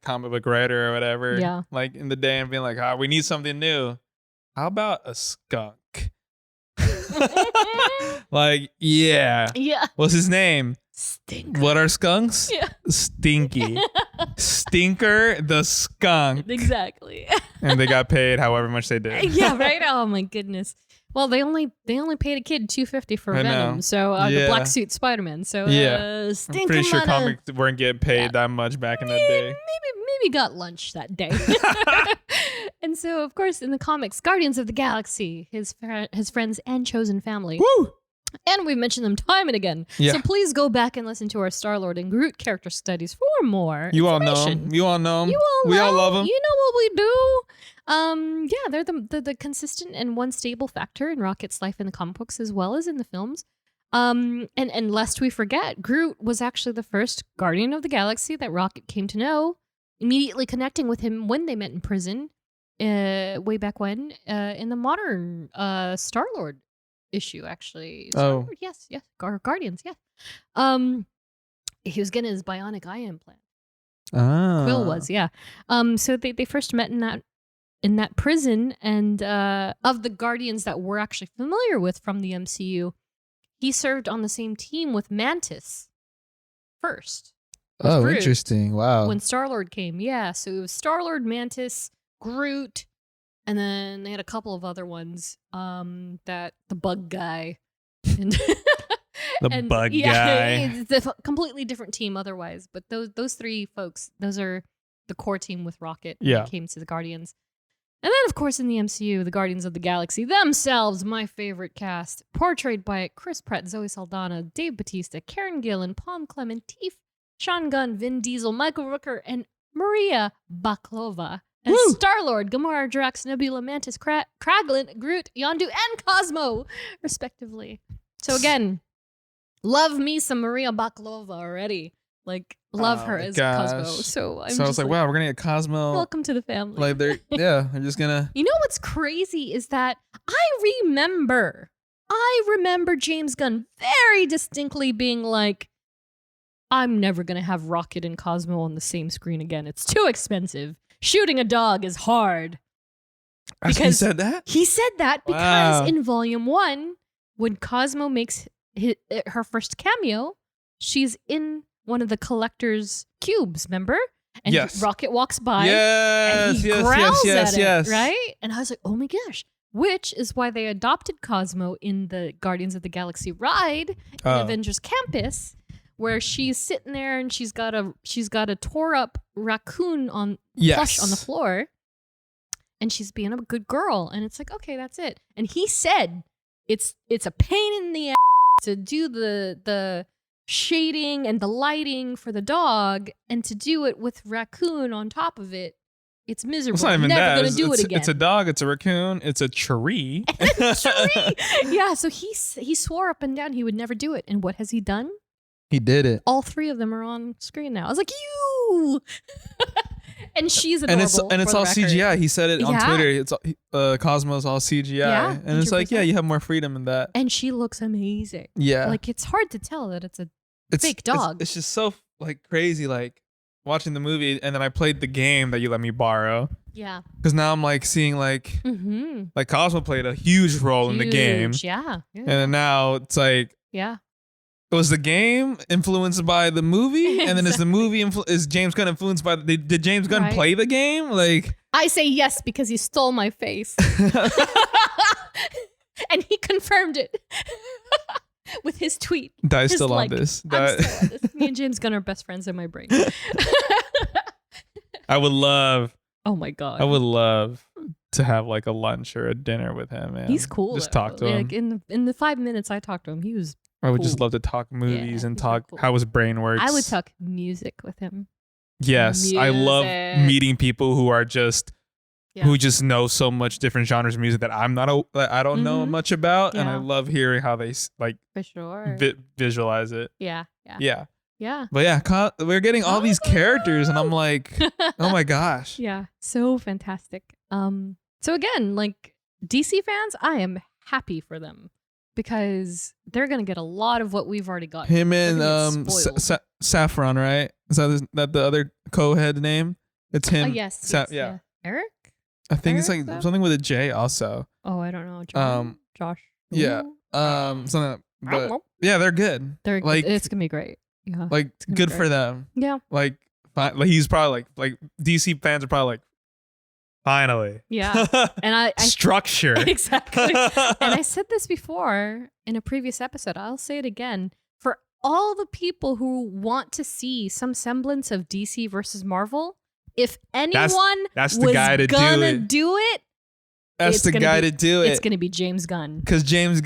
Speaker 3: comic book writer or whatever.
Speaker 4: Yeah.
Speaker 3: Like in the day and being like, we need something new. How about a skunk? Yeah. What's his name?
Speaker 4: Stinker.
Speaker 3: What are skunks?
Speaker 4: Yeah.
Speaker 3: Stinky. Stinker the skunk.
Speaker 4: Exactly.
Speaker 3: And they got paid however much they did.
Speaker 4: Yeah, right? Oh my goodness. Well, they only paid a kid $250 for Venom, so the black suit Spider-Man. So
Speaker 3: I'm pretty sure comics weren't getting paid that much back in that day.
Speaker 4: Maybe got lunch that day. And so, of course, in the comics, Guardians of the Galaxy, his friends and chosen family.
Speaker 3: Woo!
Speaker 4: And we've mentioned them time and again.
Speaker 3: Yeah.
Speaker 4: So please go back and listen to our Star-Lord and Groot character studies for more
Speaker 3: You all know
Speaker 4: information.
Speaker 3: them. You all know them.
Speaker 4: We
Speaker 3: all love them.
Speaker 4: You know what we do. They're the consistent and one stable factor in Rocket's life in the comic books as well as in the films. And lest we forget, Groot was actually the first Guardian of the Galaxy that Rocket came to know, immediately connecting with him when they met in prison, way back when, in the modern Star-Lord issue, actually. Star-Lord? Yes. Guardians, yes. He was getting his bionic eye implant. Quill was, yeah. So they first met in that prison, and of the Guardians that we're actually familiar with from the MCU, he served on the same team with Mantis first. Groot,
Speaker 5: interesting. Wow.
Speaker 4: when Star-Lord came, yeah. So it was Star-Lord, Mantis, Groot, and then they had a couple of other ones. That the bug guy. And
Speaker 3: Bug guy.
Speaker 4: It's a completely different team otherwise, but those three folks, those are the core team with Rocket when it came to the Guardians. And then, of course, in the MCU, the Guardians of the Galaxy themselves, my favorite cast, portrayed by Chris Pratt, Zoe Saldana, Dave Bautista, Karen Gillan, Palm Clement, Teef, Sean Gunn, Vin Diesel, Michael Rooker, and Maria Baklova. As Star-Lord, Gamora, Drax, Nebula, Mantis, Kraglin, Groot, Yondu, and Cosmo, respectively. So again, love me some Maria Baklova already. Like, love her as Cosmo. So I was like,
Speaker 3: wow, we're gonna get Cosmo.
Speaker 4: Welcome to the family.
Speaker 3: Like they're just gonna.
Speaker 4: You know what's crazy is that I remember James Gunn very distinctly being like, I'm never gonna have Rocket and Cosmo on the same screen again. It's too expensive. Shooting a dog is hard.
Speaker 3: He said that?
Speaker 4: He said that because in Volume 1, when Cosmo makes her first cameo, she's in one of the collector's cubes, remember? And Rocket walks by and he growls at it, right? And I was like, oh my gosh. Which is why they adopted Cosmo in the Guardians of the Galaxy ride in Avengers Campus, where she's sitting there and she's got a tore up raccoon on plush on the floor, and she's being a good girl, and it's like, okay, that's it. And he said it's a pain in the ass to do the shading and the lighting for the dog, and to do it with raccoon on top of it. It's miserable.
Speaker 3: It's not even
Speaker 4: never
Speaker 3: that.
Speaker 4: gonna do it again.
Speaker 3: It's a dog. It's a raccoon. It's a tree.
Speaker 4: Yeah. So he swore up and down he would never do it. And what has he done?
Speaker 5: He did it.
Speaker 4: All three of them are on screen now. I was like, you. And she's adorable.
Speaker 3: And it's all CGI. He said it on Twitter. It's Cosmo's all CGI. Yeah, and 100%. It's like, yeah, you have more freedom in that.
Speaker 4: And she looks amazing.
Speaker 3: Yeah.
Speaker 4: Like, it's hard to tell that it's a fake dog.
Speaker 3: It's just so like crazy, like watching the movie, and then I played the game that you let me borrow.
Speaker 4: Yeah.
Speaker 3: Because now I'm like seeing like Cosmo played a huge role in the game.
Speaker 4: Yeah.
Speaker 3: And then now it's like, was the game influenced by the movie? And then is the movie is James Gunn influenced by did James Gunn play the game? Like,
Speaker 4: I say yes because he stole my face. And he confirmed it with his tweet.
Speaker 3: Dai's still on this.
Speaker 4: I'm still on this. Me and James Gunn are best friends in my brain.
Speaker 3: I would love.
Speaker 4: Oh my God.
Speaker 3: I would love to have like a lunch or a dinner with him, man.
Speaker 4: He's cool.
Speaker 3: Just talk to him.
Speaker 4: Like in the 5 minutes I talked to him, he was
Speaker 3: I would just love to talk movies and talk how his brain works.
Speaker 4: I would talk music with him.
Speaker 3: Yes, I love meeting people who are just who just know so much different genres of music that I don't know much about, and I love hearing how they like
Speaker 4: for sure
Speaker 3: visualize it.
Speaker 4: Yeah.
Speaker 3: But yeah, we're getting all these characters, and I'm like, oh my gosh.
Speaker 4: Yeah, so fantastic. So again, like DC fans, I am happy for them, because they're gonna get a lot of what we've already got.
Speaker 3: Him and Saffron, right? Is that the other co-head name? It's him.
Speaker 4: Yes.
Speaker 3: Yeah.
Speaker 4: Eric?
Speaker 3: I think it's like something with a J also.
Speaker 4: Oh, I don't know. Josh.
Speaker 3: Yeah. Something. But yeah, they're good.
Speaker 4: They're
Speaker 3: like
Speaker 4: it's gonna be great. Yeah.
Speaker 3: Like good for them.
Speaker 4: Yeah.
Speaker 3: Like he's probably like DC fans are probably like, finally.
Speaker 4: Yeah. And I
Speaker 3: structure.
Speaker 4: Exactly. And I said this before in a previous episode. I'll say it again. For all the people who want to see some semblance of DC versus Marvel, if anyone
Speaker 3: that's the guy to
Speaker 4: do it,
Speaker 3: that's the guy to do it.
Speaker 4: It's gonna be James Gunn.
Speaker 3: Because James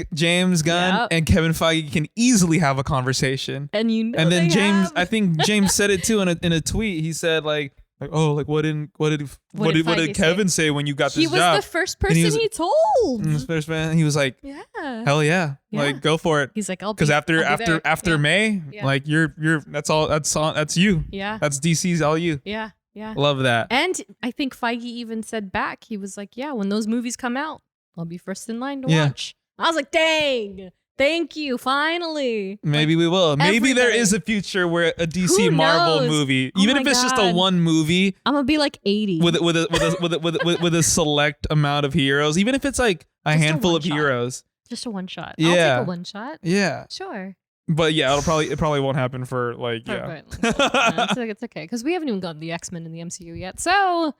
Speaker 3: Gunn and Kevin Feige can easily have a conversation.
Speaker 4: And
Speaker 3: and then I think James said it too in a tweet. He said like, oh, like what did Kevin say when you got this job?
Speaker 4: He was the first person he told.
Speaker 3: The first man, he was like, hell yeah, like go for it.
Speaker 4: He's like,
Speaker 3: because after May, like you're that's you.
Speaker 4: Yeah,
Speaker 3: that's DC's all you.
Speaker 4: Yeah.
Speaker 3: Love that.
Speaker 4: And I think Feige even said back, he was like, yeah, when those movies come out, I'll be first in line to watch. I was like, dang. Thank you. Finally.
Speaker 3: Maybe we will. Maybe there is a future where a DC Marvel movie, even if it's just a one movie,
Speaker 4: I'm gonna be like 80
Speaker 3: with a select amount of heroes, even if it's like a handful of heroes.
Speaker 4: Just a one shot.
Speaker 3: Yeah.
Speaker 4: I'll take a one shot.
Speaker 3: Yeah.
Speaker 4: Sure.
Speaker 3: But yeah, it probably won't happen for like
Speaker 4: it's okay, because we haven't even gotten the X-Men in the MCU yet. So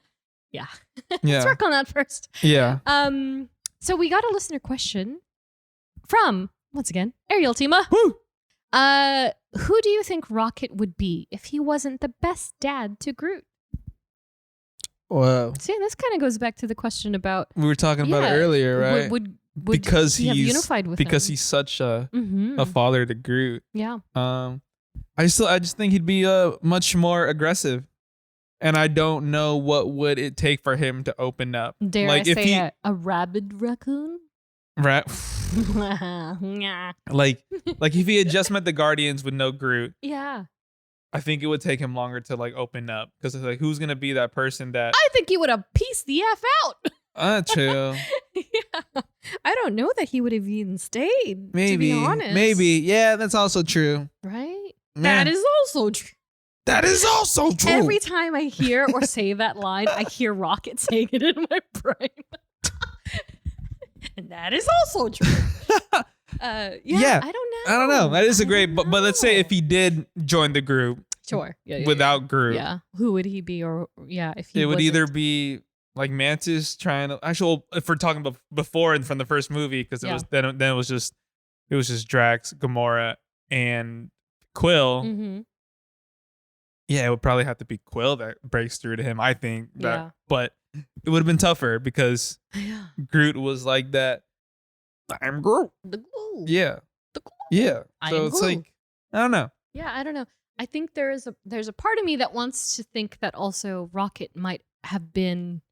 Speaker 4: yeah. Let's work on that first.
Speaker 3: Yeah.
Speaker 4: So we got a listener question from, once again, Ariel Tima.
Speaker 3: Woo!
Speaker 4: Who do you think Rocket would be if he wasn't the best dad to Groot?
Speaker 5: Whoa.
Speaker 4: See, and this kind of goes back to the question about
Speaker 3: We were talking about it earlier, right?
Speaker 4: would
Speaker 3: because
Speaker 4: he have
Speaker 3: he's
Speaker 4: unified with
Speaker 3: because
Speaker 4: him?
Speaker 3: he's such a
Speaker 4: Mhm.
Speaker 3: father to Groot.
Speaker 4: Yeah.
Speaker 3: I just think he'd be much more aggressive, and I don't know what would it take for him to open up.
Speaker 4: Dare
Speaker 3: like
Speaker 4: I
Speaker 3: if
Speaker 4: say
Speaker 3: he
Speaker 4: a rabid raccoon?
Speaker 3: right,
Speaker 4: Yeah.
Speaker 3: like if he had just met the Guardians with no Groot,
Speaker 4: Yeah.
Speaker 3: I think it would take him longer to like open up because it's like who's gonna be that person that
Speaker 4: I think he would have pieced the F out.
Speaker 3: true.
Speaker 4: Yeah. I don't know that he would have even stayed.
Speaker 3: Maybe,
Speaker 4: to be honest.
Speaker 3: maybe, yeah, that's also true.
Speaker 4: Right?
Speaker 3: Man.
Speaker 4: That is also true.
Speaker 3: That is also true.
Speaker 4: Every time I hear or say that line, I hear Rocket saying it in my brain. And that is also true.
Speaker 3: Yeah.
Speaker 4: I don't know.
Speaker 3: I don't know. That is a great,
Speaker 4: don't
Speaker 3: but let's say
Speaker 4: know.
Speaker 3: if he did join the group
Speaker 4: Sure. Yeah,
Speaker 3: without Groot,
Speaker 4: yeah. Who would he be? Or if he
Speaker 3: it would
Speaker 4: wasn't.
Speaker 3: either be like Mantis trying to actually, if we're talking about before and from the first movie, because it was then it was just Drax, Gamora, and Quill.
Speaker 4: Mhm.
Speaker 3: Yeah, it would probably have to be Quill that breaks through to him. I think that,
Speaker 4: Yeah.
Speaker 3: but it would have been tougher because
Speaker 4: Yeah.
Speaker 3: Groot was like that. I'm Groot.
Speaker 4: The glue.
Speaker 3: Yeah.
Speaker 4: The glue.
Speaker 3: Yeah.
Speaker 4: I
Speaker 3: So
Speaker 4: am
Speaker 3: it's
Speaker 4: Groot.
Speaker 3: like I don't know.
Speaker 4: Yeah, I don't know. I think there's a part of me that wants to think that also Rocket might have been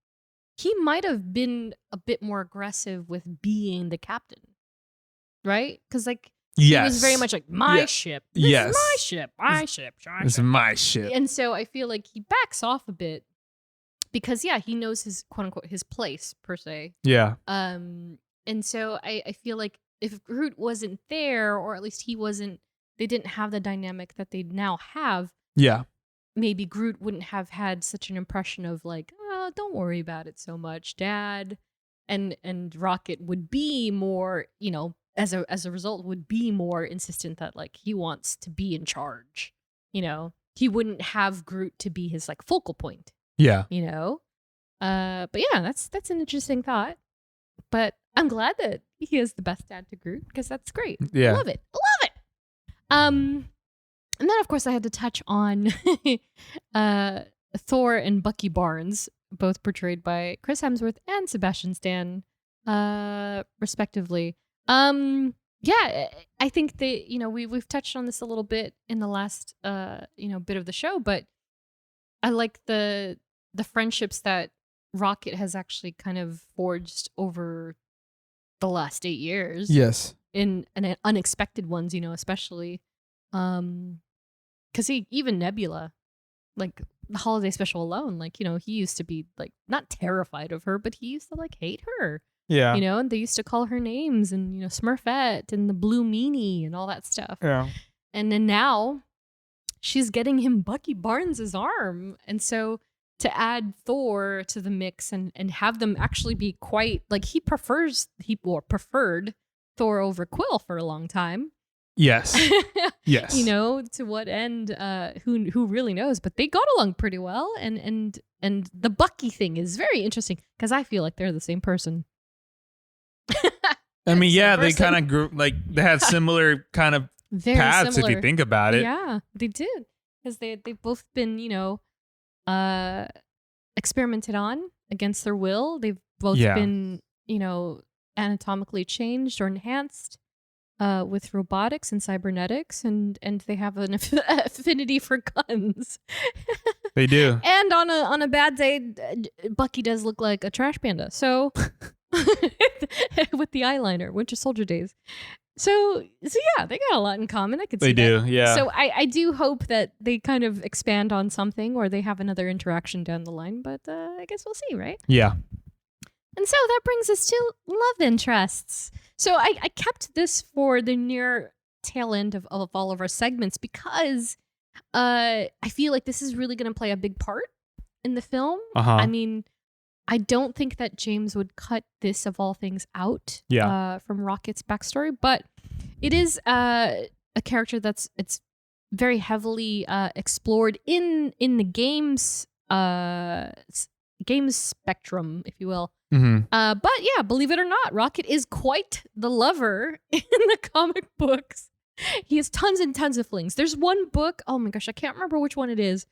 Speaker 4: a bit more aggressive with being the captain. Right? Because like he was very much like my
Speaker 3: Yeah.
Speaker 4: ship. This
Speaker 3: Yes.
Speaker 4: is my ship. My ship. My
Speaker 3: It's
Speaker 4: ship.
Speaker 3: my shit.
Speaker 4: And so I feel like he backs off a bit because he knows his quote unquote his place per se.
Speaker 3: Yeah.
Speaker 4: And so I feel like if Groot wasn't there, or at least they didn't have the dynamic that they now have,
Speaker 3: Yeah.
Speaker 4: maybe Groot wouldn't have had such an impression of like, oh, don't worry about it so much, Dad. And Rocket would be more, as a result, would be more insistent that like he wants to be in charge. He wouldn't have Groot to be his like focal point.
Speaker 3: Yeah.
Speaker 4: But yeah, that's an interesting thought. But I'm glad that he is the best dad to Groot because that's great.
Speaker 3: Yeah.
Speaker 4: Love it. And then of course I had to touch on Thor and Bucky Barnes, both portrayed by Chris Hemsworth and Sebastian Stan, respectively. Yeah, I think we've touched on this a little bit in the last bit of the show, but I like the friendships that Rocket has actually kind of forged over the last 8 years.
Speaker 3: Yes.
Speaker 4: In unexpected ones, especially because even Nebula, like the holiday special alone, like he used to be like not terrified of her, but he used to like hate her.
Speaker 3: Yeah.
Speaker 4: And they used to call her names and Smurfette and the blue meanie and all that stuff.
Speaker 3: Yeah.
Speaker 4: And then now she's getting him Bucky Barnes' arm, and so to add Thor to the mix and have them actually be quite like he preferred Thor over Quill for a long time.
Speaker 3: Yes. Yes.
Speaker 4: To what end? Who really knows? But they got along pretty well, and the Bucky thing is very interesting because I feel like they're the same person.
Speaker 3: I mean, yeah, they
Speaker 4: person.
Speaker 3: kind of grew like they had similar kind of
Speaker 4: Very
Speaker 3: paths
Speaker 4: similar.
Speaker 3: if you think about it.
Speaker 4: Yeah, they did because they've both been experimented on against their will. They've both been anatomically changed or enhanced with robotics and cybernetics, and they have an affinity for guns.
Speaker 3: They do.
Speaker 4: And on a bad day, Bucky does look like a trash panda. So with the eyeliner, Winter Soldier days. So yeah, they got a lot in common. I could see
Speaker 3: They do,
Speaker 4: that.
Speaker 3: yeah.
Speaker 4: So I do hope that they kind of expand on something or they have another interaction down the line. But I guess we'll see, right?
Speaker 3: Yeah.
Speaker 4: And so that brings us to love interests. So I kept this for the near tail end of all of our segments because I feel like this is really going to play a big part in the film.
Speaker 3: Uh-huh.
Speaker 4: I mean, I don't think that James would cut this of all things out from Rocket's backstory, but it is a character it's very heavily explored in the games spectrum, if you will.
Speaker 3: Mm-hmm.
Speaker 4: But yeah, believe it or not, Rocket is quite the lover in the comic books. He has tons and tons of flings. There's one book, oh my gosh, I can't remember which one it is,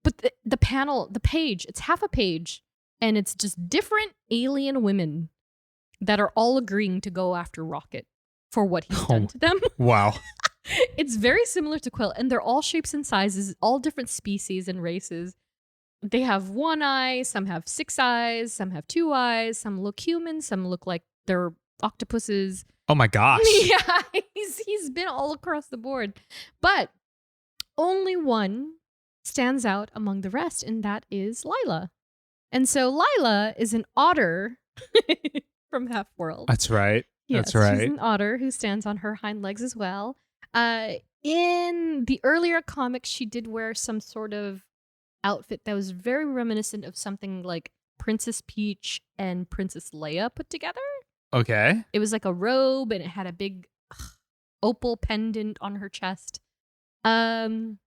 Speaker 4: But the panel, the page, it's half a page, and it's just different alien women that are all agreeing to go after Rocket for what he's done to them.
Speaker 3: Wow.
Speaker 4: It's very similar to Quill, and they're all shapes and sizes, all different species and races. They have one eye, some have 6 eyes, some have 2 eyes, some look human, some look like they're octopuses.
Speaker 3: Oh my gosh.
Speaker 4: Yeah, he's been all across the board. But only one stands out among the rest, and that is Lila. And so Lila is an otter from Half-World.
Speaker 3: That's right.
Speaker 4: Yes,
Speaker 3: That's right.
Speaker 4: She's an otter who stands on her hind legs as well. In the earlier comics, she did wear some sort of outfit that was very reminiscent of something like Princess Peach and Princess Leia put together.
Speaker 3: Okay.
Speaker 4: It was like a robe, and it had a big opal pendant on her chest. And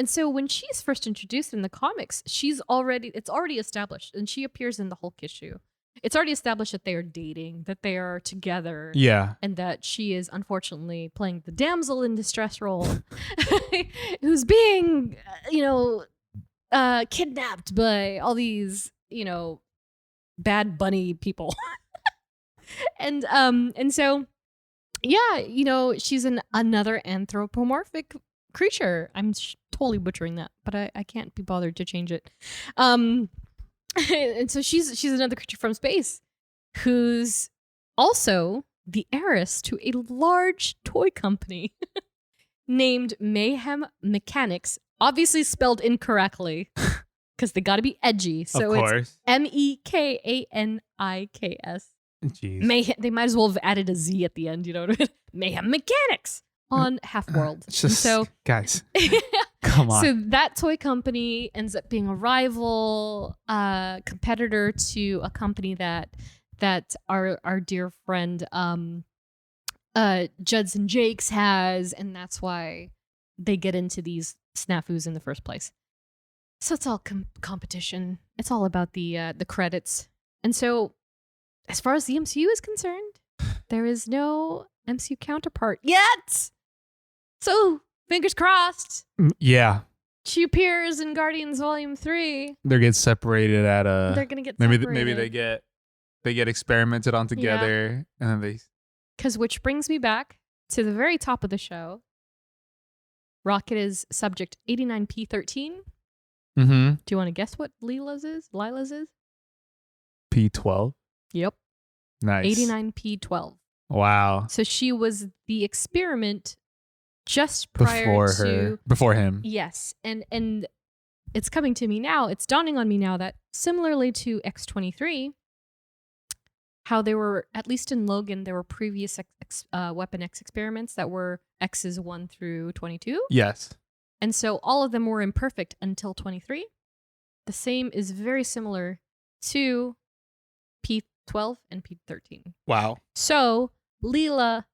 Speaker 4: so when she's first introduced in the comics, it's already established, and she appears in the Hulk issue. It's already established that they are dating, that they are together.
Speaker 3: Yeah.
Speaker 4: And that she is unfortunately playing the damsel in distress role who's being, kidnapped by all these, bad bunny people. And so, yeah, she's another anthropomorphic creature. I'm totally butchering that, but I can't be bothered to change it. And so she's another creature from space who's also the heiress to a large toy company named Mayhem Mechanics, obviously spelled incorrectly because they got to be edgy. So
Speaker 3: of course.
Speaker 4: It's Mekaniks.
Speaker 3: Jeez.
Speaker 4: They might as well have added a Z at the end, you know what I mean? Mayhem Mechanics on Half-World.
Speaker 3: Just, guys, come on.
Speaker 4: So that toy company ends up being a rival, competitor to a company that our dear friend Judd's and Jake's has, and that's why they get into these snafus in the first place. So it's all competition. It's all about the credits. And so, as far as the MCU is concerned, there is no MCU counterpart yet. So, fingers crossed.
Speaker 3: Yeah.
Speaker 4: She appears in Guardians Volume 3.
Speaker 3: They're getting separated at a...
Speaker 4: They're going to get
Speaker 3: maybe
Speaker 4: separated.
Speaker 3: Maybe they get experimented on together, and then they...
Speaker 4: Because which brings me back to the very top of the show. Rocket is subject 89P13.
Speaker 3: Mm-hmm.
Speaker 4: Do you want to guess what Lila's is?
Speaker 3: P12?
Speaker 4: Yep.
Speaker 3: Nice.
Speaker 4: 89P12.
Speaker 3: Wow.
Speaker 4: So she was the experiment just prior
Speaker 3: before him.
Speaker 4: Yes. And it's coming to me now. It's dawning on me now that similarly to X-23, how there were, at least in Logan, there were previous Weapon X experiments that were X's 1 through 22.
Speaker 3: Yes.
Speaker 4: And so all of them were imperfect until 23. The same is very similar to P12 and P13.
Speaker 3: Wow.
Speaker 4: So Lila.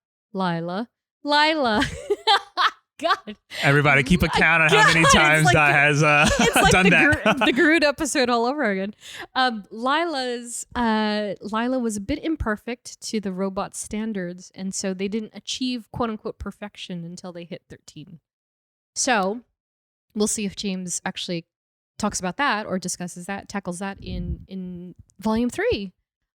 Speaker 4: God.
Speaker 3: Everybody keep a count on how many times
Speaker 4: like
Speaker 3: Dai has done that.
Speaker 4: The Groot episode all over again. Lila was a bit imperfect to the robot standards, and so they didn't achieve quote unquote perfection until they hit 13. So we'll see if James actually talks about that or discusses that, tackles that in Volume 3.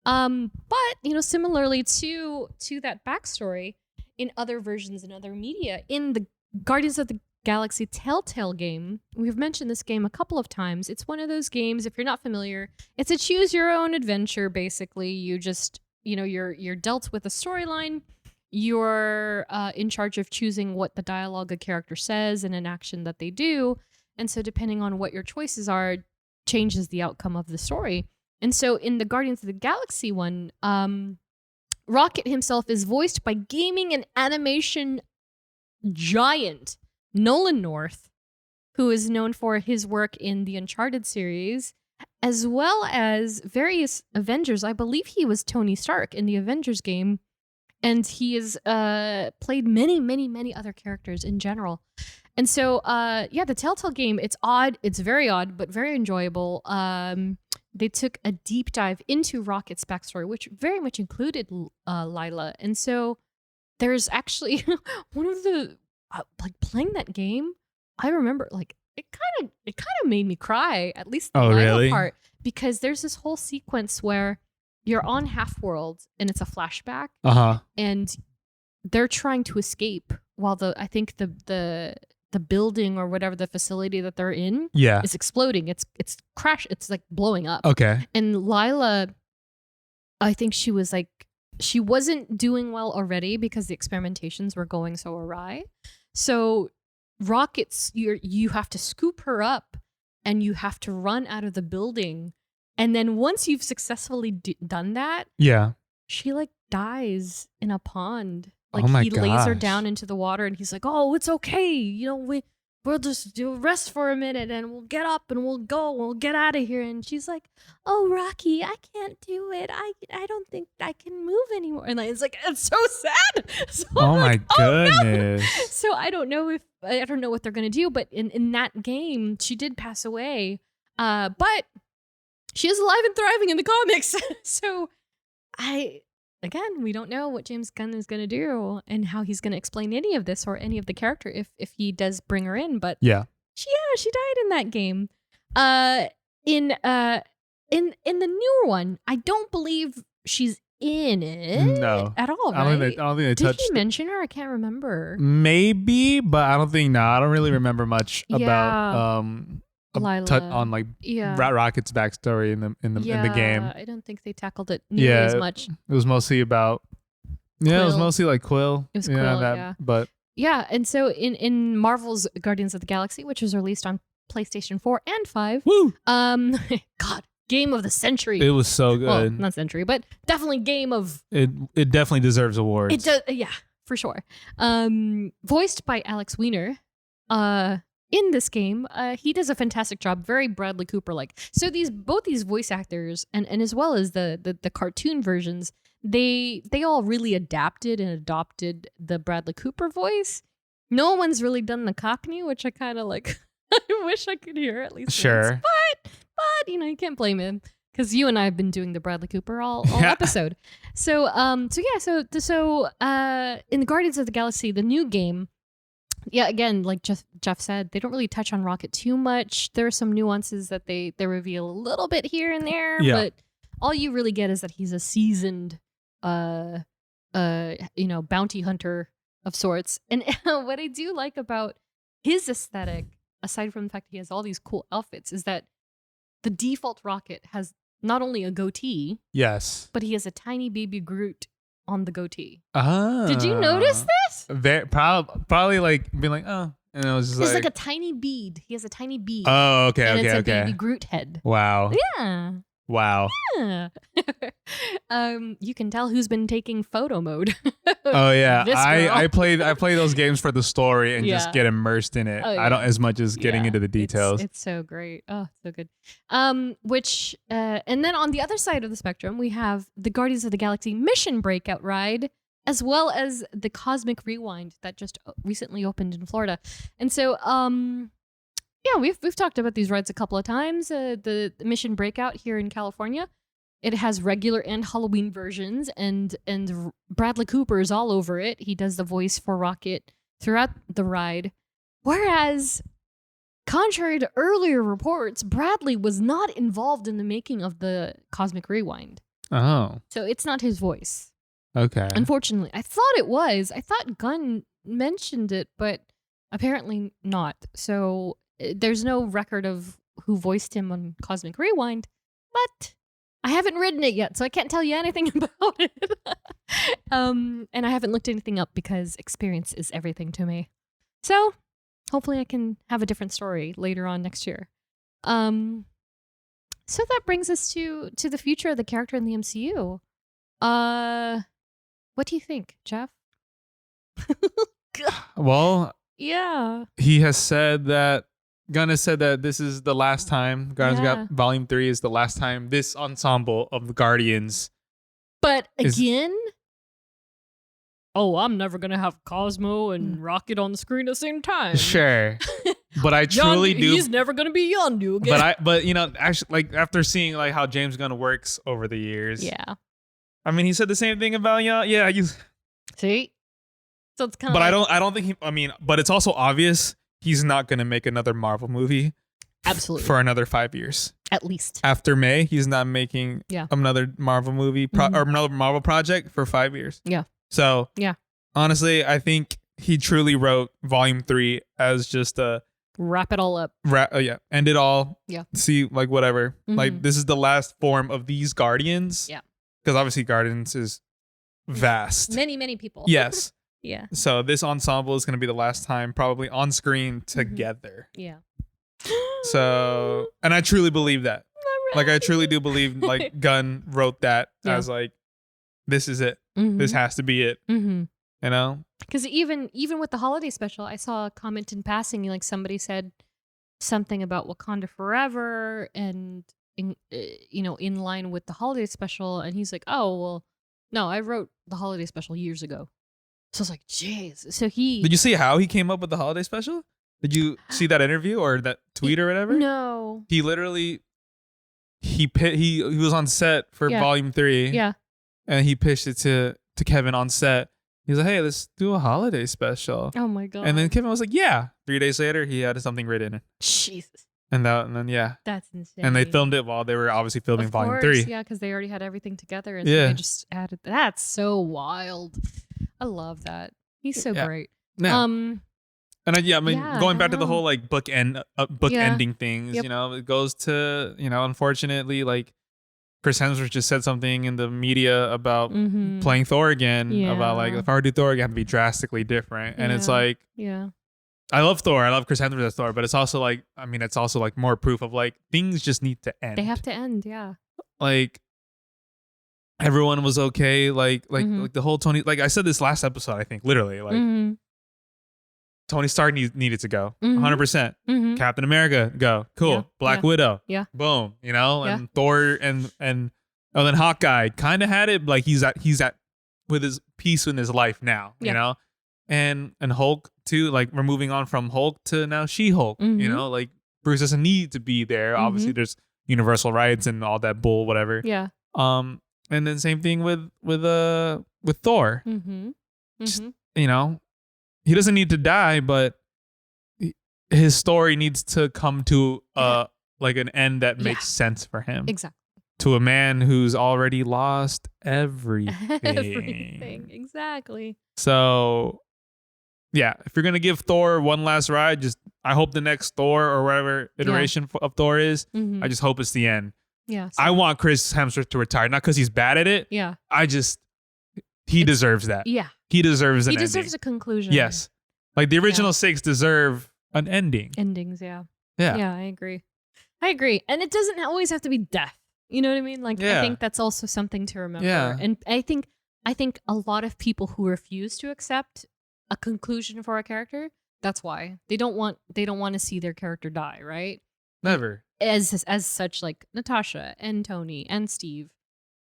Speaker 4: But similarly to that backstory in other versions and other media, in the Guardians of the Galaxy Telltale game, we've mentioned this game a couple of times. It's one of those games, if you're not familiar, it's a choose your own adventure. Basically, you just you're dealt with a storyline. You're in charge of choosing what the dialogue a character says and an action that they do, and so depending on what your choices are, changes the outcome of the story. And so in the Guardians of the Galaxy one, Rocket himself is voiced by gaming and animation giant Nolan North, who is known for his work in the Uncharted series, as well as various Avengers. I believe he was Tony Stark in the Avengers game, and he has played many, many, many other characters in general. And so, the Telltale game, it's odd. It's very odd, but very enjoyable. They took a deep dive into Rocket's backstory, which very much included Lila. And so there's actually one of the, playing that game, I remember, it kind of made me cry, at least the
Speaker 3: Oh,
Speaker 4: Lila
Speaker 3: really?
Speaker 4: part, because there's this whole sequence where you're on Half-World and it's a flashback, and they're trying to escape while I think the building or whatever the facility that they're in is exploding. It's it's like blowing up.
Speaker 3: Okay.
Speaker 4: And Lila, I think she was like, she wasn't doing well already because the experimentations were going so awry. So Rocket's, you have to scoop her up and you have to run out of the building. And then once you've successfully done that, she like dies in a pond. Like he lays her down into the water and he's like, "Oh, it's okay. You know, we'll just rest for a minute and we'll get up and we'll get out of here." And she's like, "Oh, Rocky, I can't do it. I don't think I can move anymore." And it's like, it's so sad. So
Speaker 3: Oh
Speaker 4: I'm
Speaker 3: my
Speaker 4: like, "Oh, no."
Speaker 3: goodness.
Speaker 4: So I don't know what they're gonna do, but in that game, she did pass away. But she is alive and thriving in the comics. So we don't know what James Gunn is going to do and how he's going to explain any of this or any of the character if he does bring her in. But she died in that game. In the newer one, I don't believe she's in it at all. Right?
Speaker 3: I don't think they touched.
Speaker 4: Did he mention her? I can't remember.
Speaker 3: Maybe, but I don't think. No, I don't really remember much about
Speaker 4: Lila.
Speaker 3: on like Rocket's backstory in the game.
Speaker 4: I don't think they tackled it nearly as much.
Speaker 3: It was mostly about Quill. It was mostly like Quill.
Speaker 4: It was Quill,
Speaker 3: but
Speaker 4: and so in Marvel's Guardians of the Galaxy, which was released on PlayStation 4 and 5, God, game of the century.
Speaker 3: It was so good.
Speaker 4: Well, not century, but definitely game of
Speaker 3: it definitely deserves awards.
Speaker 4: It does, for sure. Voiced by Alex Weiner. In this game, he does a fantastic job, very Bradley Cooper-like. So both these voice actors, and as well as the cartoon versions, they all really adapted and adopted the Bradley Cooper voice. No one's really done the Cockney, which I kind of like. I wish I could hear at least
Speaker 3: sure.
Speaker 4: once. But you can't blame him because you and I have been doing the Bradley Cooper all episode. So in the Guardians of the Galaxy, the new game. Yeah, again, like Jeff said, they don't really touch on Rocket too much. There are some nuances that they reveal a little bit here and there, but all you really get is that he's a seasoned, bounty hunter of sorts. And what I do like about his aesthetic, aside from the fact that he has all these cool outfits, is that the default Rocket has not only a goatee, but he has a tiny baby Groot on the goatee. Did you notice this?
Speaker 3: Probably like being like, oh, and it was just
Speaker 4: There's like a tiny bead. He has a tiny bead.
Speaker 3: Oh, okay,
Speaker 4: and
Speaker 3: okay,
Speaker 4: it's a
Speaker 3: okay.
Speaker 4: baby Groot head.
Speaker 3: Wow.
Speaker 4: Yeah.
Speaker 3: Wow.
Speaker 4: Yeah. You can tell who's been taking photo mode.
Speaker 3: Oh yeah,
Speaker 4: This girl.
Speaker 3: I play those games for the story and just get immersed in it.
Speaker 4: Oh, yeah.
Speaker 3: I don't as much as getting into the details.
Speaker 4: It's so great. Oh, so good. And then on the other side of the spectrum, we have the Guardians of the Galaxy Mission Breakout ride, as well as the Cosmic Rewind that just recently opened in Florida. And so, we've talked about these rides a couple of times. The Mission Breakout here in California, it has regular and Halloween versions, and Bradley Cooper is all over it. He does the voice for Rocket throughout the ride. Whereas, contrary to earlier reports, Bradley was not involved in the making of the Cosmic Rewind.
Speaker 3: Oh.
Speaker 4: So it's not his voice.
Speaker 3: Okay.
Speaker 4: Unfortunately. I thought it was. I thought Gunn mentioned it, but apparently not. So there's no record of who voiced him on Cosmic Rewind, but I haven't ridden it yet, so I can't tell you anything about it. And I haven't looked anything up because experience is everything to me. So hopefully I can have a different story later on next year. So that brings us to the future of the character in the MCU. What do you think, Jeff?
Speaker 3: Well,
Speaker 4: yeah.
Speaker 3: He has said that Gunn has said that this is the last time Guardians Volume 3 is the last time this ensemble of the Guardians.
Speaker 4: But again, I'm never gonna have Cosmo and Rocket on the screen at the same time.
Speaker 3: Sure, but I truly do.
Speaker 4: He's never gonna be Yondu again.
Speaker 3: But actually, like after seeing like how James Gunn works over the years, I mean, he said the same thing about
Speaker 4: See, so it's kind of.
Speaker 3: But I don't think he. I mean, but it's also obvious he's not going to make another Marvel movie
Speaker 4: Absolutely.
Speaker 3: for another 5 years.
Speaker 4: At least.
Speaker 3: After May, he's not making another Marvel movie or another Marvel project for 5 years.
Speaker 4: Yeah.
Speaker 3: So,
Speaker 4: yeah.
Speaker 3: Honestly, I think he truly wrote Volume 3 as just a
Speaker 4: wrap it all up.
Speaker 3: End it all.
Speaker 4: Yeah.
Speaker 3: See, like, whatever. Like, this is the last form of these Guardians.
Speaker 4: Yeah.
Speaker 3: Because obviously Guardians is vast.
Speaker 4: Many people.
Speaker 3: Yes.
Speaker 4: Yeah.
Speaker 3: So this ensemble is going to be the last time probably on screen together.
Speaker 4: Yeah.
Speaker 3: So, and I truly believe that. Like, I truly do believe, like, Gunn wrote that as, like, this is it. This has to be it. You know?
Speaker 4: Because even with the holiday special, I saw a comment in passing, like, somebody said something about Wakanda Forever and, in line with the holiday special. And he's like, oh, well, no, I wrote the holiday special years ago. So I was like, jeez. So
Speaker 3: Did you see how he came up with the holiday special? Did you see that interview or that tweet or whatever?
Speaker 4: No.
Speaker 3: He literally, he was on set for Volume 3.
Speaker 4: Yeah.
Speaker 3: And he pitched it to Kevin on set. He was like, hey, let's do a holiday special.
Speaker 4: Oh my God.
Speaker 3: And then Kevin was like, yeah. 3 days later, he had something written.
Speaker 4: Jesus.
Speaker 3: And then, yeah.
Speaker 4: That's insane.
Speaker 3: And they filmed it while they were obviously filming
Speaker 4: of
Speaker 3: Volume
Speaker 4: course,
Speaker 3: 3.
Speaker 4: Yeah, because they already had everything together. And so they just added. That's so wild. I love that. He's so great.
Speaker 3: Yeah. And going back to the whole like book ending things, it goes to, unfortunately, like Chris Hemsworth just said something in the media about playing Thor again, about like if I were to do Thor again, it'd be drastically different. And it's like, I love Thor. I love Chris Hemsworth as Thor, but it's also like, it's also like more proof of like things just need to end.
Speaker 4: They have to end. Yeah.
Speaker 3: Like everyone was okay. Like the whole Tony, like I said this last episode, I think literally like Tony Stark needed to go 100%. Captain America, go. Cool.
Speaker 4: Yeah.
Speaker 3: Black Widow.
Speaker 4: Yeah.
Speaker 3: Boom. And Thor and then Hawkeye kind of had it, like he's at with his peace in his life now, and Hulk too, like we're moving on from Hulk to now She-Hulk, like Bruce doesn't need to be there. Obviously there's universal rights and all that bull, whatever.
Speaker 4: Yeah.
Speaker 3: And then same thing with Thor. Just, he doesn't need to die, but his story needs to come to like an end that makes sense for him.
Speaker 4: Exactly.
Speaker 3: To a man who's already lost everything.
Speaker 4: Everything. Exactly.
Speaker 3: So, yeah, if you're going to give Thor one last ride, I hope the next Thor or whatever iteration of Thor is, I just hope it's the end.
Speaker 4: Yeah.
Speaker 3: I want Chris Hemsworth to retire, not because he's bad at it.
Speaker 4: Yeah.
Speaker 3: He deserves that.
Speaker 4: Yeah.
Speaker 3: He deserves an ending.
Speaker 4: He deserves a conclusion.
Speaker 3: Yes. Like the original 6 deserve an ending.
Speaker 4: Endings, yeah.
Speaker 3: Yeah.
Speaker 4: Yeah, I agree. And it doesn't always have to be death. You know what I mean? Like I think that's also something to remember.
Speaker 3: Yeah.
Speaker 4: And I think a lot of people who refuse to accept a conclusion for a character, that's why. They don't want to see their character die, right?
Speaker 3: Never.
Speaker 4: As such, like Natasha and Tony and Steve.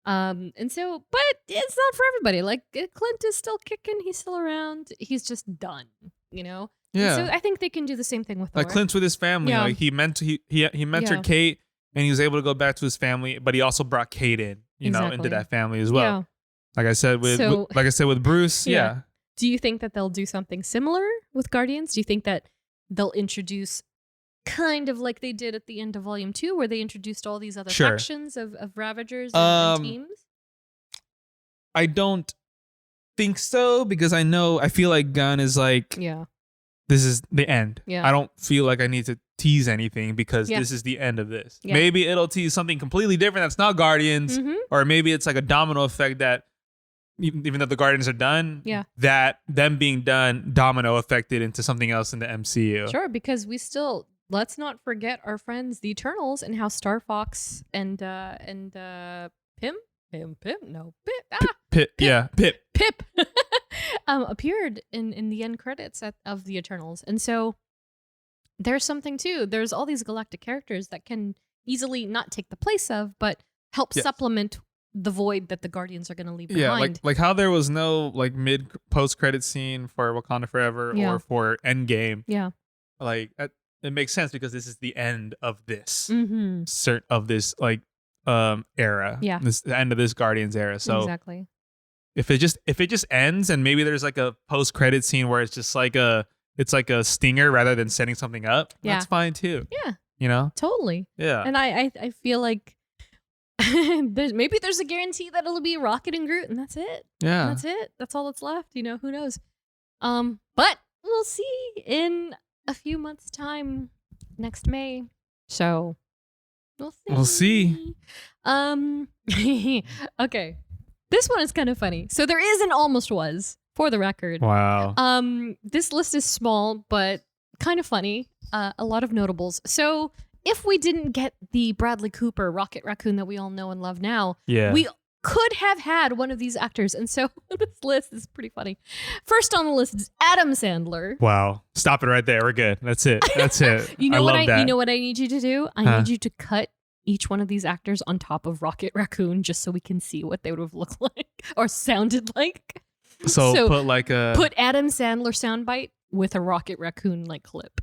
Speaker 4: And so, but it's not for everybody. Like Clint is still kicking, he's still around. He's just done, Yeah. And so I think they can do the same thing with Thor.
Speaker 3: Like Clint's with his family.
Speaker 4: Yeah.
Speaker 3: Like he mentored Kate and he was able to go back to his family, but he also brought Kate in, into that family as well.
Speaker 4: Yeah.
Speaker 3: Like I said with Bruce, yeah.
Speaker 4: Do you think that they'll do something similar with Guardians? Do you think that they'll introduce kind of like they did at the end of Volume 2, where they introduced all these other factions of Ravagers and teams?
Speaker 3: I don't think so, because I feel like Gunn is like, this is the end.
Speaker 4: Yeah.
Speaker 3: I don't feel like I need to tease anything because this is the end of this.
Speaker 4: Yeah.
Speaker 3: Maybe it'll tease something completely different that's not Guardians, or maybe it's like a domino effect that even though the Guardians are done, that them being done domino affected into something else in the MCU.
Speaker 4: Sure, because let's not forget our friends, the Eternals, and how Star Fox and Pip appeared in the end credits of the Eternals. And so there's something too. There's all these galactic characters that can easily not take the place of, but help supplement the void that the Guardians are going to leave behind.
Speaker 3: Like how there was no like post credit scene for Wakanda Forever or for Endgame.
Speaker 4: Yeah.
Speaker 3: Like it makes sense because this is the end of this of this like era.
Speaker 4: Yeah.
Speaker 3: The end of this Guardians era. So
Speaker 4: exactly.
Speaker 3: If it just ends and maybe there's like a post credit scene where it's just like a it's like a stinger rather than setting something up, that's fine too.
Speaker 4: Yeah.
Speaker 3: You know?
Speaker 4: Totally.
Speaker 3: Yeah.
Speaker 4: And I feel like there's a guarantee that it'll be Rocket and Groot, and that's it.
Speaker 3: Yeah.
Speaker 4: And that's it. That's all that's left. You know, who knows? But we'll see in a few months' time, next May. So we'll see. Okay. This one is kind of funny. So there is an almost was, for the record.
Speaker 3: Wow.
Speaker 4: This list is small, but kind of funny. A lot of notables. So if we didn't get the Bradley Cooper Rocket Raccoon that we all know and love now, we could have had one of these actors. And so this list is pretty funny. First on the list is Adam Sandler.
Speaker 3: Wow. Stop it right there. We're good. That's it. That's it.
Speaker 4: You know
Speaker 3: I
Speaker 4: what
Speaker 3: love that.
Speaker 4: You know what I need you to do? I need you to cut each one of these actors on top of Rocket Raccoon just so we can see what they would have looked like or sounded like.
Speaker 3: So put like a...
Speaker 4: Put Adam Sandler soundbite with a Rocket Raccoon like clip.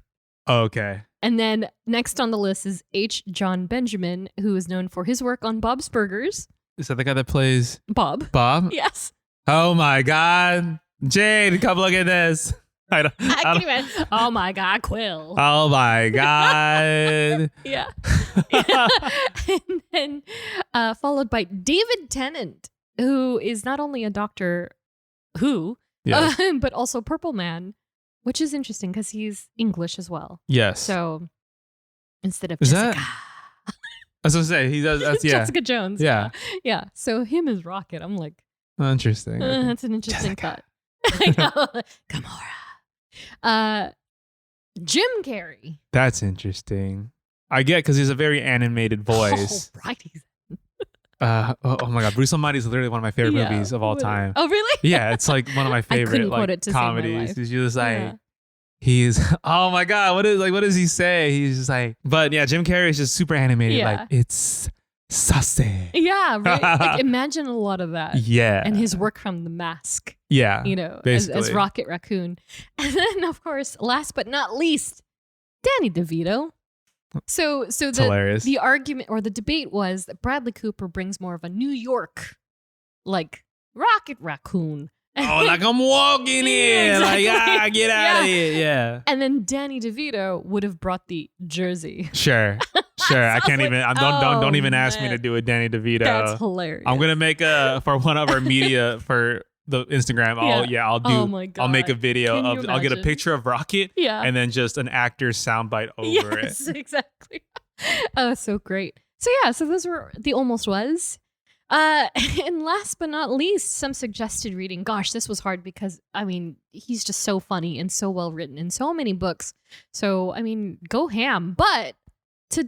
Speaker 3: Okay.
Speaker 4: And then next on the list is H. John Benjamin, who is known for his work on Bob's Burgers.
Speaker 3: Is that the guy that plays
Speaker 4: Bob?
Speaker 3: Yes. Oh my God. Jade, come look at this. I
Speaker 4: can't even. Oh my God, Quill.
Speaker 3: Oh my God.
Speaker 4: Yeah. And then followed by David Tennant, who is not only a Doctor Who, but also Purple Man, which is interesting because he's English as well.
Speaker 3: Yes.
Speaker 4: So instead of
Speaker 3: is
Speaker 4: Jessica.
Speaker 3: I was going to say, he does. That's,
Speaker 4: Jessica Jones.
Speaker 3: Yeah.
Speaker 4: Yeah. So him as Rocket, I'm like.
Speaker 3: Interesting.
Speaker 4: That's an interesting thought. I know. Gamora. Jim Carrey.
Speaker 3: That's interesting. I get because he's a very animated voice.
Speaker 4: Oh, right.
Speaker 3: Oh my God, Bruce Almighty is literally one of my favorite movies of all time.
Speaker 4: Oh really?
Speaker 3: Yeah, it's like one of my favorite like comedies. He's just like he's oh my God, what does he say? He's just like, but yeah, Jim Carrey is just super animated.
Speaker 4: Yeah.
Speaker 3: Like it's sassy.
Speaker 4: Yeah, right. Like imagine a lot of that.
Speaker 3: Yeah,
Speaker 4: and his work from The Mask.
Speaker 3: Yeah,
Speaker 4: you know, as Rocket Raccoon, and then of course, last but not least, Danny DeVito. So the argument or the debate was that Bradley Cooper brings more of a New York, like Rocket Raccoon.
Speaker 3: Oh, like I'm walking in,
Speaker 4: exactly.
Speaker 3: like get out of here, yeah.
Speaker 4: And then Danny DeVito would have brought the jersey.
Speaker 3: Sure. I can't
Speaker 4: like,
Speaker 3: even. Don't even ask me to do a Danny DeVito.
Speaker 4: That's hilarious.
Speaker 3: I'm gonna make for one of our media for the Instagram. I'll do. Oh my God. I'll make a video of. I'll get a picture of Rocket.
Speaker 4: Yeah.
Speaker 3: And then just an actor's soundbite over it.
Speaker 4: Yes, exactly. Oh, so great. So yeah, so those were the almost was. And last but not least, some suggested reading. Gosh, this was hard because I mean he's just so funny and so well written in so many books. So I mean, go ham. But to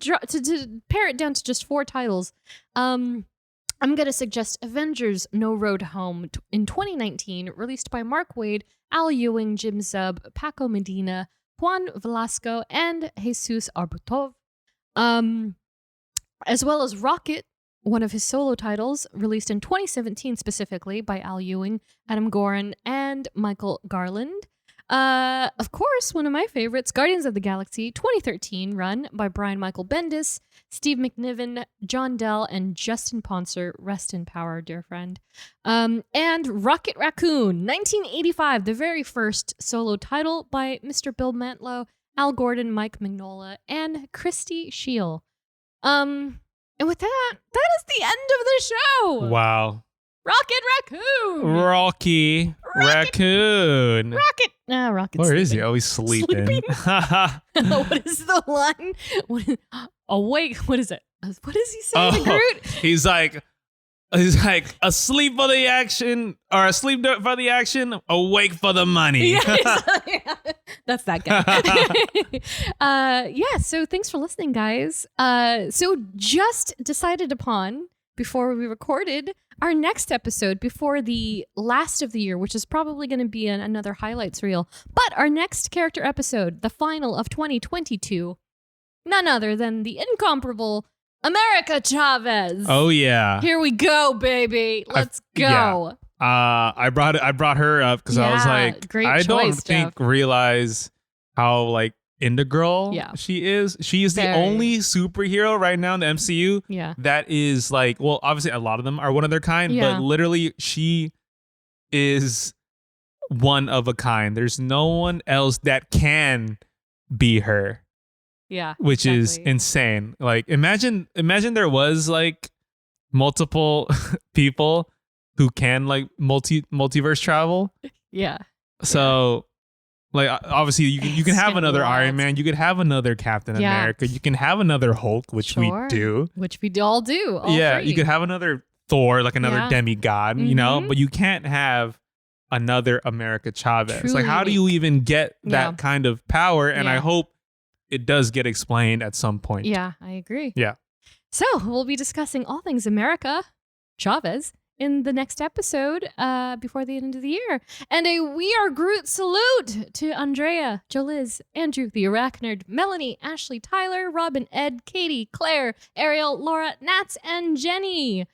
Speaker 4: pare it down to just 4 titles, I'm gonna suggest Avengers: No Road Home in 2019, released by Mark Waid, Al Ewing, Jim Zub, Paco Medina, Juan Velasco, and Jesus Arbutov. As well as Rocket, one of his solo titles, released in 2017 specifically by Al Ewing, Adam Gorin, and Michael Garland. Of course, one of my favorites, Guardians of the Galaxy 2013 run by Brian Michael Bendis, Steve McNiven, John Dell, and Justin Ponser. Rest in power, dear friend. And Rocket Raccoon 1985, the very first solo title by Mr. Bill Mantlo, Al Gordon, Mike Mignola, and Christy Scheel. And with that is the end of the show.
Speaker 3: Wow.
Speaker 4: Rocket Raccoon.
Speaker 3: Rocky Raccoon.
Speaker 4: Rocket.
Speaker 3: Where is he? Oh, he's sleeping.
Speaker 4: What is the line? Awake. What is it? What does he say to Groot?
Speaker 3: He's like asleep for the action or asleep for the action, awake for the money.
Speaker 4: Yeah, that's that guy. So thanks for listening, guys. So just decided upon before we recorded our next episode before the last of the year, which is probably going to be another highlights reel. But our next character episode, the final of 2022, none other than the incomparable America Chavez.
Speaker 3: Oh yeah.
Speaker 4: Here we go, baby. Let's go.
Speaker 3: Yeah. I brought her up because I was like, I don't realize how like integral she is. She is the only superhero right now in the MCU that is like, well, obviously a lot of them are one of their kind, but literally she is one of a kind. There's no one else that can be her.
Speaker 4: Yeah.
Speaker 3: Which is
Speaker 4: exactly.
Speaker 3: insane. Like imagine there was like multiple people who can like multiverse travel.
Speaker 4: Yeah.
Speaker 3: So like obviously you can have another Iron Man, you could have another Captain America, you can have another Hulk, which we do.
Speaker 4: Which we all do. All
Speaker 3: yeah,
Speaker 4: three.
Speaker 3: you could have another Thor, like another demigod, you know, but you can't have another America Chavez.
Speaker 4: Truly
Speaker 3: like how do you even get that kind of power? And I hope it does get explained at some point.
Speaker 4: Yeah, I agree.
Speaker 3: Yeah.
Speaker 4: So we'll be discussing all things America Chavez in the next episode before the end of the year. And a We Are Groot salute to Andrea, Joliz, Andrew, the Arachnid, Melanie, Ashley, Tyler, Robin, Ed, Katie, Claire, Ariel, Laura, Nats, and Jenny.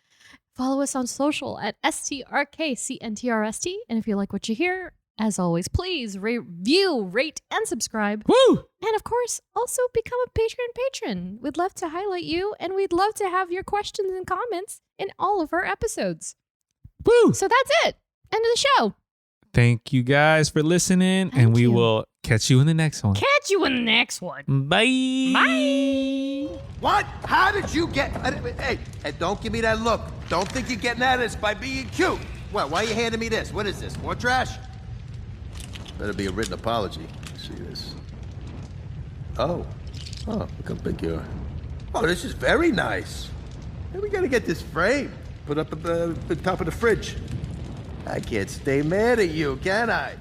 Speaker 4: Follow us on social at STRKCNTRST. And if you like what you hear, as always, please review, rate, and subscribe.
Speaker 3: Woo!
Speaker 4: And of course, also become a patron. We'd love to highlight you, and we'd love to have your questions and comments in all of our episodes.
Speaker 3: Woo!
Speaker 4: So that's it. End of the show.
Speaker 3: Thank you guys for listening, and we will catch you in the next one.
Speaker 4: Catch you in the next one.
Speaker 3: Bye.
Speaker 4: Bye.
Speaker 2: What? How did you get... Hey, don't give me that look. Don't think you're getting at us by being cute. What, why are you handing me this? What is this, more trash? Better be a written apology. Let's see this. Oh, look how big you are. Oh, this is very nice. Hey, we gotta get this framed. Put up at the top of the fridge. I can't stay mad at you, can I?